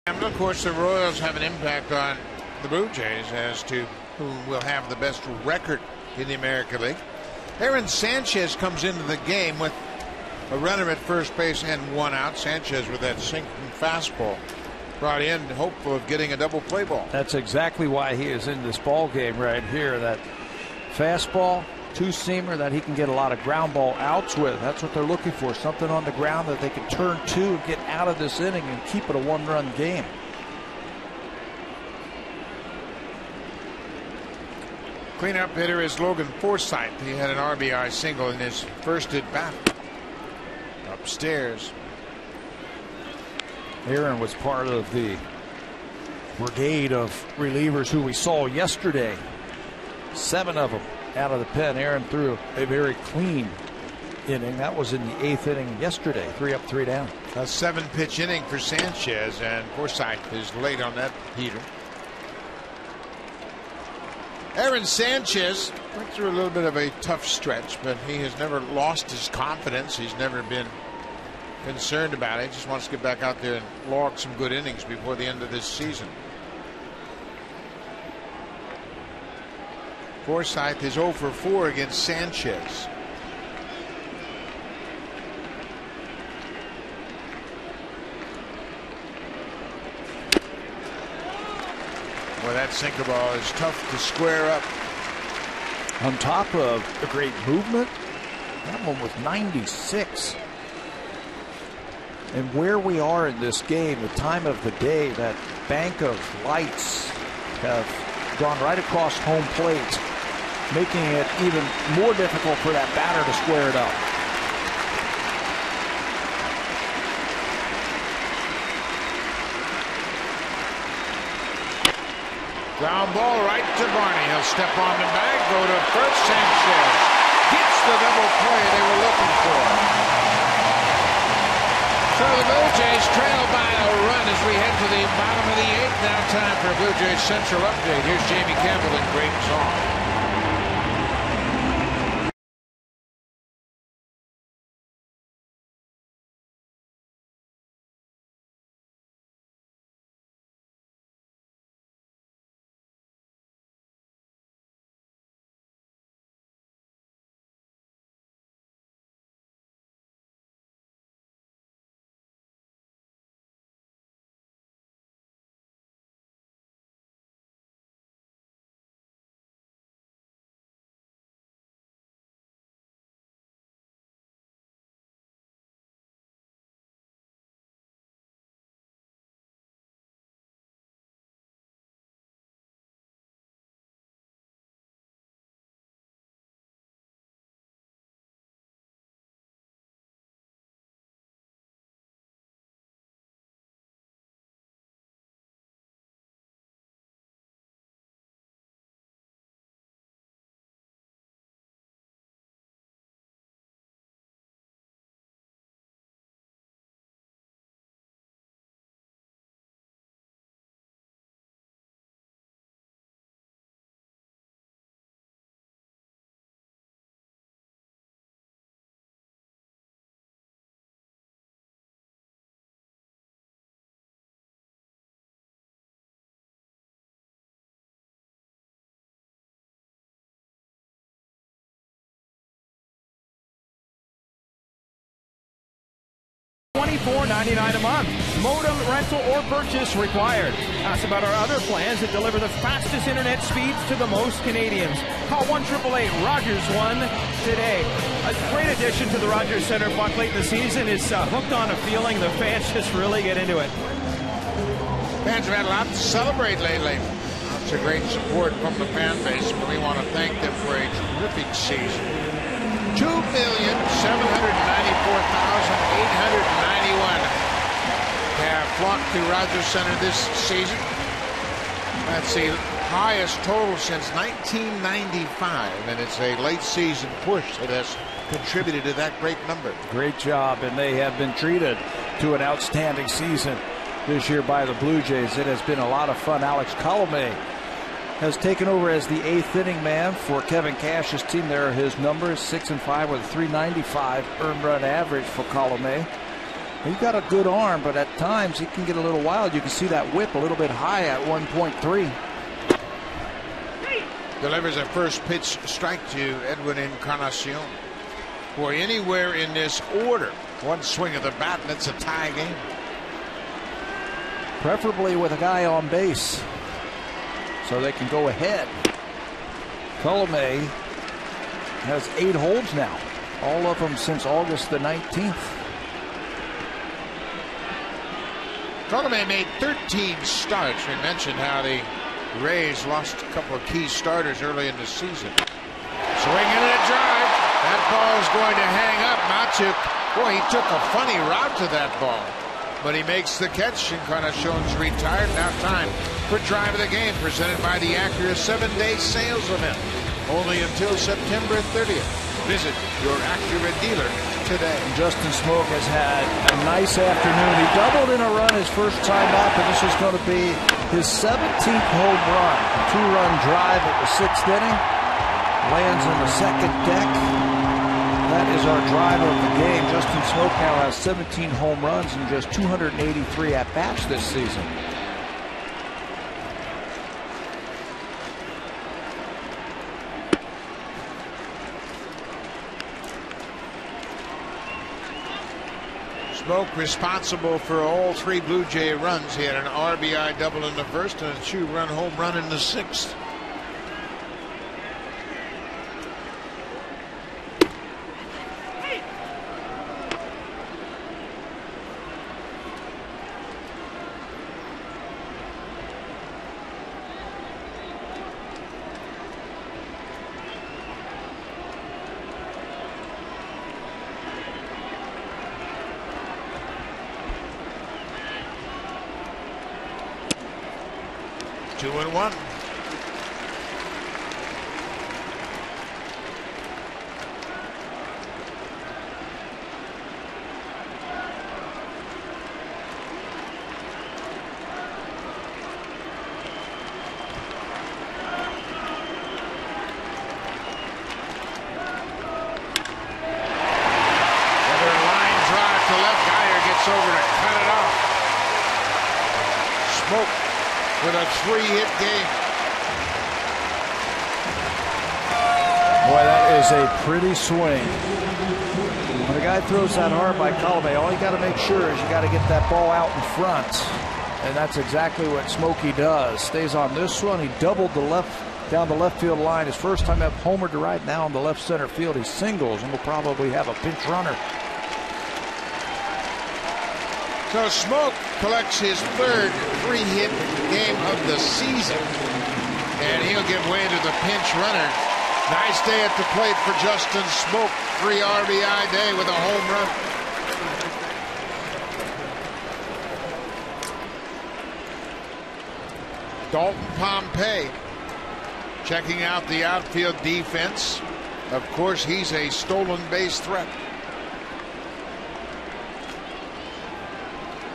And of course, the Royals have an impact on the Blue Jays as to who will have the best record in the American League. Aaron Sanchez comes into the game with a runner at first base and 1 out. Sanchez with that sinking fastball brought in, hopeful of getting a double play ball. That's exactly why he is in this ball game right here. That fastball, two-seamer that he can get a lot of ground ball outs with. That's what they're looking for, something on the ground that they can turn to and get out of this inning and keep it a 1-run game. Cleanup hitter is Logan Forsythe. He had an RBI single in his first at bat. Upstairs. Aaron was part of the brigade of relievers who we saw yesterday. 7 of them out of the pen. Aaron threw a very clean inning. That was in the 8th inning yesterday. 3 up, 3 down. A 7-pitch inning for Sanchez, and Forsythe is late on that heater. Aaron Sanchez went through a little bit of a tough stretch, but he has never lost his confidence. He's never been concerned about it. He just wants to get back out there and log some good innings before the end of this season. Forsythe is 0 for 4 against Sanchez. Well, that sinker ball is tough to square up. On top of a great movement, that one was 96. And where we are in this game, the time of the day, that bank of lights have gone right across home plate, making it even more difficult for that batter to square it up. Ground ball right to Barney. He'll step on the bag, go to first. Sanchez gets the double play they were looking for. So the Blue Jays trail by a run as we head to the bottom of the 8th. Now time for a Blue Jays Central update. Here's Jamie Campbell in great song. $24.99 a month. Modem rental or purchase required. Ask about our other plans that deliver the fastest internet speeds to the most Canadians. Call 1-888-ROGERS-1 today. A great addition to the Rogers Center Buck late in the season is hooked on a feeling. The fans just really get into it. Fans have had a lot to celebrate lately. Lots of great support from the fan base, and we want to thank them for a terrific season. 2,794,891 have flocked to Rogers Center this season. That's the highest total since 1995, and it's a late season push that has contributed to that great number. Great job, and they have been treated to an outstanding season this year by the Blue Jays. It has been a lot of fun. Alex Colomé has taken over as the 8th inning man for Kevin Cash's team. There are his numbers, 6-5 with a .395 earned run average for Colomé. He's got a good arm, but at times he can get a little wild. You can see that whip a little bit high at 1.3. Delivers a first pitch strike to Edwin Encarnacion. Boy, anywhere in this order, one swing of the bat and it's a tie game. Preferably with a guy on base, so they can go ahead. Colomé has 8 holds now, all of them since August the 19th. Colomé made 13 starts. We mentioned how the Rays lost a couple of key starters early in the season. Swing and a drive. That ball is going to hang up. Matuk, boy, he took a funny route to that ball. but he makes the catch. Encarnacion's retired. Now time for Drive of the Game, presented by the Acura 7-day sales event. Only until September 30th. Visit your Acura dealer today. Justin Smoak has had a nice afternoon. He doubled in a run his first time up, and this is going to be his 17th home run. A 2-run drive at the 6th inning. Lands on the second deck. That is our drive of the game. Justin Smoak now has 17 home runs and just 283 at-bats this season. Smoak responsible for all 3 Blue Jay runs. He had an RBI double in the first and a 2-run home run in the 6th. Two and one. With a 3-hit game. Boy, that is a pretty swing. When a guy throws that hard by Colomé, all you got to make sure is you got to get that ball out in front. And that's exactly what Smokey does. Stays on this one. He doubled down the left field line. His first time up, homer to right, now on the left center field. He singles and will probably have a pinch runner. So Smoak collects his 3rd 3-hit game of the season. And he'll give way to the pinch runner. Nice day at the plate for Justin Smoak. 3 RBI day with a home run. Dalton Pompey checking out the outfield defense. Of course, he's a stolen base threat.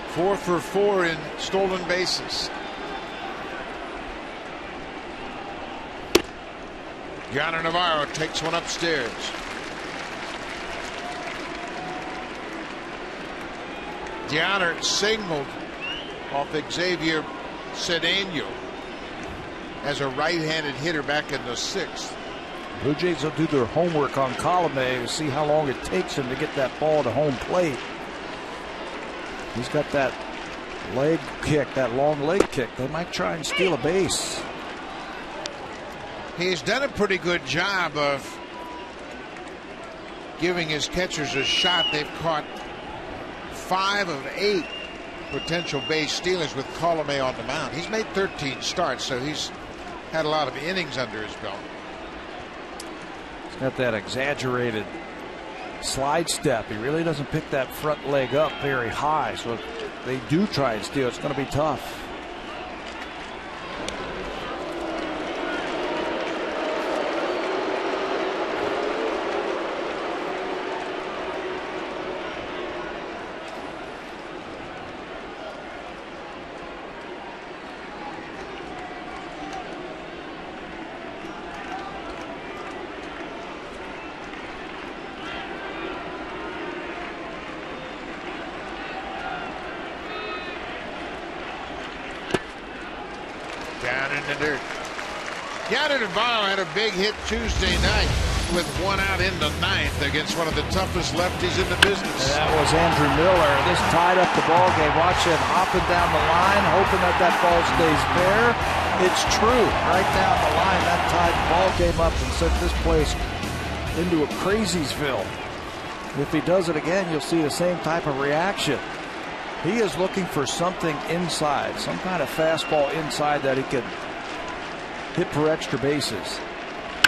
4 for 4 in stolen bases. Yonder Navarro takes one upstairs. Yonder signaled off Xavier Cedeno as a right-handed hitter back in the 6th. Blue Jays will do their homework on Colomé to see how long it takes him to get that ball to home plate. He's got that leg kick, that long leg kick. They might try and steal a base. He's done a pretty good job of giving his catchers a shot. They've caught 5 of 8 potential base stealers with Colomé on the mound. He's made 13 starts, so he's had a lot of innings under his belt. He's got that exaggerated slide step. He really doesn't pick that front leg up very high, so if they do try and steal, it's going to be tough. Navarro had a big hit Tuesday night with 1 out in the 9th against one of the toughest lefties in the business. That was Andrew Miller. This tied up the ball game. Watch him hopping down the line, hoping that that ball stays fair. It's true. Right down the line, that tied the ball game up and sent this place into a craziesville. If he does it again, you'll see the same type of reaction. He is looking for something inside, some kind of fastball inside that he can hit for extra bases.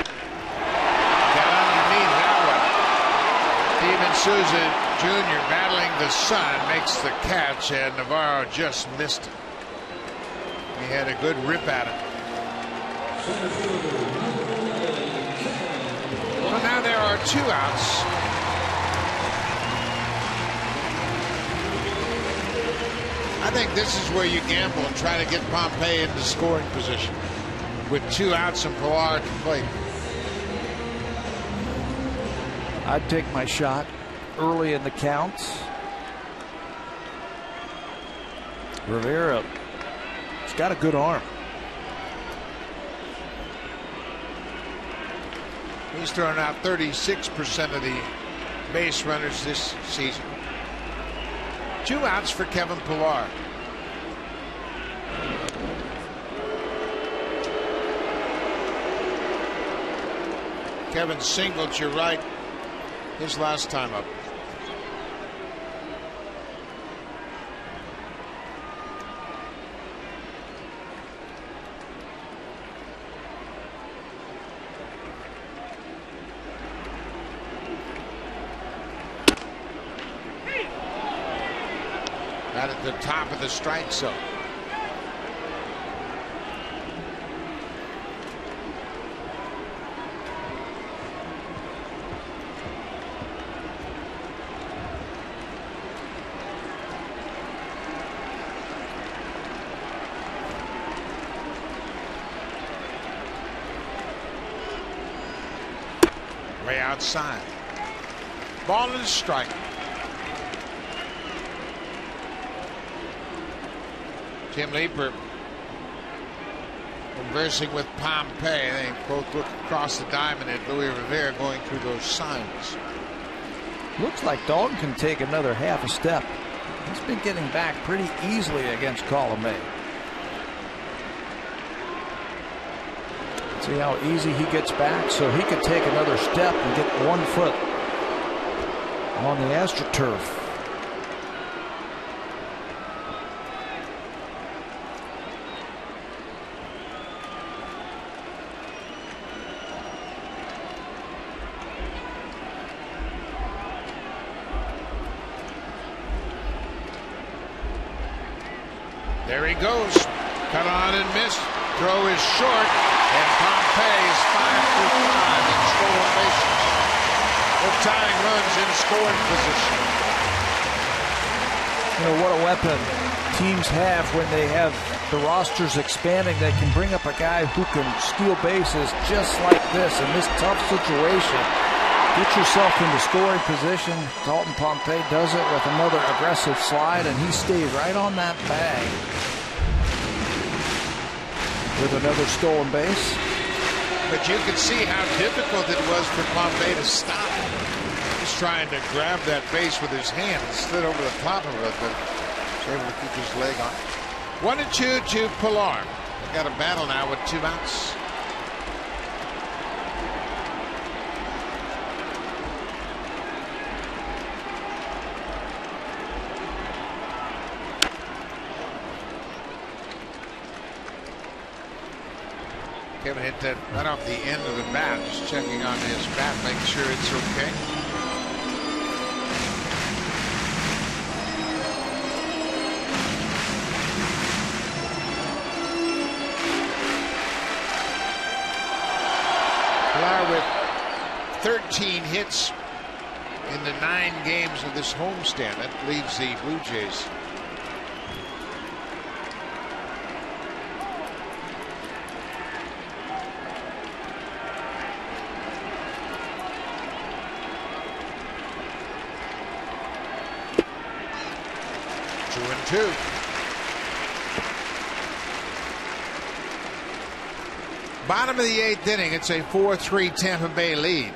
Got underneath that one. Steven Souza Jr. battling the sun makes the catch, and Navarro just missed it. He had a good rip at it. Well, now there are 2 outs. I think this is where you gamble and try to get Pompey into scoring position with 2 outs and Pilar can play. I'd take my shot early in the count. Rivera, he's got a good arm. He's thrown out 36% of the base runners this season. 2 outs for Kevin Pilar. Kevin singled to your right his last time up. Right at the top of the strike zone. Way outside. Ball and a strike. Tim Leeper conversing with Pompey. They both look across the diamond at Luis Rivera going through those signs. Looks like Dalton can take another half a step. He's been getting back pretty easily against Colomé. See how easy he gets back, so he could take another step and get 1 foot on the AstroTurf. There he goes. Cut on and missed. Throw is short. And Pompey is 5 for 5 in stolen bases. They're tying runs in scoring position. You know what a weapon teams have when they have the rosters expanding. They can bring up a guy who can steal bases just like this in this tough situation. Get yourself into scoring position. Dalton Pompey does it with another aggressive slide, and he stays right on that bag with another stolen base. But you can see how difficult it was for Pompey to stop. He's trying to grab that base with his hand and slid over the top of it, but he's able to keep his leg on. 1-2 to Pilar. They got a battle now with 2 outs. Kevin hit that right off the end of the bat, just checking on his bat, making sure it's okay. Pilar with 13 hits in the 9 games of this homestand. That leaves the Blue Jays two. Bottom of the 8th inning, it's a 4-3 Tampa Bay lead.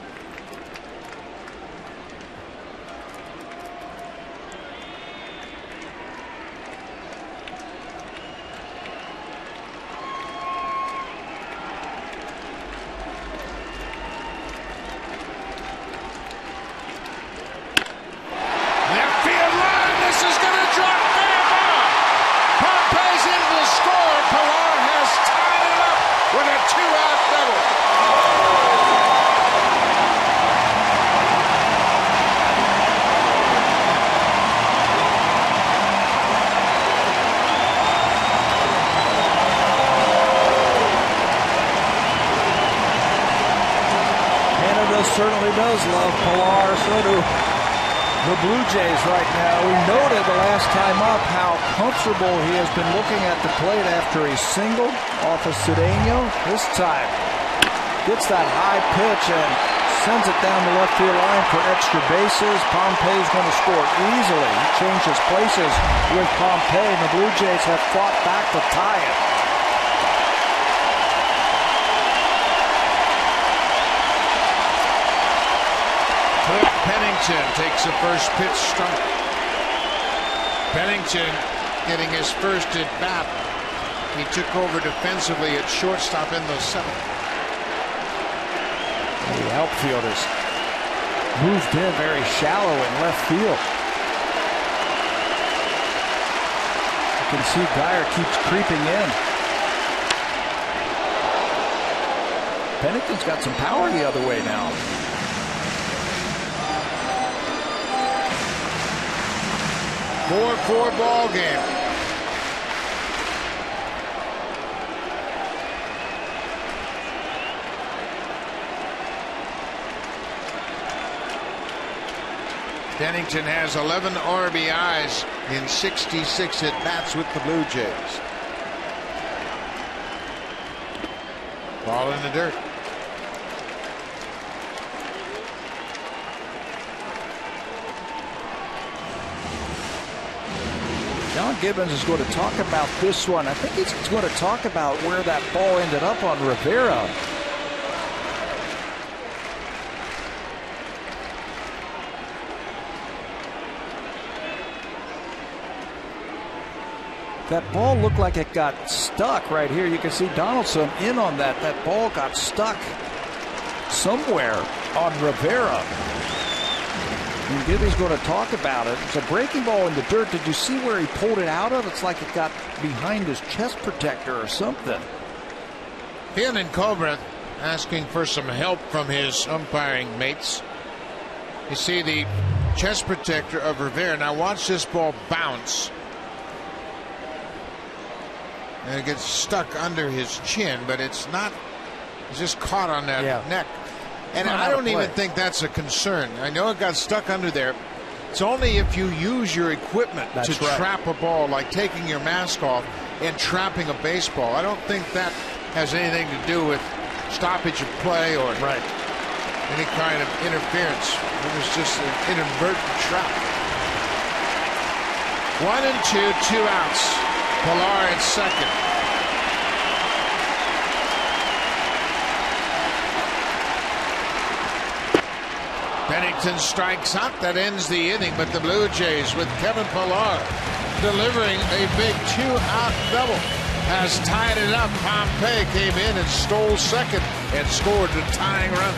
certainly does love Pilar. So do the Blue Jays right now. We noted the last time up how comfortable he has been looking at the plate after he singled off of Cedeno. This time, gets that high pitch and sends it down the left field line for extra bases. Pompey's going to score easily. He changes places with Pompey, and the Blue Jays have fought back to tie it. Pennington takes the first pitch strike. Pennington getting his first at bat. He took over defensively at shortstop in the seventh. The outfielders moved in very shallow in left field. You can see Dyer keeps creeping in. Pennington's got some power the other way now. 4-4 ball game. Pennington has 11 RBIs in 66 at-bats with the Blue Jays. Ball in the dirt. John Gibbons is going to talk about this one. I think he's going to talk about where that ball ended up on Rivera. That ball looked like it got stuck right here. You can see Donaldson in on that. That ball got stuck somewhere on Rivera. And Gibby's going to talk about it. It's a breaking ball in the dirt. Did you see where he pulled it out of? It's like it got behind his chest protector or something. Phelan Cobra asking for some help from his umpiring mates. You see the chest protector of Rivera. Now watch this ball bounce. And it gets stuck under his chin, but it's not. It's just caught on that neck. And I don't even think that's a concern. I know it got stuck under there. It's only if you use your equipment to trap a ball, like taking your mask off and trapping a baseball. I don't think that has anything to do with stoppage of play or any kind of interference. It was just an inadvertent trap. 1-2, 2 outs. Pilar at second. Pennington strikes out. That ends the inning, but the Blue Jays with Kevin Pilar delivering a big 2-out double has tied it up. Pompey came in and stole second and scored the tying run.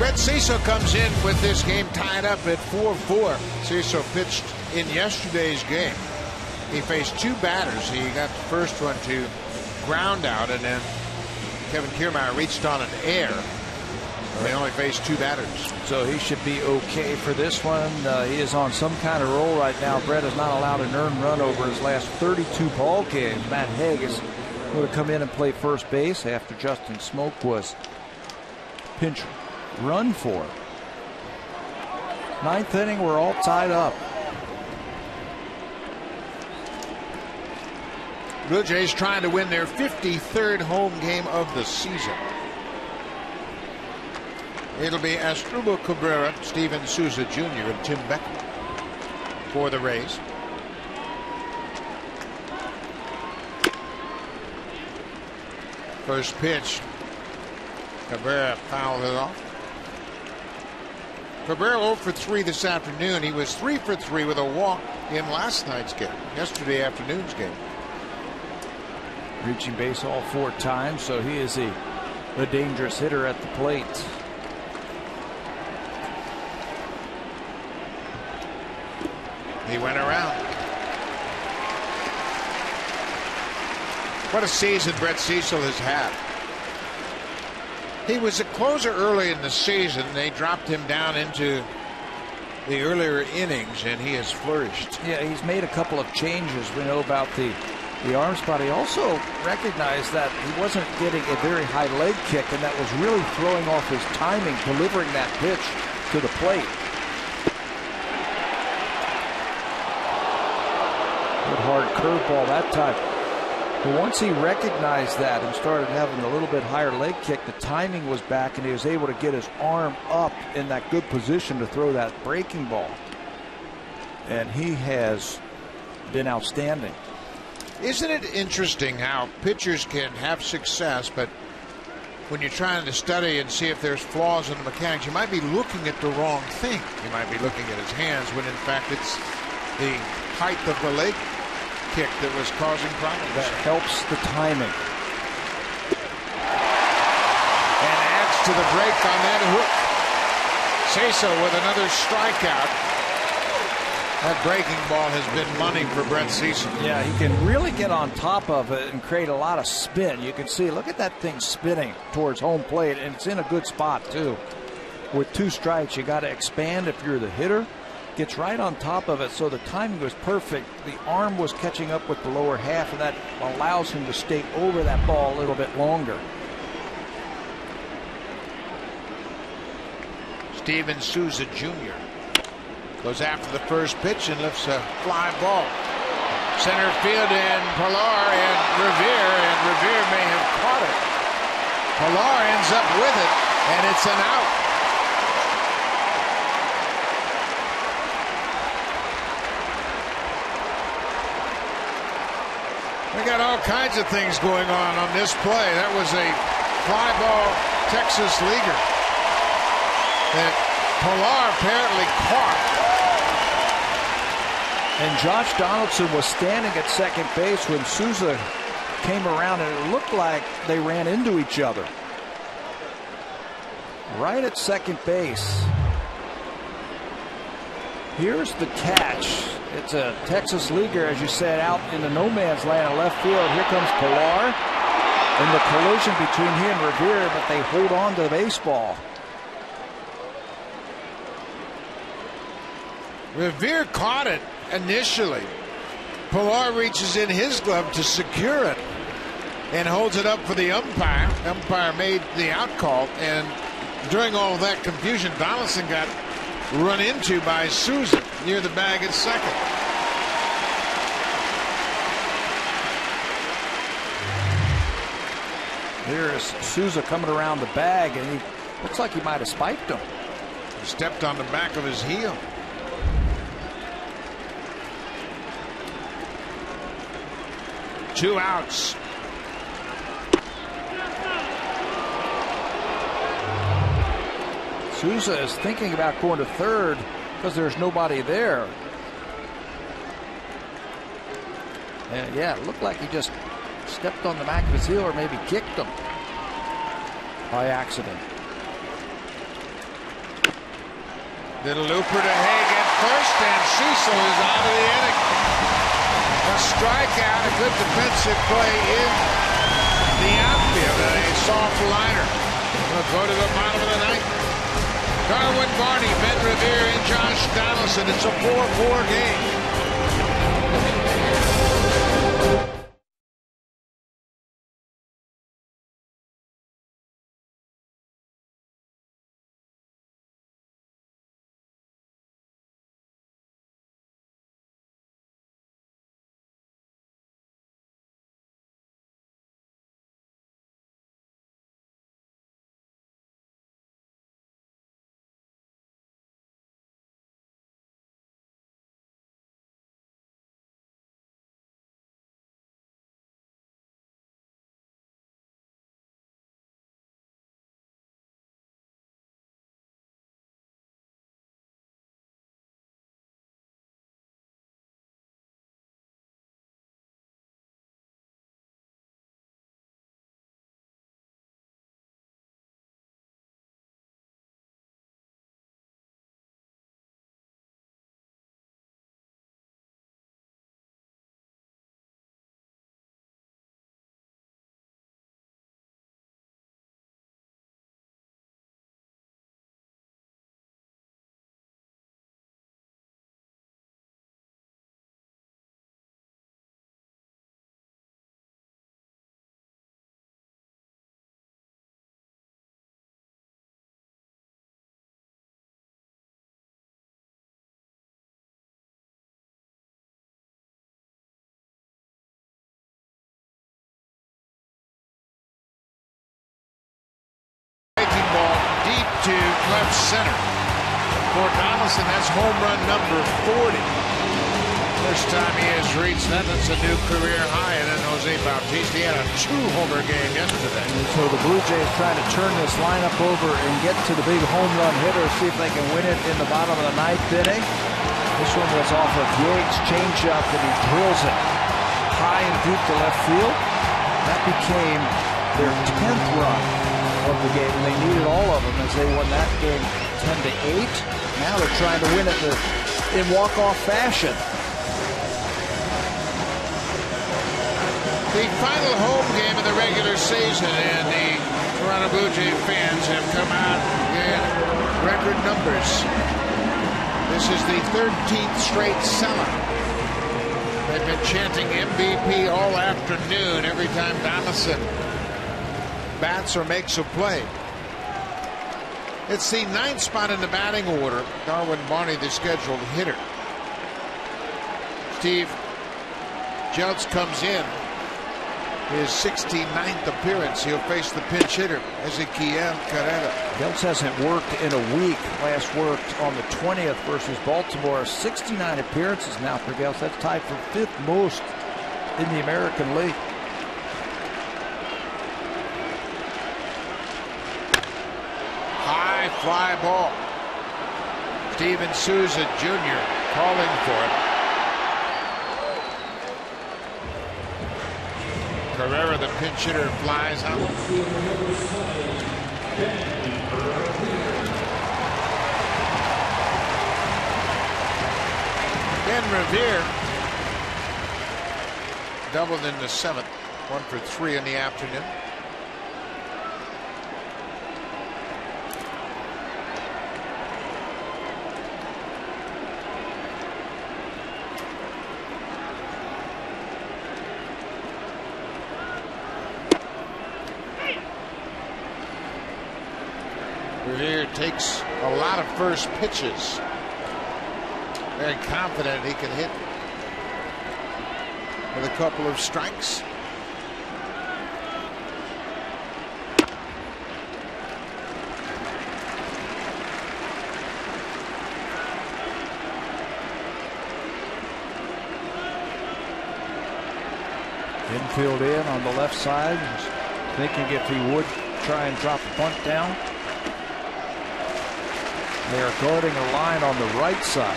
Brett Cecil comes in with this game tied up at 4-4. Cecil pitched in yesterday's game. He faced two batters. He got the first one to ground out, and then Kevin Kiermaier reached on an air. They only faced two batters. So he should be okay for this one. He is on some kind of roll right now. Brett has not allowed an earned run over his last 32 ball games. Matt Haig is going to come in and play first base after Justin Smoak was pinch run for. Ninth inning, we're all tied up. Blue Jays trying to win their 53rd home game of the season. It'll be Asdrubal Cabrera, Steven Souza Jr., and Tim Beckham for the Rays. First pitch, Cabrera fouled it off. Cabrera 0 for 3 this afternoon. He was 3 for 3 with a walk in last night's game, yesterday afternoon's game. Reaching base all 4 times, so he is a dangerous hitter at the plate. He went around. What a season Brett Cecil has had. He was a closer early in the season. They dropped him down into the earlier innings, and he has flourished. Yeah, he's made a couple of changes. We know about the arm spot. He also recognized that he wasn't getting a very high leg kick, and that was really throwing off his timing, delivering that pitch to the plate. Good hard curveball that time. But once he recognized that and started having a little bit higher leg kick, the timing was back, and he was able to get his arm up in that good position to throw that breaking ball. And he has been outstanding. Isn't it interesting how pitchers can have success, but when you're trying to study and see if there's flaws in the mechanics, you might be looking at the wrong thing. You might be looking at his hands when in fact it's the height of the leg kick that was causing problems. That helps the timing. And adds to the break on that hook. Cecil with another strikeout. That breaking ball has been money for Brett Cecil. Yeah, he can really get on top of it and create a lot of spin. You can see, look at that thing spinning towards home plate, and it's in a good spot too. With 2 strikes, you got to expand if you're the hitter. Gets right on top of it, so the timing was perfect. The arm was catching up with the lower half, and that allows him to stay over that ball a little bit longer. Steven Souza Jr. goes after the first pitch and lifts a fly ball. Center field and Pilar and Revere may have caught it. Pilar ends up with it, and it's an out. We got all kinds of things going on this play. That was a fly ball Texas leaguer that Pilar apparently caught. And Josh Donaldson was standing at second base when Souza came around, and it looked like they ran into each other. Right at second base. Here's the catch. It's a Texas leaguer, as you said, out in the no man's land in left field. Here comes Pilar, and the collision between he and Revere, but they hold on to the baseball. Revere caught it initially. Pilar reaches in his glove to secure it and holds it up for the umpire. Umpire made the out call, and during all of that confusion, Donaldson got run into by Souza near the bag at second. Here is Souza coming around the bag, and he looks like he might have spiked him. He stepped on the back of his heel. Two outs. Souza is thinking about going to third because there's nobody there. And yeah, it looked like he just stepped on the back of his heel or maybe kicked him by accident. Little looper to Haig at first, and Cecil is out of the inning. A strikeout, a good defensive play in the outfield, and a soft liner. We'll go to the bottom of the ninth. Darwin Barney, Ben Revere, and Josh Donaldson. It's a 4-4 game. Ball deep to left center for Donaldson. That's home run number 40. First time he has reached that. That's a new career high. And then Jose Bautista, he had a 2-homer game yesterday. So the Blue Jays trying to turn this lineup over and get to the big home run hitter, see if they can win it in the bottom of the ninth inning. This one was off of Yates' changeup, and he drills it high and deep to left field. That became their 10th run of the game. They needed all of them as they won that game 10-8. Now they're trying to win it in walk-off fashion. The final home game of the regular season, and the Toronto Blue Jay fans have come out in record numbers. This is the 13th straight sellout. They've been chanting MVP all afternoon every time Donaldson bats or makes a play. It's the 9th spot in the batting order. Darwin Barney, the scheduled hitter. Steve Jeltz comes in. His 69th appearance. He'll face the pinch hitter, Ezequiel Carrera. Jeltz hasn't worked in a week. Last worked on the 20th versus Baltimore. 69 appearances now for Jeltz. That's tied for 5th most in the American League. High fly ball. Steven Souza Jr. calling for it. Carrera, the pinch hitter, flies out. Ben Revere doubled in the 7th. 1 for 3 in the afternoon. Revere takes a lot of first pitches. Very confident he can hit with a couple of strikes. Infield in on the left side. Thinking if he would try and drop the bunt down. They are guarding a line on the right side.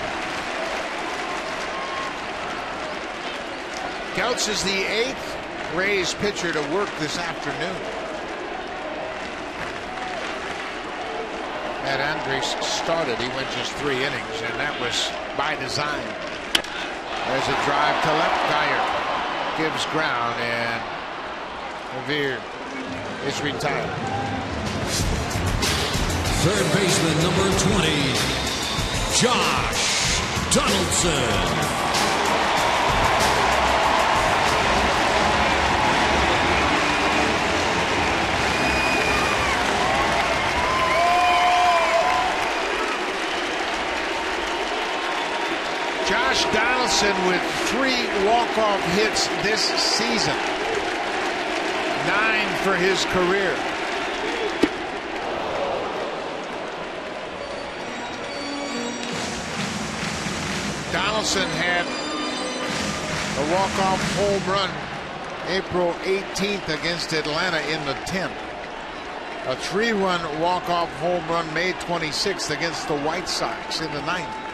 Jeltz is the 8th Rays pitcher to work this afternoon. that Andres started. He went just 3 innings, and that was by design. There's a drive to left. Geyer gives ground, and Revere is retired. Third baseman number 20, Josh Donaldson. Josh Donaldson with 3 walk-off hits this season. 9 for his career. Donaldson had a walk-off home run April 18th against Atlanta in the 10th. A 3-run walk-off home run May 26th against the White Sox in the 9th.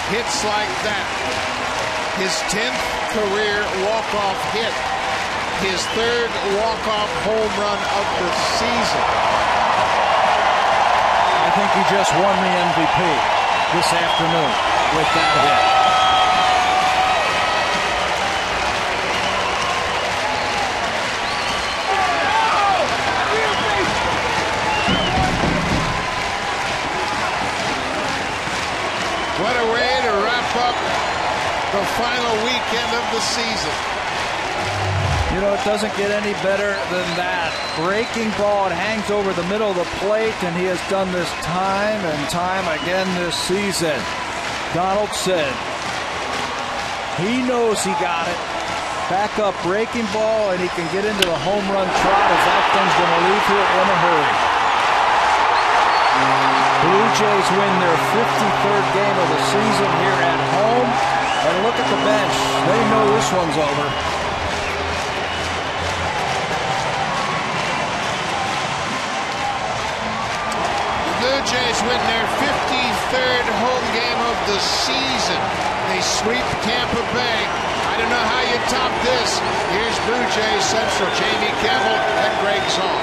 Hits like that. His 10th career walk-off hit. His 3rd walk-off home run of the season. I think he just won the MVP this afternoon with that hit. What a way to wrap up the final weekend of the season. You know, it doesn't get any better than that. Breaking ball, it hangs over the middle of the plate, and he has done this time and time again this season. Donaldson, he knows he got it. Back up breaking ball, and he can get into the home run trot as that thing's going to leave here in a hurry. Blue Jays win their 53rd game of the season here at home. And look at the This one's over. Blue Jays win their 53rd home game of the season. They sweep Tampa Bay. I don't know how you top this. Here's Blue Jays Central, Jamie Campbell and Greg Zoll.